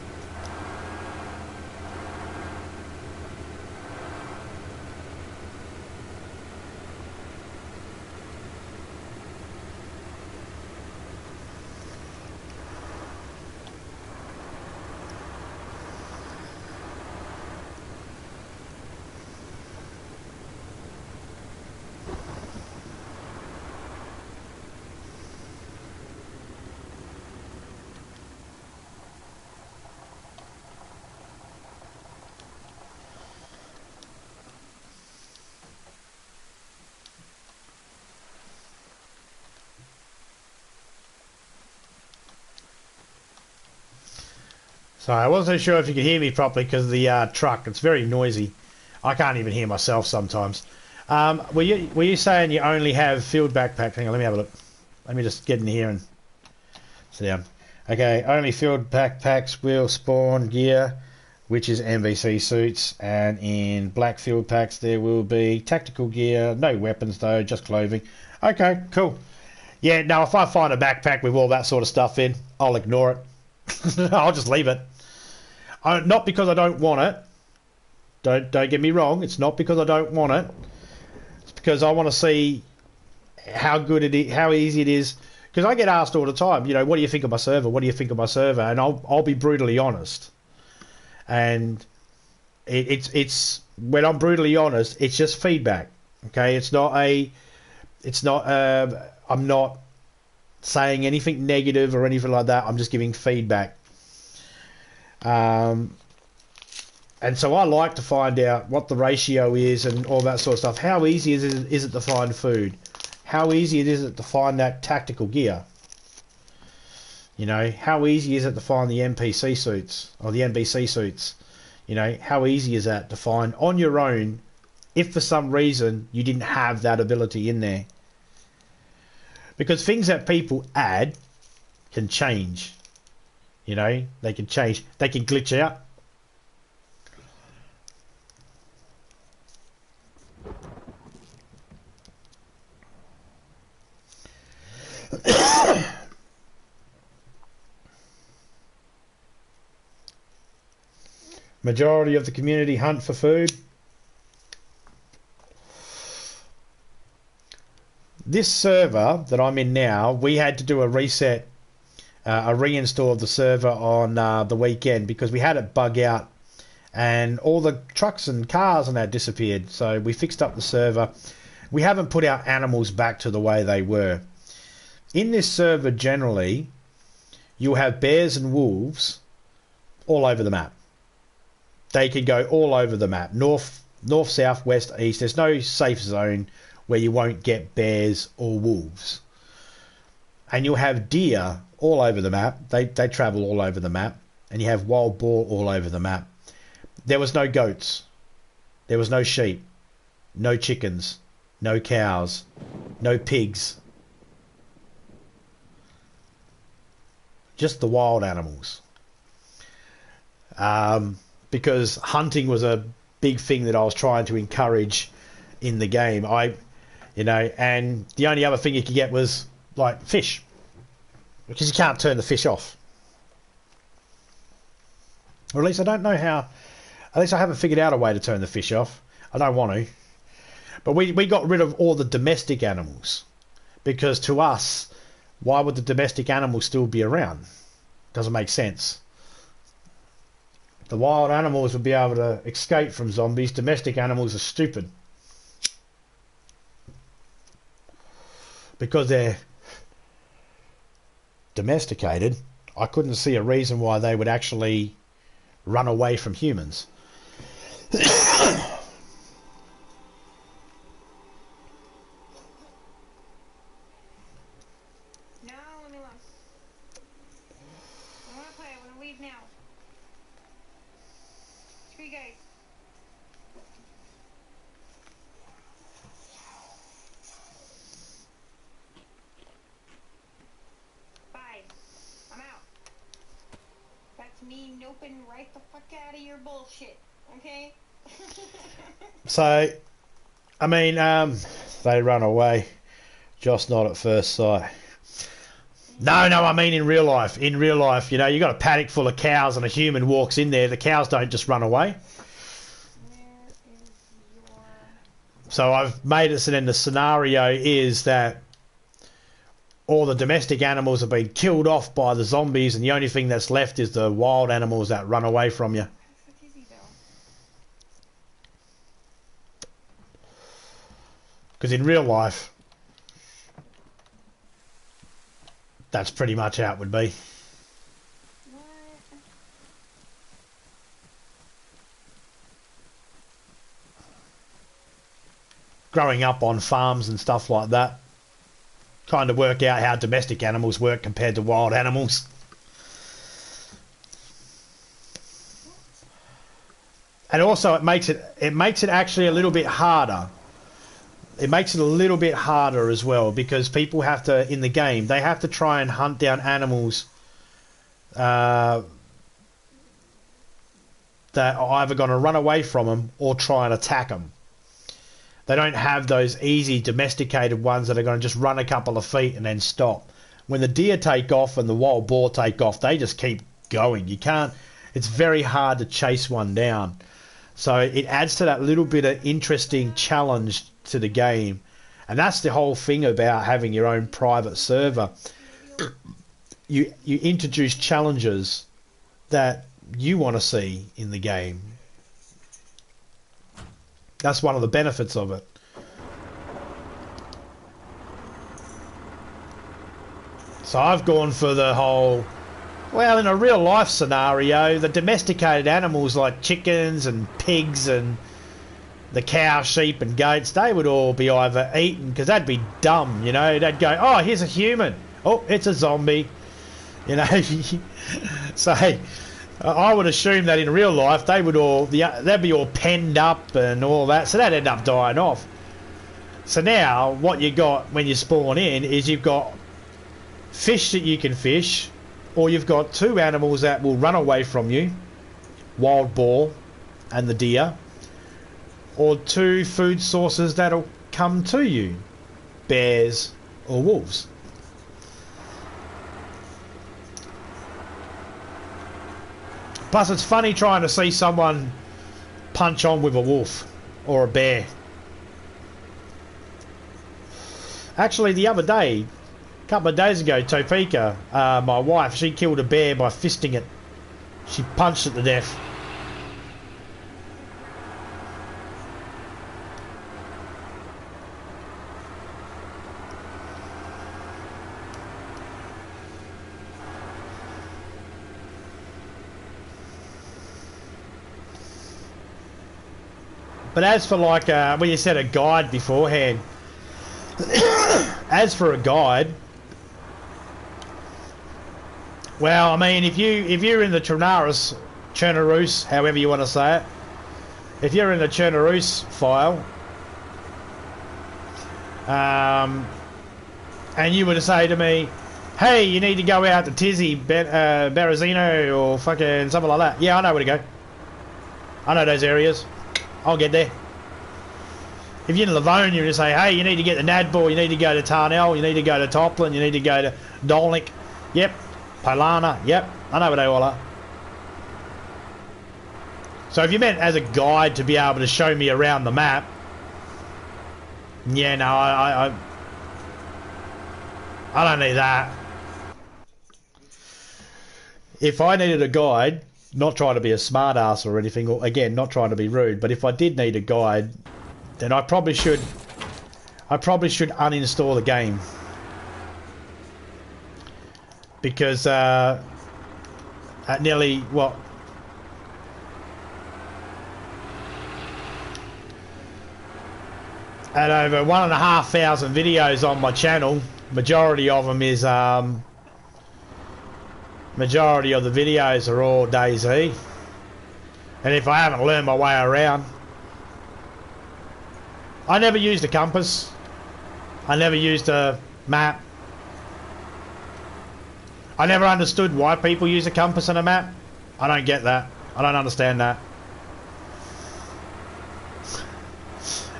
A: Sorry, I wasn't sure if you could hear me properly because of the truck. It's very noisy. I can't even hear myself sometimes. Were you saying you only have field backpacks? Hang on, let me have a look. Let me just get in here and sit down. Okay, only field backpacks will spawn gear, which is NBC suits, and in black field packs there will be tactical gear, no weapons though, just clothing. Okay, cool. Yeah, now if I find a backpack with all that sort of stuff in, I'll ignore it. I'll just leave it. Not because I don't want it. Don't get me wrong. It's not because I don't want it. It's because I want to see how good it is, how easy it is. Because I get asked all the time, you know, what do you think of my server? What do you think of my server? And I'll be brutally honest. And it's when I'm brutally honest, it's just feedback. Okay, I'm not saying anything negative or anything like that. I'm just giving feedback. And so I like to find out what the ratio is and all that sort of stuff. How easy is it to find food? How easy is it to find that tactical gear? You know, how easy is it to find the NPC suits or the NBC suits? You know, how easy is that to find on your own if for some reason you didn't have that ability in there? Because things that people add can change. You know, they can change. They can glitch out. Majority of the community hunt for food. This server that I'm in now, we had to do a reset, a reinstall of the server on the weekend because we had it bug out and all the trucks and cars and that disappeared. So we fixed up the server. We haven't put our animals back to the way they were. In this server generally, you'll have bears and wolves all over the map. They can go all over the map. North, south, west, east. There's no safe zone where you won't get bears or wolves. And you'll have deer all over the map. They travel all over the map. And you have wild boar all over the map. There was no goats. There was no sheep. No chickens. No cows. No pigs. Just the wild animals. Because hunting was a big thing that I was trying to encourage in the game. And the only other thing you could get was like fish, because you can't turn the fish off. Or at least I don't know how. At least I haven't figured out a way to turn the fish off. I don't want to. But we got rid of all the domestic animals. Because to us, why would the domestic animals still be around? Doesn't make sense. The wild animals would be able to escape from zombies. Domestic animals are stupid. Because they're domesticated, I couldn't see a reason why they would actually run away from humans.
E: No, let me alone. I want to play. I want to leave now. Screw you guys. Bye. I'm out. That's me noping right the fuck out of your bullshit. Okay?
A: So, I mean, they run away, just not at first sight. No, I mean in real life. In real life, you know, you got a paddock full of cows and a human walks in there. The cows don't just run away.
E: Where is your...
A: So I've made it so then the scenario is that all the domestic animals have been killed off by the zombies, and the only thing that's left is the wild animals that run away from you.
E: That's easy, though.
A: Because in real life, that's pretty much how it would be.
E: What?
A: Growing up on farms and stuff like that, kind of work out how domestic animals work compared to wild animals. And also it makes it actually a little bit harder. It makes it a little bit harder as well, because people have to, in the game, they have to try and hunt down animals that are either going to run away from them or try and attack them. They don't have those easy domesticated ones that are going to just run a couple of feet and then stop. When the deer take off and the wild boar take off, they just keep going. You can't. It's very hard to chase one down. So it adds to that little bit of interesting challenge to the game. And that's the whole thing about having your own private server. You introduce challenges that you want to see in the game. That's one of the benefits of it. So I've gone for the whole... Well, in a real life scenario, the domesticated animals like chickens and pigs and the cow, sheep and goats, they would all be either eaten, because that'd be dumb, you know. They'd go, oh, here's a human. Oh, it's a zombie. You know. So I would assume that in real life they would all, they'd be all penned up and all that, so they'd end up dying off. So now what you got when you spawn in is you've got fish that you can fish, or you've got two animals that will run away from you, wild boar and the deer, or two food sources that'll come to you, bears or wolves. Plus it's funny trying to see someone punch on with a wolf or a bear. Actually, the other day, a couple of days ago, Topeka, my wife, she killed a bear by fisting it. She punched it to death. But as for like, well, you said a guide beforehand. As for a guide, well, I mean, if you're in the Chernaroos, however you want to say it, if you're in the Chernaroos file, and you were to say to me, hey, you need to go out to Tizzy, Berezino, or fucking something like that. Yeah, I know where to go. I know those areas. I'll get there. If you're in Livonia and you say, hey, you need to get the Nadbor, you need to go to Tarnell, you need to go to Toplin, you need to go to Dolnick. Yep. Polana. Yep. I know where they all are. So if you meant as a guide to be able to show me around the map, yeah, no, I don't need that. If I needed a guide, not trying to be a smart ass or anything, or again, not trying to be rude, but if I did need a guide, then I probably should uninstall the game. Because at nearly, what, at over 1,500 videos on my channel, majority of them is majority of the videos are all DayZ, and if I haven't learned my way around, I never used a compass, I never used a map, I never understood why people use a compass and a map. I don't get that. I don't understand that.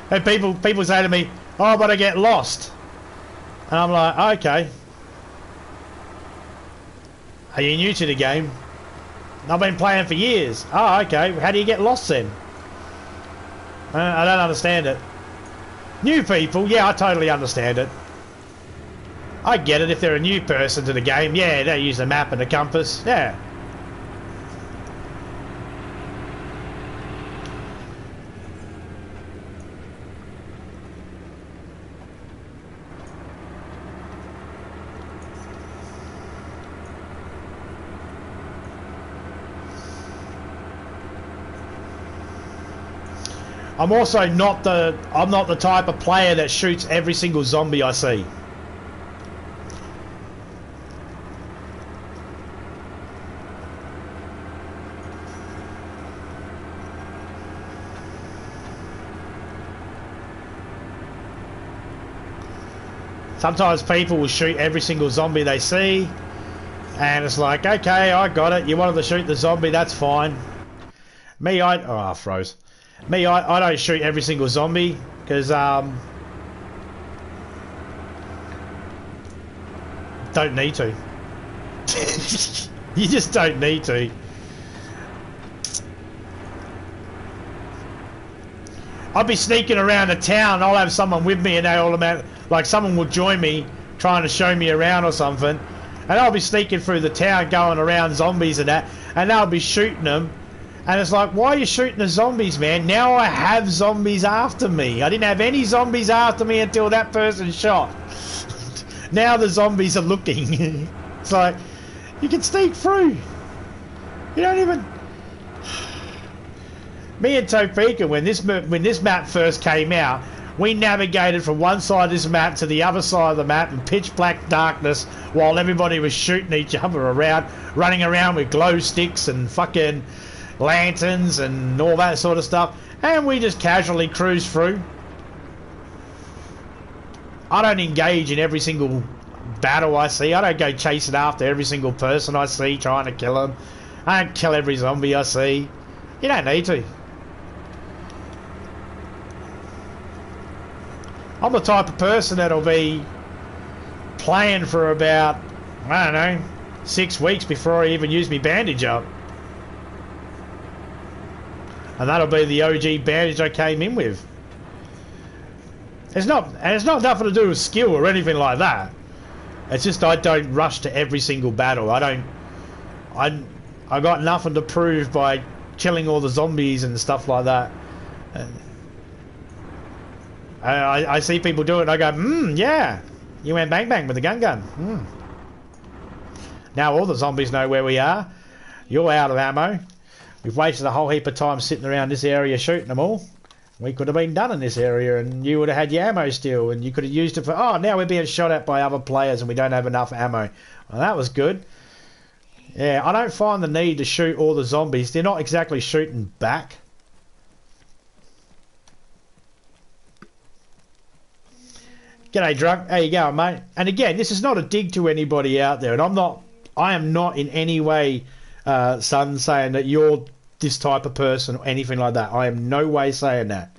A: And people say to me, oh, but I get lost. And I'm like, okay. Are you new to the game? I've been playing for years. Oh, okay. How do you get lost then? I don't understand it. New people, yeah, I totally understand it. I get it if they're a new person to the game. Yeah, they use a map and a compass. Yeah. I'm also not the type of player that shoots every single zombie I see. Sometimes people will shoot every single zombie they see, and it's like, okay, I got it. You wanted to shoot the zombie, that's fine. Me, I froze. Me, I don't shoot every single zombie, because, don't need to. You just don't need to. I'll be sneaking around the town, and I'll have someone with me, and they all about, like, someone will join me, trying to show me around or something, and I'll be sneaking through the town, going around zombies and that, and they'll be shooting them. And it's like, why are you shooting the zombies, man? Now I have zombies after me. I didn't have any zombies after me until that person shot. Now the zombies are looking. It's like, you can sneak through. You don't even... Me and Topeka, when this map first came out, we navigated from one side of this map to the other side of the map in pitch black darkness while everybody was shooting each other around, running around with glow sticks and fucking lanterns and all that sort of stuff, and we just casually cruise through. I don't engage in every single battle I see. I don't go chasing after every single person I see trying to kill them. I don't kill every zombie I see. You don't need to. I'm the type of person that'll be playing for about, I don't know, 6 weeks before I even use my bandage up. And that'll be the OG bandage I came in with. It's not nothing to do with skill or anything like that. It's just I don't rush to every single battle. I got nothing to prove by killing all the zombies and stuff like that. And I see people do it and I go, yeah, you went bang bang with the gun. Now all the zombies know where we are. You're out of ammo. We've wasted a whole heap of time sitting around this area shooting them all. We could have been done in this area and you would have had your ammo still and you could have used it for, oh, now we're being shot at by other players and we don't have enough ammo. Well, that was good. Yeah, I don't find the need to shoot all the zombies. They're not exactly shooting back. G'day, Drunk. How you going, mate? And again, this is not a dig to anybody out there, and I am not in any way, son, saying that you're this type of person or anything like that. I am no way saying that.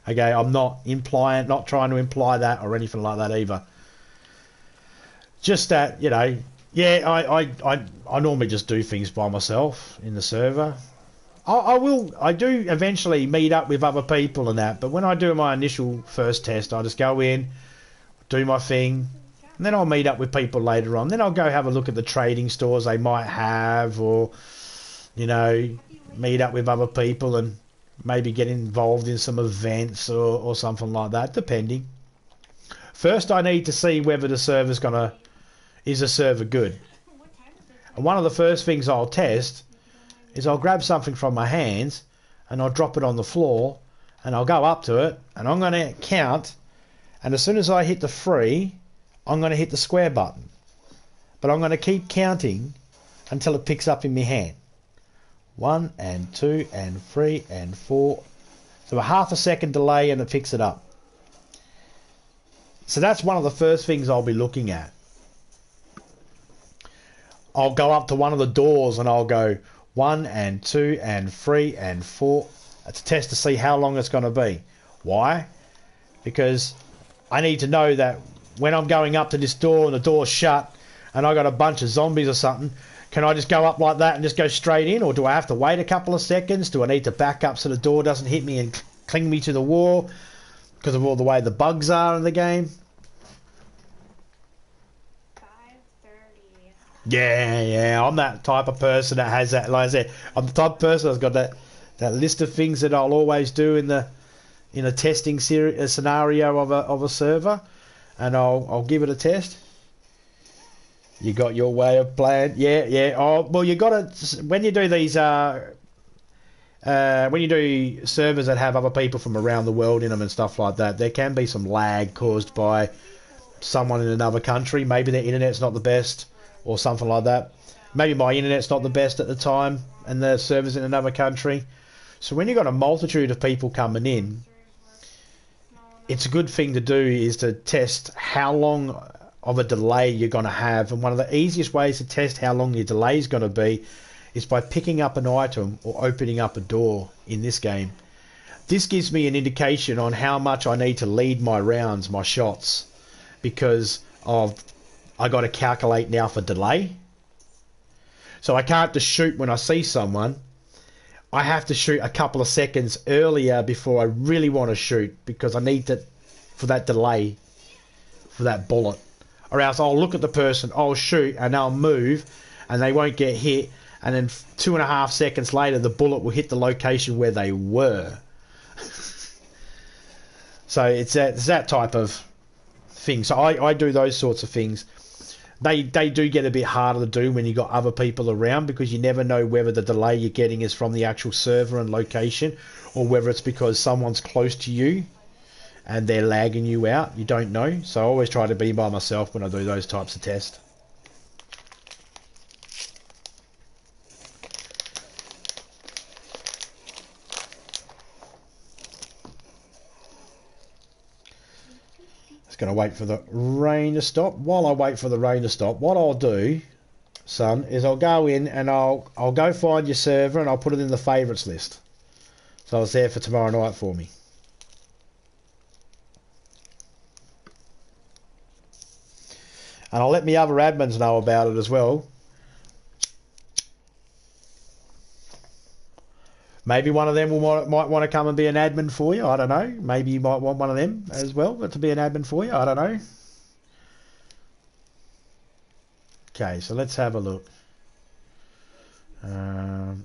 A: Okay, I'm not trying to imply that or anything like that either. Just that, you know, yeah, I normally just do things by myself in the server. I do eventually meet up with other people and that, but when I do my initial first test, I just go in, do my thing, and then I'll meet up with people later on. Then I'll go have a look at the trading stores they might have, or, you know, meet up with other people and maybe get involved in some events or something like that, depending. First, I need to see whether the server's is the server good. And one of the first things I'll test is I'll grab something from my hands and I'll drop it on the floor and I'll go up to it and I'm going to count, and as soon as I hit the 3, I'm going to hit the square button. But I'm going to keep counting until it picks up in my hand. 1 and 2 and 3 and 4. So a half a second delay and it picks it up. So that's one of the first things I'll be looking at. I'll go up to one of the doors and I'll go 1 and 2 and 3 and 4 to test to see how long it's going to be. Why? Because I need to know that when I'm going up to this door and the door's shut and I got a bunch of zombies or something, can I just go up like that and just go straight in, or do I have to wait a couple of seconds? Do I need to back up so the door doesn't hit me and cling me to the wall because of all the way the bugs are in the game?
E: 5:30.
A: Yeah, I'm that type of person that has that. Like I said, I'm the type of person that's got that list of things that I'll always do in a testing scenario of a server, and I'll give it a test. You got your way of playing, yeah. Oh, well, you got to when you do these when you do servers that have other people from around the world in them and stuff like that, there can be some lag caused by someone in another country. Maybe their internet's not the best or something like that. Maybe my internet's not the best at the time and the server's in another country. So when you've got a multitude of people coming in, it's a good thing to do is to test how long of a delay you're going to have. And one of the easiest ways to test how long your delay is going to be is by picking up an item or opening up a door in this game. This gives me an indication on how much I need to lead my rounds, my shots, because I got to calculate now for delay. So I can't just shoot when I see someone. I have to shoot a couple of seconds earlier before I really want to shoot, because I need to, for that delay, for that bullet. Or else I'll look at the person, I'll shoot, and they'll move, and they won't get hit, and then 2.5 seconds later the bullet will hit the location where they were. So it's that type of thing. So I do those sorts of things. They do get a bit harder to do when you got other people around, because you never know whether the delay you're getting is from the actual server and location, or whether it's because someone's close to you and they're lagging you out. You don't know. So I always try to be by myself when I do those types of tests. Just going to wait for the rain to stop. While I wait for the rain to stop, what I'll do, son, is I'll go in and I'll go find your server and I'll put it in the favourites list. So it's there for tomorrow night for me. And I'll let me other admins know about it as well. Maybe one of them might want to come and be an admin for you. I don't know. Maybe you might want one of them as well to be an admin for you. I don't know. Okay, so let's have a look.
E: Right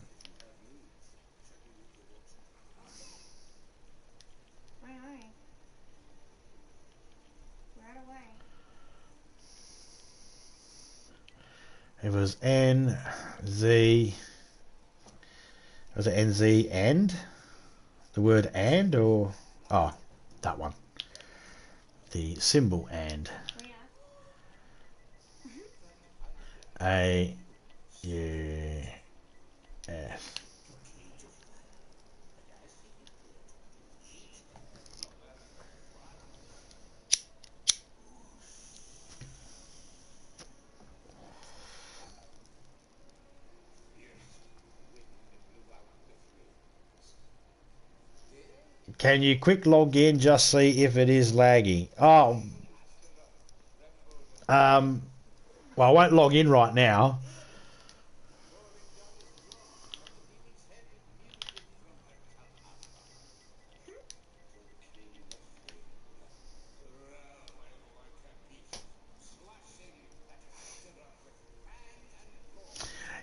E: away.
A: It was NZ. Was it NZ and? The word and, or? Oh, that one. The symbol and. A U F. Can you quick log in, just see if it is laggy? Oh, well, I won't log in right now.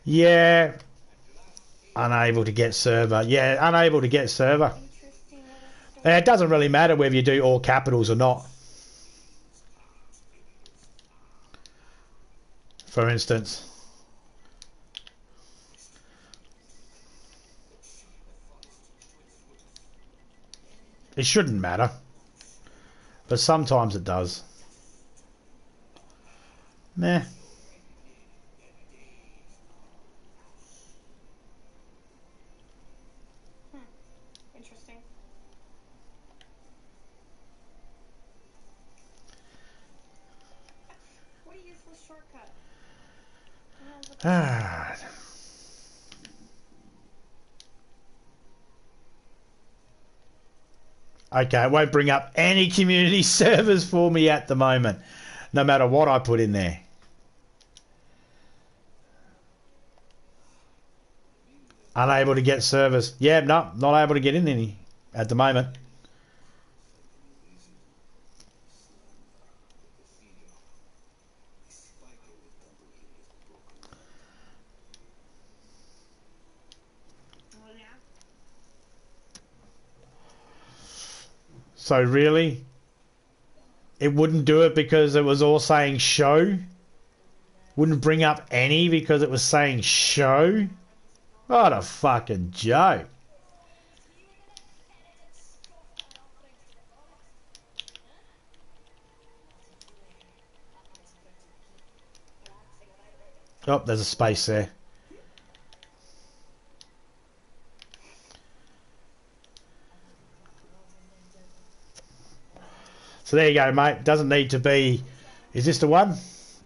A: Yeah, unable to get server. Yeah, unable to get server.
E: Interesting little story.
A: It doesn't really matter whether you do all capitals or not. For instance. It shouldn't matter. But sometimes it does. Meh.
E: Interesting. What a useless shortcut.
A: Ah. Okay, it won't bring up any community servers for me at the moment, no matter what I put in there. Unable to get servers. Yeah, no, not able to get in any at the moment.
E: Well, yeah.
A: So really, it wouldn't do it because it was all saying show? Wouldn't bring up any because it was saying show? What a fucking joke. Oh, there's a space there. So there you go, mate. Doesn't need to be... Is this the one?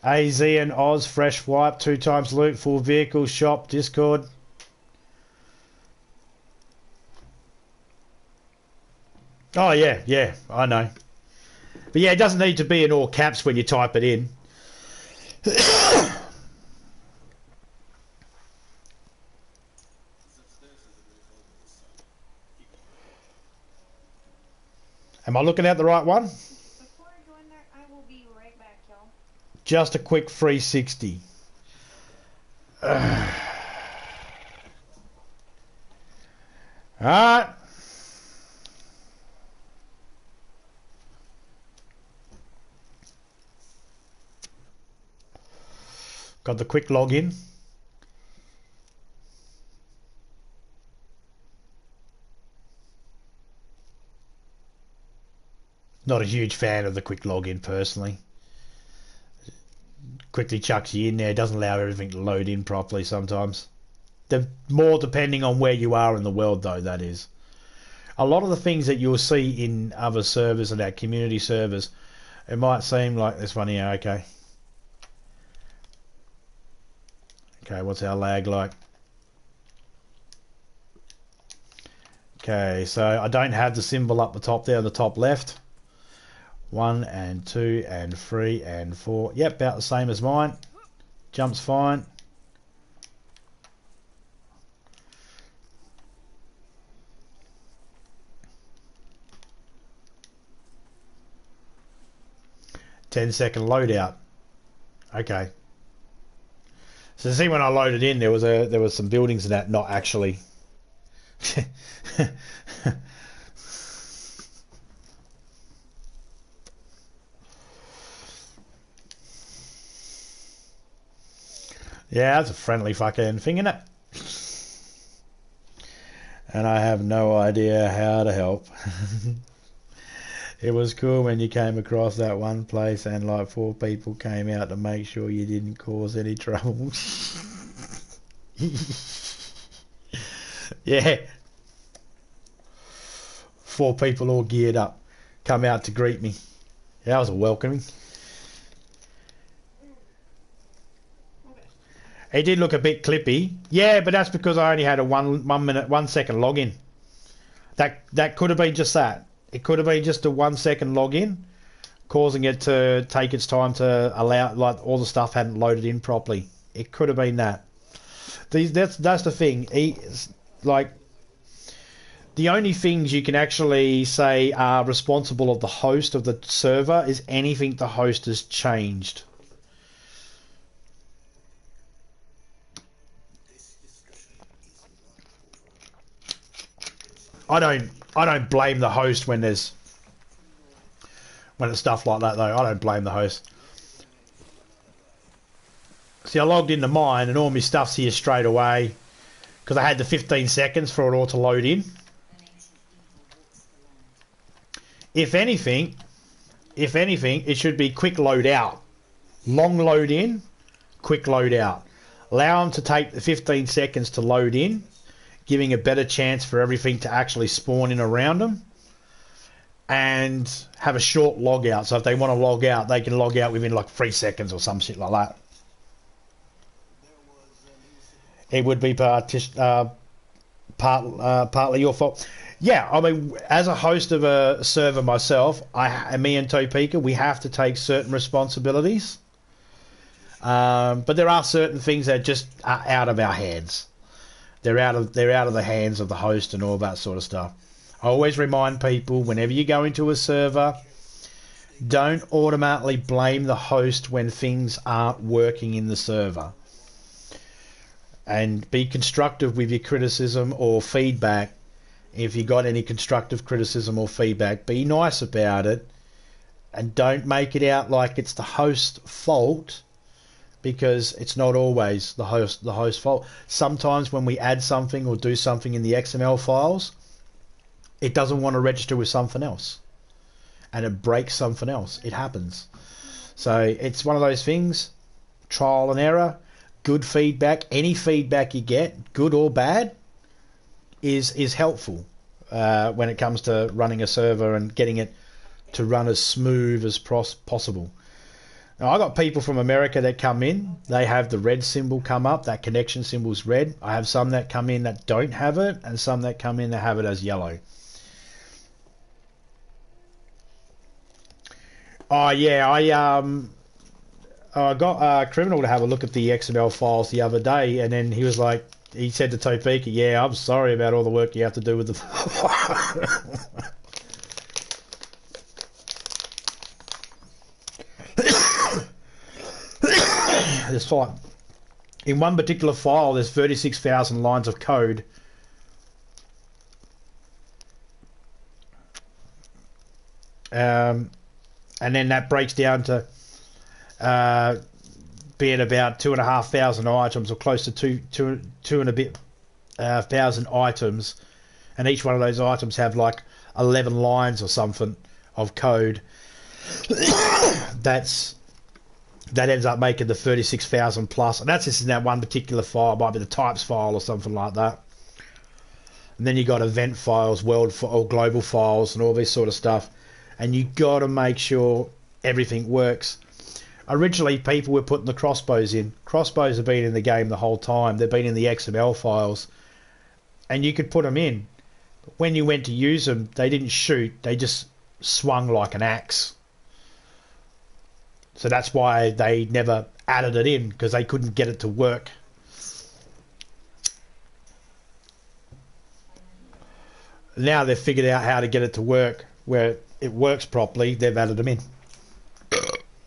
A: AZ and Oz, fresh wipe, 2 times loot, full vehicle, shop, Discord. Oh, yeah, yeah, I know. But yeah, it doesn't need to be in all caps when you type it in. Am I looking at the right one?
E: Before I go in there, I will be right back, y'all.
A: Just a quick 360. Alright. Got the quick login. Not a huge fan of the quick login personally. Quickly chucks you in there, doesn't allow everything to load in properly sometimes. More depending on where you are in the world though, that is. A lot of the things that you'll see in other servers and our community servers, it might seem like this one here, okay. Okay, what's our lag like? Okay, so I don't have the symbol up the top there on the top left. 1 and 2 and 3 and 4. Yep, about the same as mine. Jumps fine. "10-second loadout." Okay. So see, when I loaded in, there was some buildings in that not actually. Yeah, that's a friendly fucking thing, innit? And I have no idea how to help. It was cool when you came across that one place and like 4 people came out to make sure you didn't cause any trouble. Yeah. 4 people all geared up come out to greet me. Yeah, that was a welcoming. It did look a bit clippy. Yeah, but that's because I only had a 1 second login. That could have been just that. It could have been just a 1 second login, causing it to take its time to allow, like, all the stuff hadn't loaded in properly. It could have been that. That's the thing. Like, the only things you can actually say are responsible of the host of the server is anything the host has changed. I don't blame the host when it's stuff like that, though. I don't blame the host. See, I logged into mine and all my stuff's here straight away because I had the 15 seconds for it all to load in. If anything, it should be quick load out. Long load in, quick load out. Allow them to take the 15 seconds to load in, giving a better chance for everything to actually spawn in around them, and have a short log out. So if they want to log out, they can log out within like 3 seconds or some shit like that. It would be partly your fault. Yeah, I mean, as a host of a server myself, me and Topeka, we have to take certain responsibilities. But there are certain things that just are out of our hands. They're out of the hands of the host and all that sort of stuff. I always remind people, whenever you go into a server, don't automatically blame the host when things aren't working in the server. And be constructive with your criticism or feedback. If you got any constructive criticism or feedback, be nice about it, and don't make it out like it's the host's fault, because it's not always the host's fault. Sometimes when we add something or do something in the XML files, it doesn't want to register with something else, and it breaks something else. It happens. So it's one of those things, trial and error. Good feedback, any feedback you get, good or bad, is helpful when it comes to running a server and getting it to run as smooth as possible. Now, I got people from America that come in, they have the red symbol come up, that connection symbol's red. I have some that come in that don't have it, and some that come in that have it as yellow. Oh yeah, I got a criminal to have a look at the XML files the other day, and then he said to Topeka, "Yeah, I'm sorry about all the work you have to do with the." This file, in one particular file, there's 36,000 lines of code. And then that breaks down to being about 2,500 items, or close to two and a bit thousand items, and each one of those items have like 11 lines or something of code. That ends up making the 36,000 plus, and that's just in that one particular file. It might be the types file or something like that. And then you got event files, or global files, and all this sort of stuff. And you got to make sure everything works. Originally, people were putting the crossbows in. Crossbows have been in the game the whole time. They've been in the XML files, and you could put them in. But when you went to use them, they didn't shoot. They just swung like an axe. So that's why they never added it in, because they couldn't get it to work. Now they've figured out how to get it to work where it works properly. They've added them in.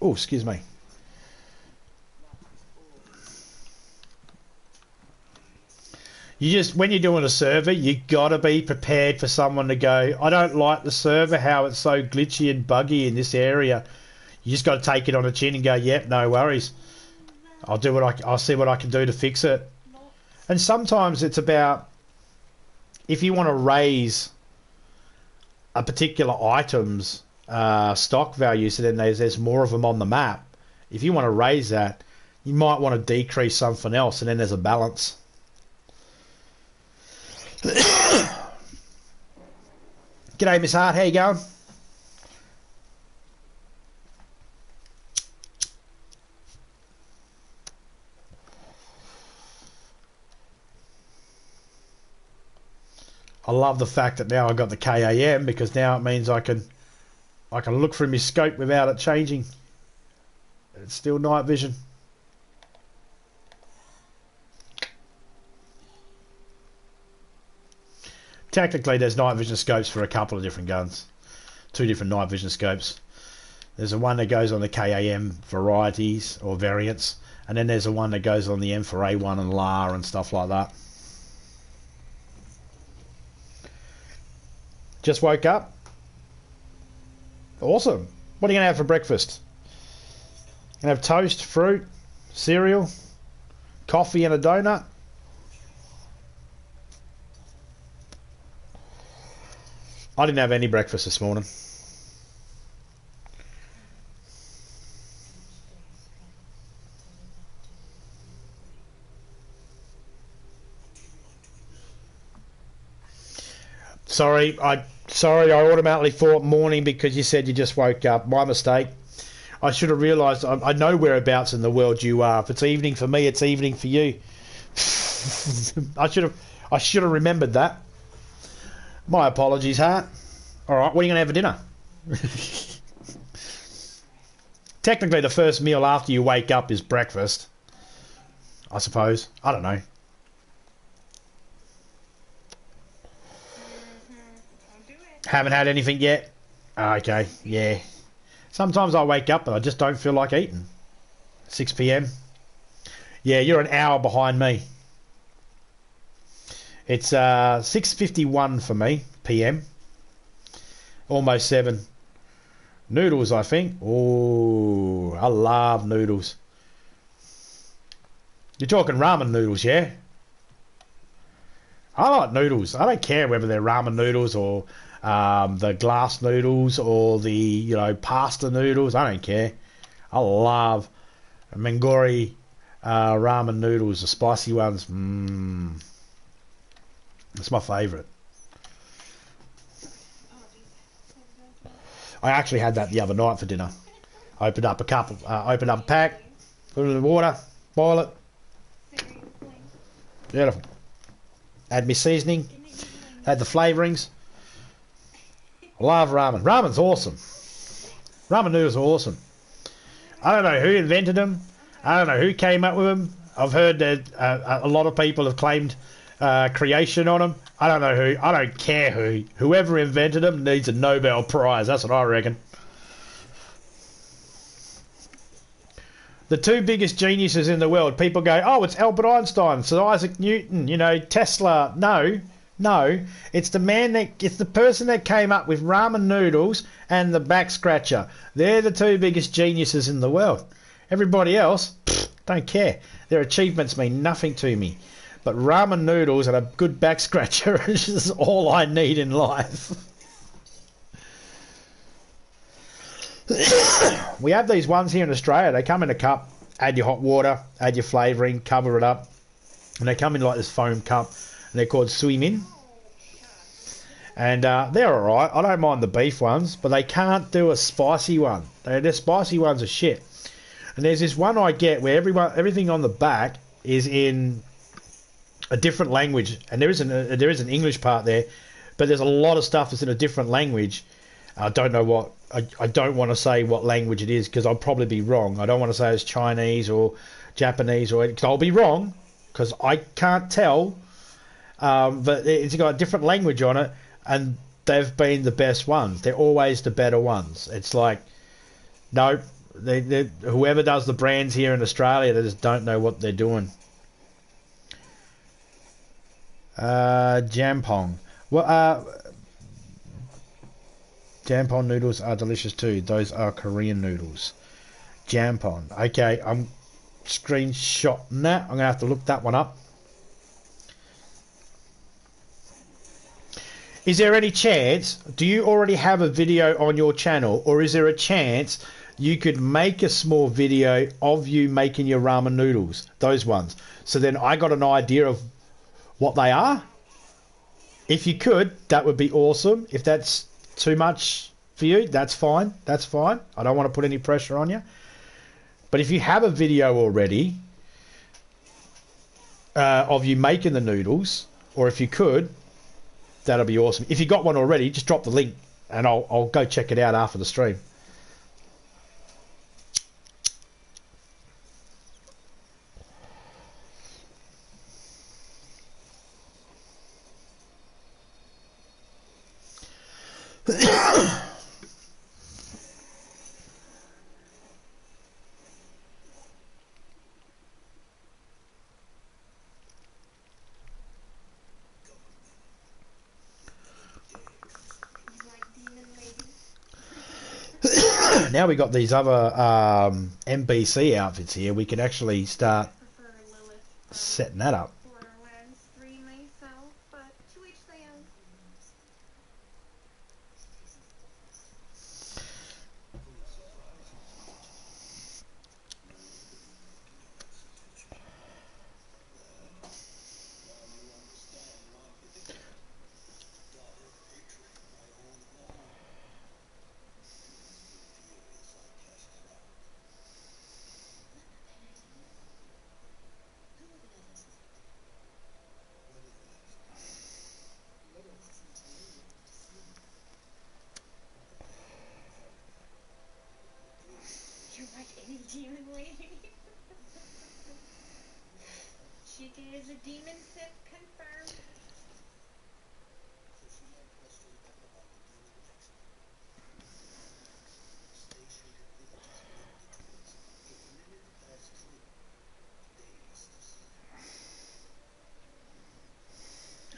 A: Oh, excuse me. When you're doing a server, you gotta be prepared for someone to go, "I don't like the server, how it's so glitchy and buggy in this area." You just got to take it on the chin and go, "Yep, no worries. I'll see what I can do to fix it." And sometimes it's about, if you want to raise a particular item's stock value, so then there's more of them on the map. If you want to raise that, you might want to decrease something else, and then there's a balance. G'day, Miss Hart. How you going? I love the fact that now I got the KAM, because now it means I can look through my scope without it changing. It's still night vision. Technically, there's night vision scopes for a couple of different guns. 2 different night vision scopes. There's the one that goes on the KAM varieties or variants, and then there's the one that goes on the M4A1 and LAR and stuff like that. Just woke up. Awesome. What are you going to have for breakfast? Gonna have toast, fruit, cereal, coffee and a donut. I didn't have any breakfast this morning. Sorry, I automatically thought morning because you said you just woke up. My mistake. I should have realised. I know whereabouts in the world you are. If it's evening for me, it's evening for you. I should have remembered that. My apologies, Hart. All right, what are you going to have for dinner? Technically, the first meal after you wake up is breakfast, I suppose. I don't know. Haven't had anything yet? Okay, yeah. Sometimes I wake up and I just don't feel like eating. 6 p.m. Yeah, you're an hour behind me. It's 6:51 for me, p.m. Almost 7. Noodles, I think. Oh, I love noodles. You're talking ramen noodles, yeah? I like noodles. I don't care whether they're ramen noodles or the glass noodles or the pasta noodles. I don't care. I love Mangori ramen noodles, the spicy ones. It's my favourite. I actually had that the other night for dinner. I opened up a pack, put it in the water, boil it. Beautiful. Add me seasoning, add the flavourings. I love ramen. Ramen's awesome. Ramen noodles are awesome. I don't know who invented them. I don't know who came up with them. I've heard that a lot of people have claimed creation on them. I don't know who. I don't care who. Whoever invented them needs a Nobel Prize. That's what I reckon. The 2 biggest geniuses in the world. People go, oh, it's Albert Einstein, Sir Isaac Newton, Tesla. No. It's the person that came up with ramen noodles and the back scratcher. They're the 2 biggest geniuses in the world. Everybody else, don't care. Their achievements mean nothing to me. But ramen noodles and a good back scratcher is just all I need in life. We have these ones here in Australia. They come in a cup, add your hot water, add your flavouring, cover it up. And they come in like this foam cup. And they're called Suimin. And they're alright. I don't mind the beef ones. But they can't do a spicy one. Their spicy ones are shit. And there's this one I get where everything on the back is in a different language, and there is an English part there, but there's a lot of stuff that's in a different language. I don't know what. I don't want to say what language it is because I'll probably be wrong. I don't want to say it's Chinese or Japanese cause I'll be wrong because I can't tell. But it's got a different language on it, and they've been the best ones. They're always the better ones. It's like, no, whoever does the brands here in Australia, they just don't know what they're doing. Jampong. Well, Jampong noodles are delicious too. Those are Korean noodles. Jampong. Okay, I'm screenshotting that. I'm going to have to look that one up. Is there any chance, do you already have a video on your channel, or is there a chance you could make a small video of you making your ramen noodles? Those ones. So then I got an idea of what they are. If you could, that would be awesome. If that's too much for you, that's fine. That's fine. I don't want to put any pressure on you. But if you have a video already of you making the noodles, or if you could, that'll be awesome. If you got one already, just drop the link, and I'll go check it out after the stream. Now we got these other NPC outfits here. We can actually start setting that up.
E: Borderlands 3 myself, but to each their own. You're like any demon lady. Chica is a demon sip confirmed.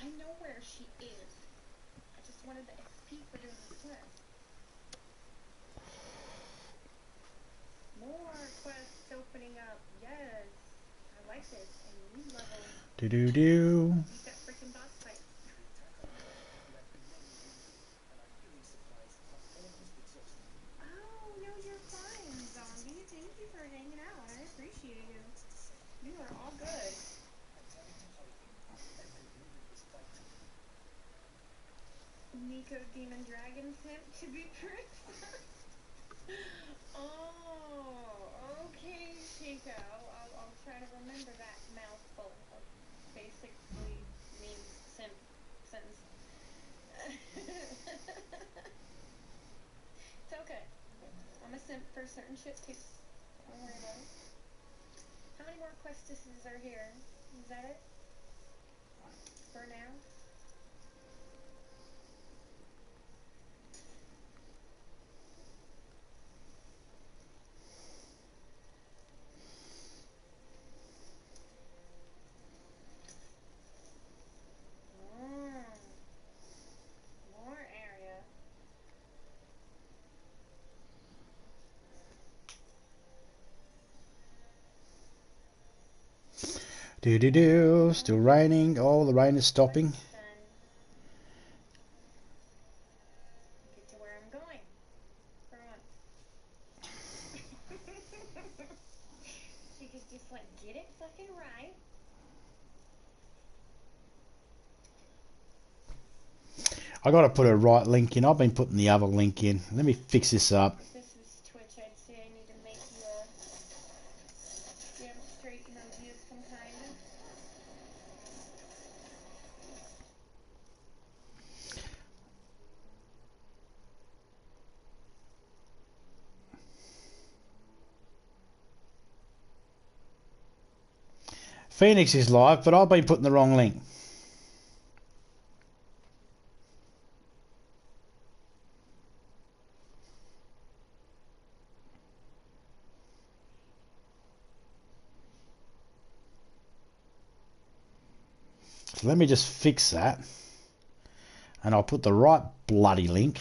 E: I know where she is. I just wanted the XP for doing the quest. More quests opening up. Yes. I like this. And new levels.
A: Do do do.
E: Beat that freaking boss fight. Oh, no, you're fine, zombie. Thank you for hanging out. I appreciate you. You are all good. Nico Demon Dragon Simp to be pricked. Oh, okay, Chico. I'll try to remember that mouthful of basically means simp sentence. It's okay. I'm a simp for certain shit too. Don't worry about it. How many more questesses are here? Is that it? For now? More area.
A: Do do do. Still raining. Oh, the rain is stopping.
E: Done. Get to where I'm going. For once. She could just like get it fucking right.
A: I got to put a right link in. I've been putting the other link in. Let me fix this up.
E: If this was Twitch, I'd say I need to make you a straight emoji of some kind.
A: Phoenix is live, but I've been putting the wrong link. So let me just fix that. And I'll put the right bloody link.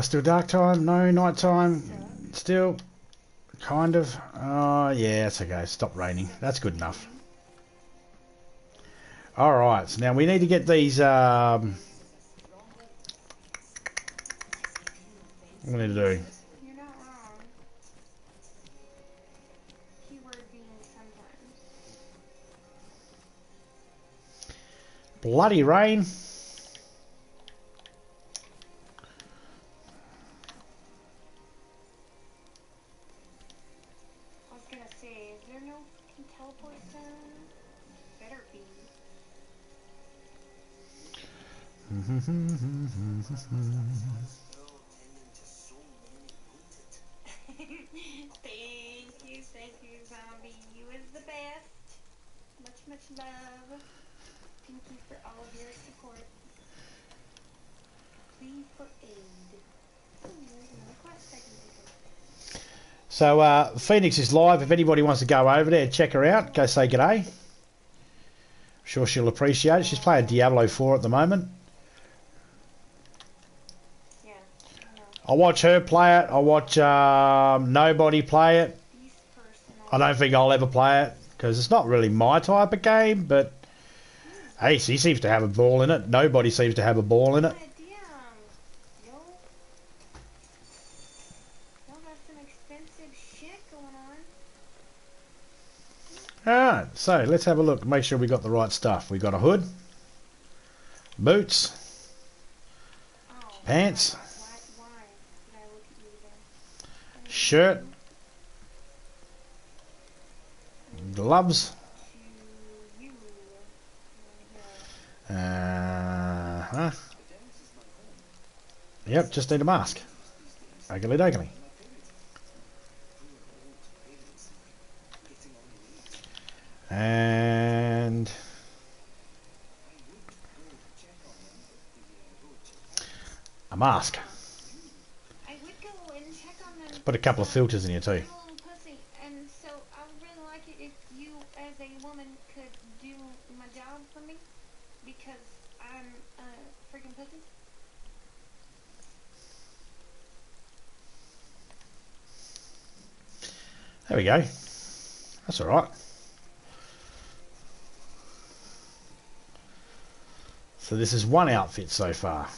A: Still dark time? No, night time. Still, kind of. Oh, yeah, it's okay. Stop raining. That's good enough. Alright, so now we need to get these, what do we need to do?
E: You're not wrong. Keyword being sometimes.
A: Bloody rain.
E: I was gonna say, is there no fucking teleport zone? Better be. Thank you, zombie. You is the best. Much love. Thank you for all of your support. Please for aid. Oh, there's another quest I can do.
A: So, Phoenix is live. If anybody wants to go over there, check her out. Go say g'day. I'm sure she'll appreciate it. She's playing Diablo 4 at the moment.
E: Yeah, I know.
A: I watch her play it. I watch nobody play it.
E: Beast person.
A: I don't think I'll ever play it because it's not really my type of game, but hey, she seems to have a ball in it. Nobody seems to have a ball in it.
E: Yo. Y'all got some expensive shit going on.
A: Alright, so let's have a look. Make sure we got the right stuff. We got a hood, boots,
E: Oh.
A: pants,
E: Why did I look at you again?
A: shirt, gloves,
E: To you.
A: huh? Yep, just need a mask. Ugly duggly. And a mask.
E: I would go and check on them.
A: Put a couple of filters in here too.
E: I'm a little pussy, and so I would really like it if you, as a woman, could do my job for me, because I'm a freaking pussy.
A: There we go. That's alright. So this is one outfit so far.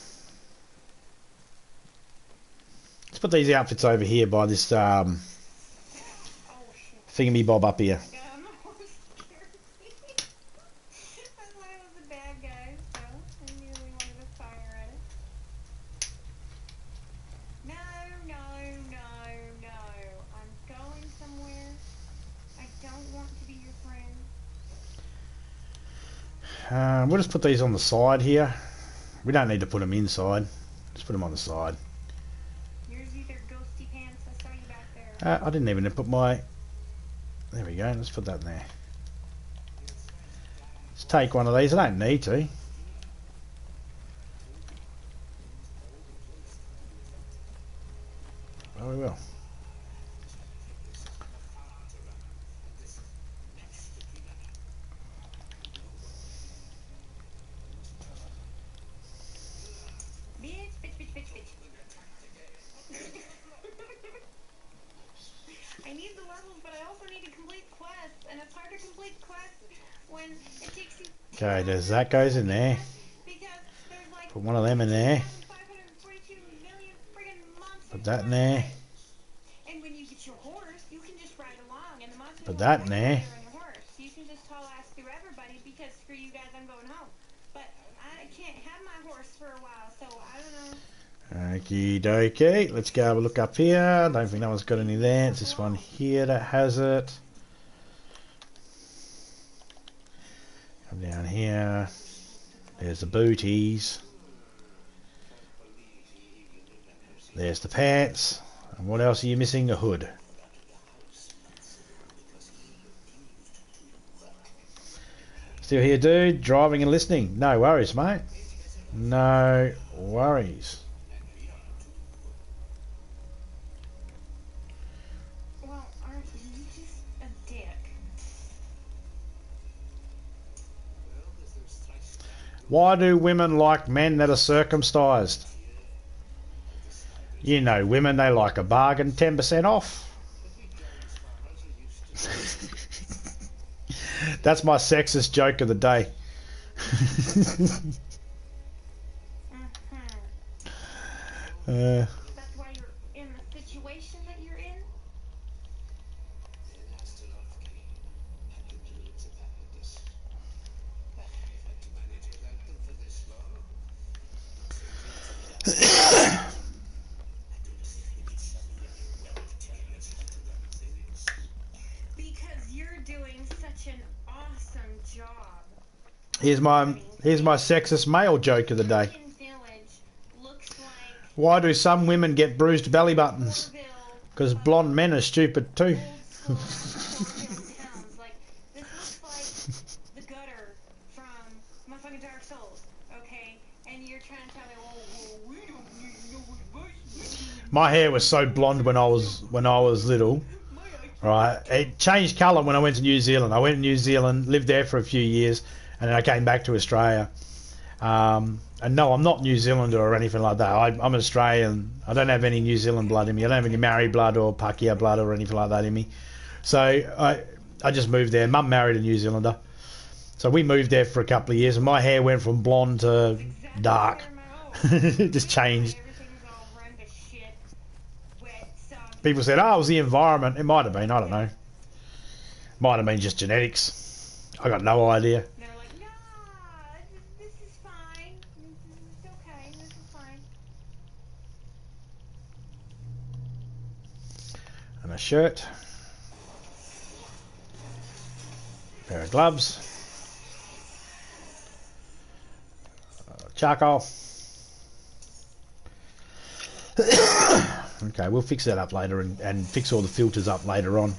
A: Let's put these outfits over here by this
E: Oh shit.
A: thingamy-bob up here.
E: God, I'm almost scared. I thought it was a bad guy, so I immediately wanted to fire at it. No. I'm going somewhere. I don't want to be your friend.
A: We'll just put these on the side here. We don't need to put them inside. Just put them on the side.
E: Yours either ghosty pants. I saw you back there.
A: I didn't even put my... There we go. Let's put that in there. Let's take one of these. I don't need to. Oh, we will.
E: Bitch. I need the levels, but I also need to complete quests, and it's hard to complete quests when it takes you.
A: Okay, there's that goes in there.
E: Because there's like
A: Put one of them in there.
E: 542 million friggin' monsters.
A: Put that in there.
E: And when you get your horse, you can just ride along, and the monsters
A: Put
E: will
A: that
E: ride
A: in there.
E: on your horse. You can just haul ass through everybody because screw you guys, I'm going home. But I can't have my horse for a while, so I don't know.
A: Okie dokie. Let's go have a look up here. Don't think that one's got any there. It's this one here that has it. Come down here. There's the booties. There's the pants. And what else are you missing? The hood. Still here, dude. Driving and listening. No worries, mate. No worries.
E: Well, aren't you just a dick?
A: Why do women like men that are circumcised? You know, women, they like a bargain, 10% off. That's my sexist joke of the day.
E: That's why you're in the situation that you're in? Because you're doing such an awesome job.
A: Here's my sexist male joke of the day.
E: Village looks like
A: Why do some women get bruised belly buttons?
E: Orville,
A: Because blonde men are stupid too.
E: old school Orville towns. Like, this looks like the gutter from motherfucking Dark Souls, okay? And you're trying to tell me, well, we don't need no advice.
A: My hair was so blonde when I was little. Right, it changed colour when I went to New Zealand. I went to New Zealand, lived there for a few years, and then I came back to Australia. And no, I'm not New Zealander or anything like that. I'm Australian. I don't have any New Zealand blood in me. I don't have any Maori blood or Pakeha blood or anything like that in me. So I just moved there. Mum married a New Zealander. So we moved there for a couple of years, and my hair went from blonde to dark. It just changed.
E: Everything's all run to shit, wet, soggy.
A: People said, oh, it was the environment. It might have been. I don't know. Might have been just genetics. I got no idea.
E: They're like, nah, this is fine. This is okay. This is fine.
A: And a shirt. Pair of gloves. Charcoal. Okay, we'll fix that up later and fix all the filters up later on.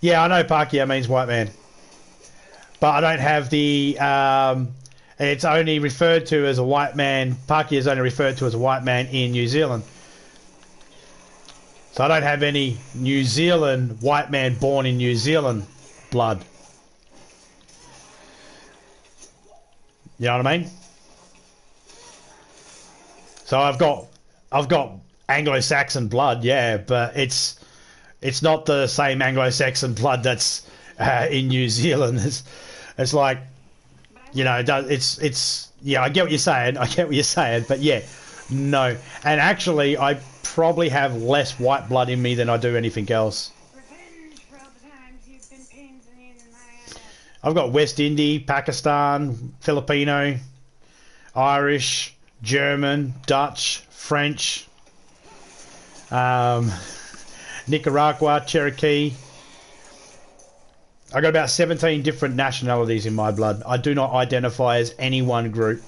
A: Yeah, I know Pakeha means white man. But I don't have the... it's only referred to as a white man. Pakeha is only referred to as a white man in New Zealand. So I don't have any New Zealand white man born in New Zealand blood. You know what I mean? So I've got Anglo-Saxon blood, yeah, but it's not the same Anglo-Saxon blood that's in New Zealand. It's like, you know, it's yeah, I get what you're saying, but yeah, no. And actually, I probably have less white blood in me than I do anything else.
E: Revenge for all the times you've been pains in my ass.
A: I've got West Indian, Pakistan, Filipino, Irish, German, Dutch, French, Nicaragua, Cherokee. I got about 17 different nationalities in my blood. I do not identify as any one group.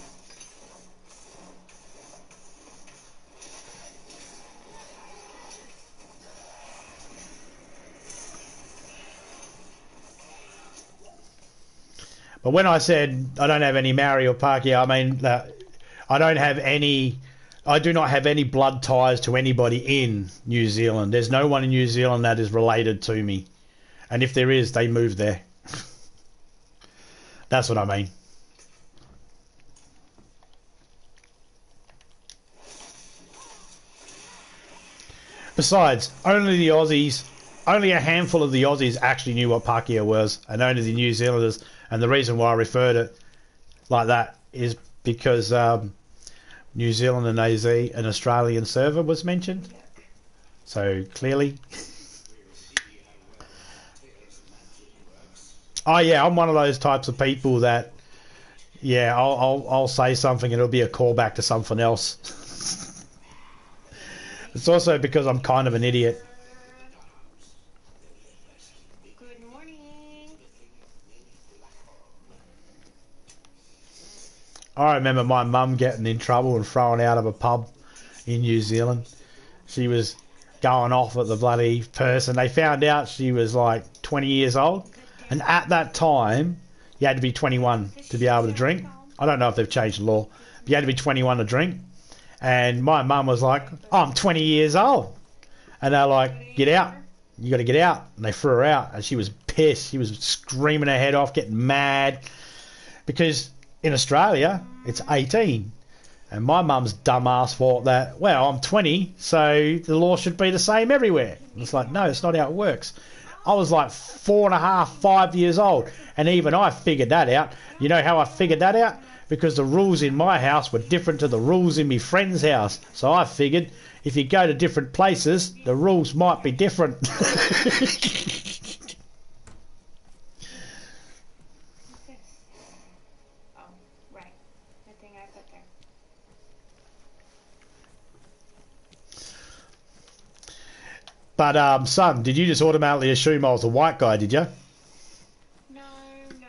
A: But when I said I don't have any Maori or Pakeha, I mean that I do not have any blood ties to anybody in New Zealand. There's no one in New Zealand that is related to me. And if there is, they moved there. That's what I mean. Besides, only a handful of the Aussies actually knew what Pakeha was, and only the New Zealanders. And the reason why I referred it like that is because New Zealand and DayZ, an Australian server, was mentioned. So clearly. Oh yeah, I'm one of those types of people that, yeah, I'll say something and it'll be a callback to something else. It's also because I'm kind of an idiot.
E: Good morning.
A: I remember my mum getting in trouble and thrown out of a pub in New Zealand. She was going off at the bloody person. They found out she was like 20 years old. And at that time, you had to be 21 to be able to drink. I don't know if they've changed the law. But you had to be 21 to drink. And my mum was like, oh, I'm 20 years old. And they're like, get out. You got to get out. And they threw her out. And she was pissed. She was screaming her head off, getting mad. Because in Australia, it's 18. And my mum's dumbass thought that, well, I'm 20, so the law should be the same everywhere. And it's like, no, it's not how it works. I was like 4.5, 5 years old. And even I figured that out. You know how I figured that out? Because the rules in my house were different to the rules in my friend's house. So I figured if you go to different places, the rules might be different.
E: Oh, right. The thing I put there.
A: But, son, did you just automatically assume I was a white guy, did you?
E: No. No.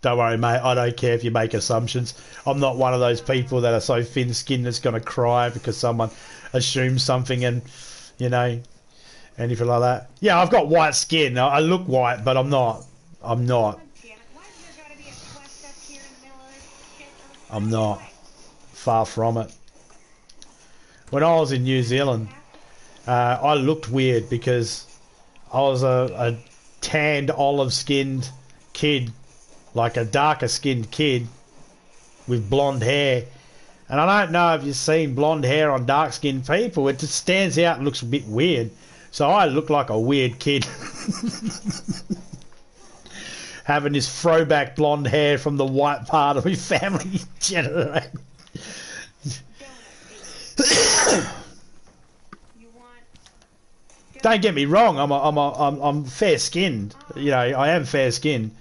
A: Don't worry, mate. I don't care if you make assumptions. I'm not one of those people that are so thin-skinned that's going to cry because someone assumes something and, you know, anything like that. Yeah, I've got white skin. I look white, but I'm not. I'm not.
E: God damn it. Why is there gotta be a quest up here in the middle of this shit?
A: I'm not. Far from it. When I was in New Zealand, I looked weird because I was a tanned, olive-skinned kid, like a darker-skinned kid with blonde hair. And I don't know if you've seen blonde hair on dark-skinned people. It just stands out and looks a bit weird. So I look like a weird kid. Having this throwback blonde hair from the white part of my family generation. Don't get me wrong, I'm fair skinned. You know, I am fair skinned.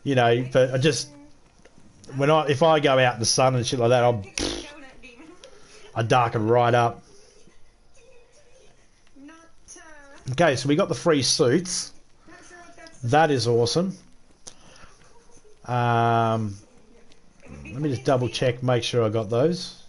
A: You know, but I just if I go out in the sun and shit like that, I darken right up. Okay, so we got the free suits. That is awesome. Let me just double check, make sure I got those.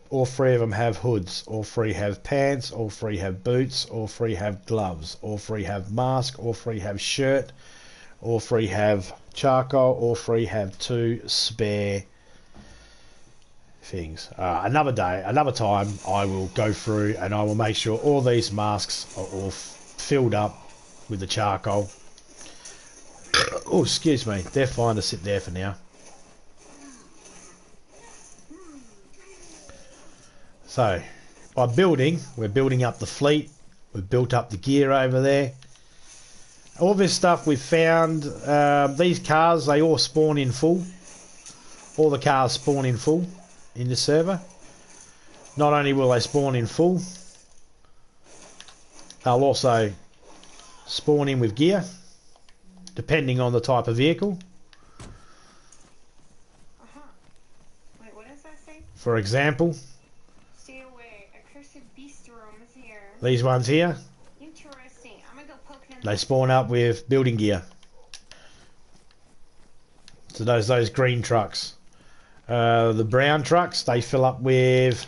A: All three of them have hoods. All three have pants. All three have boots. All three have gloves. All three have mask. All three have shirt. All three have charcoal. All three have 2 spare things. Another day, another time, I will go through and I will make sure all these masks are all filled up with the charcoal. Oh, excuse me. They're fine to sit there for now. So, by building, we're building up the fleet. We've built up the gear over there. All this stuff we've found. These cars, they all spawn in full. All the cars spawn in full in the server. Not only will they spawn in full, they'll also spawn in with gear, depending on the type of vehicle.
E: Wait, what does that say?
A: For example,
E: Stay away. A cursed beast roam is here.
A: these ones here,
E: Interesting. I'm gonna go poke him.
A: they spawn up with building gear. So those green trucks. The brown trucks, they fill up with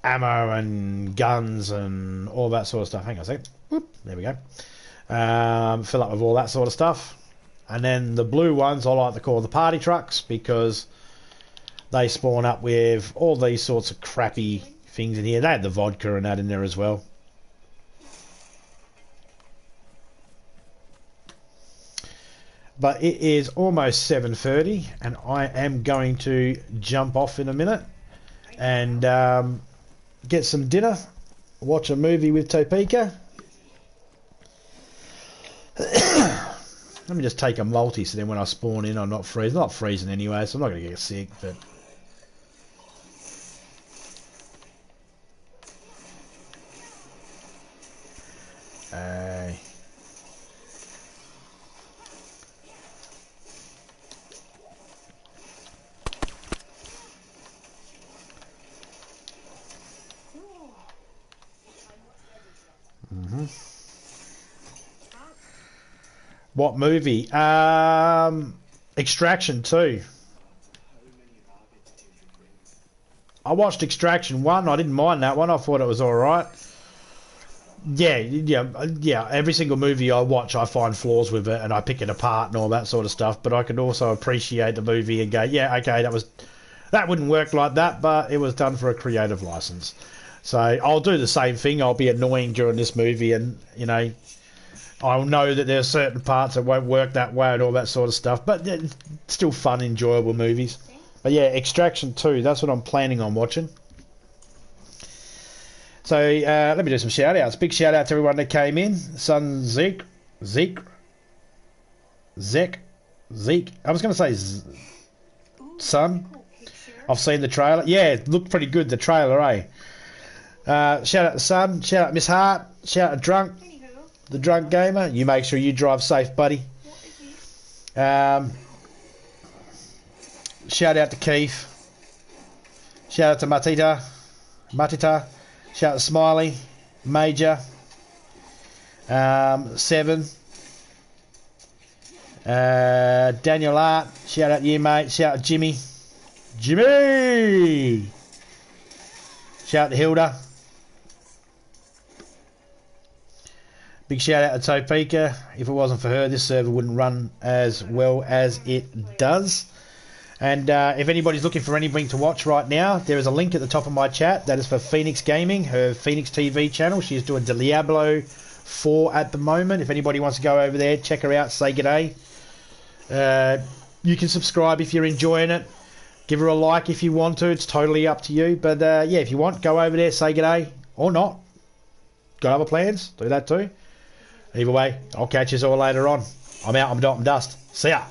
A: ammo and guns and all that sort of stuff. Hang on a second. Whoop, there we go. Fill up with all that sort of stuff. And then the blue ones I like to call the party trucks because they spawn up with all these sorts of crappy things in here. They had the vodka and that in there as well. But it is almost 7:30 and I am going to jump off in a minute and get some dinner, watch a movie with Topeka. Let me just take a multi so then when I spawn in I'm not freezing. I'm not freezing anyway, so I'm not going to get sick. But What movie? Extraction 2. I watched Extraction 1. I didn't mind that one. I thought it was alright. Yeah. Every single movie I watch, I find flaws with it and I pick it apart and all that sort of stuff. But I could also appreciate the movie and go, yeah, okay, that wouldn't work like that, but it was done for a creative license. So I'll do the same thing. I'll be annoying during this movie, and I'll know that there's certain parts that won't work that way and all that sort of stuff. But it's still fun, enjoyable movies. But yeah, Extraction 2. That's what I'm planning on watching. So let me do some shout outs. Big shout out to everyone that came in. Son Zeke. I was going to say Son. I've seen the trailer. Yeah, it looked pretty good, the trailer, eh? Shout out to Son. Shout out Miss Hart. Shout out to Drunk. The Drunk Gamer. You make sure you drive safe, buddy. Shout out to Keith. Shout out to Matita. Shout out to Smiley, Major, 7, Daniel Art. Shout out to you, mate. Shout out to Jimmy. Shout out to Hilda. Big shout out to Topeka. If it wasn't for her, this server wouldn't run as well as it does. And if anybody's looking for anything to watch right now, there is a link at the top of my chat. That is for Phoenix Gaming, her Phoenix TV channel. She's doing Diablo 4 at the moment. If anybody wants to go over there, check her out, say g'day. You can subscribe if you're enjoying it. Give her a like if you want to. It's totally up to you. But yeah, if you want, go over there, say g'day. Or not. Got other plans? Do that too. Either way, I'll catch you all later on. I'm out, I'm dot and dust. See ya.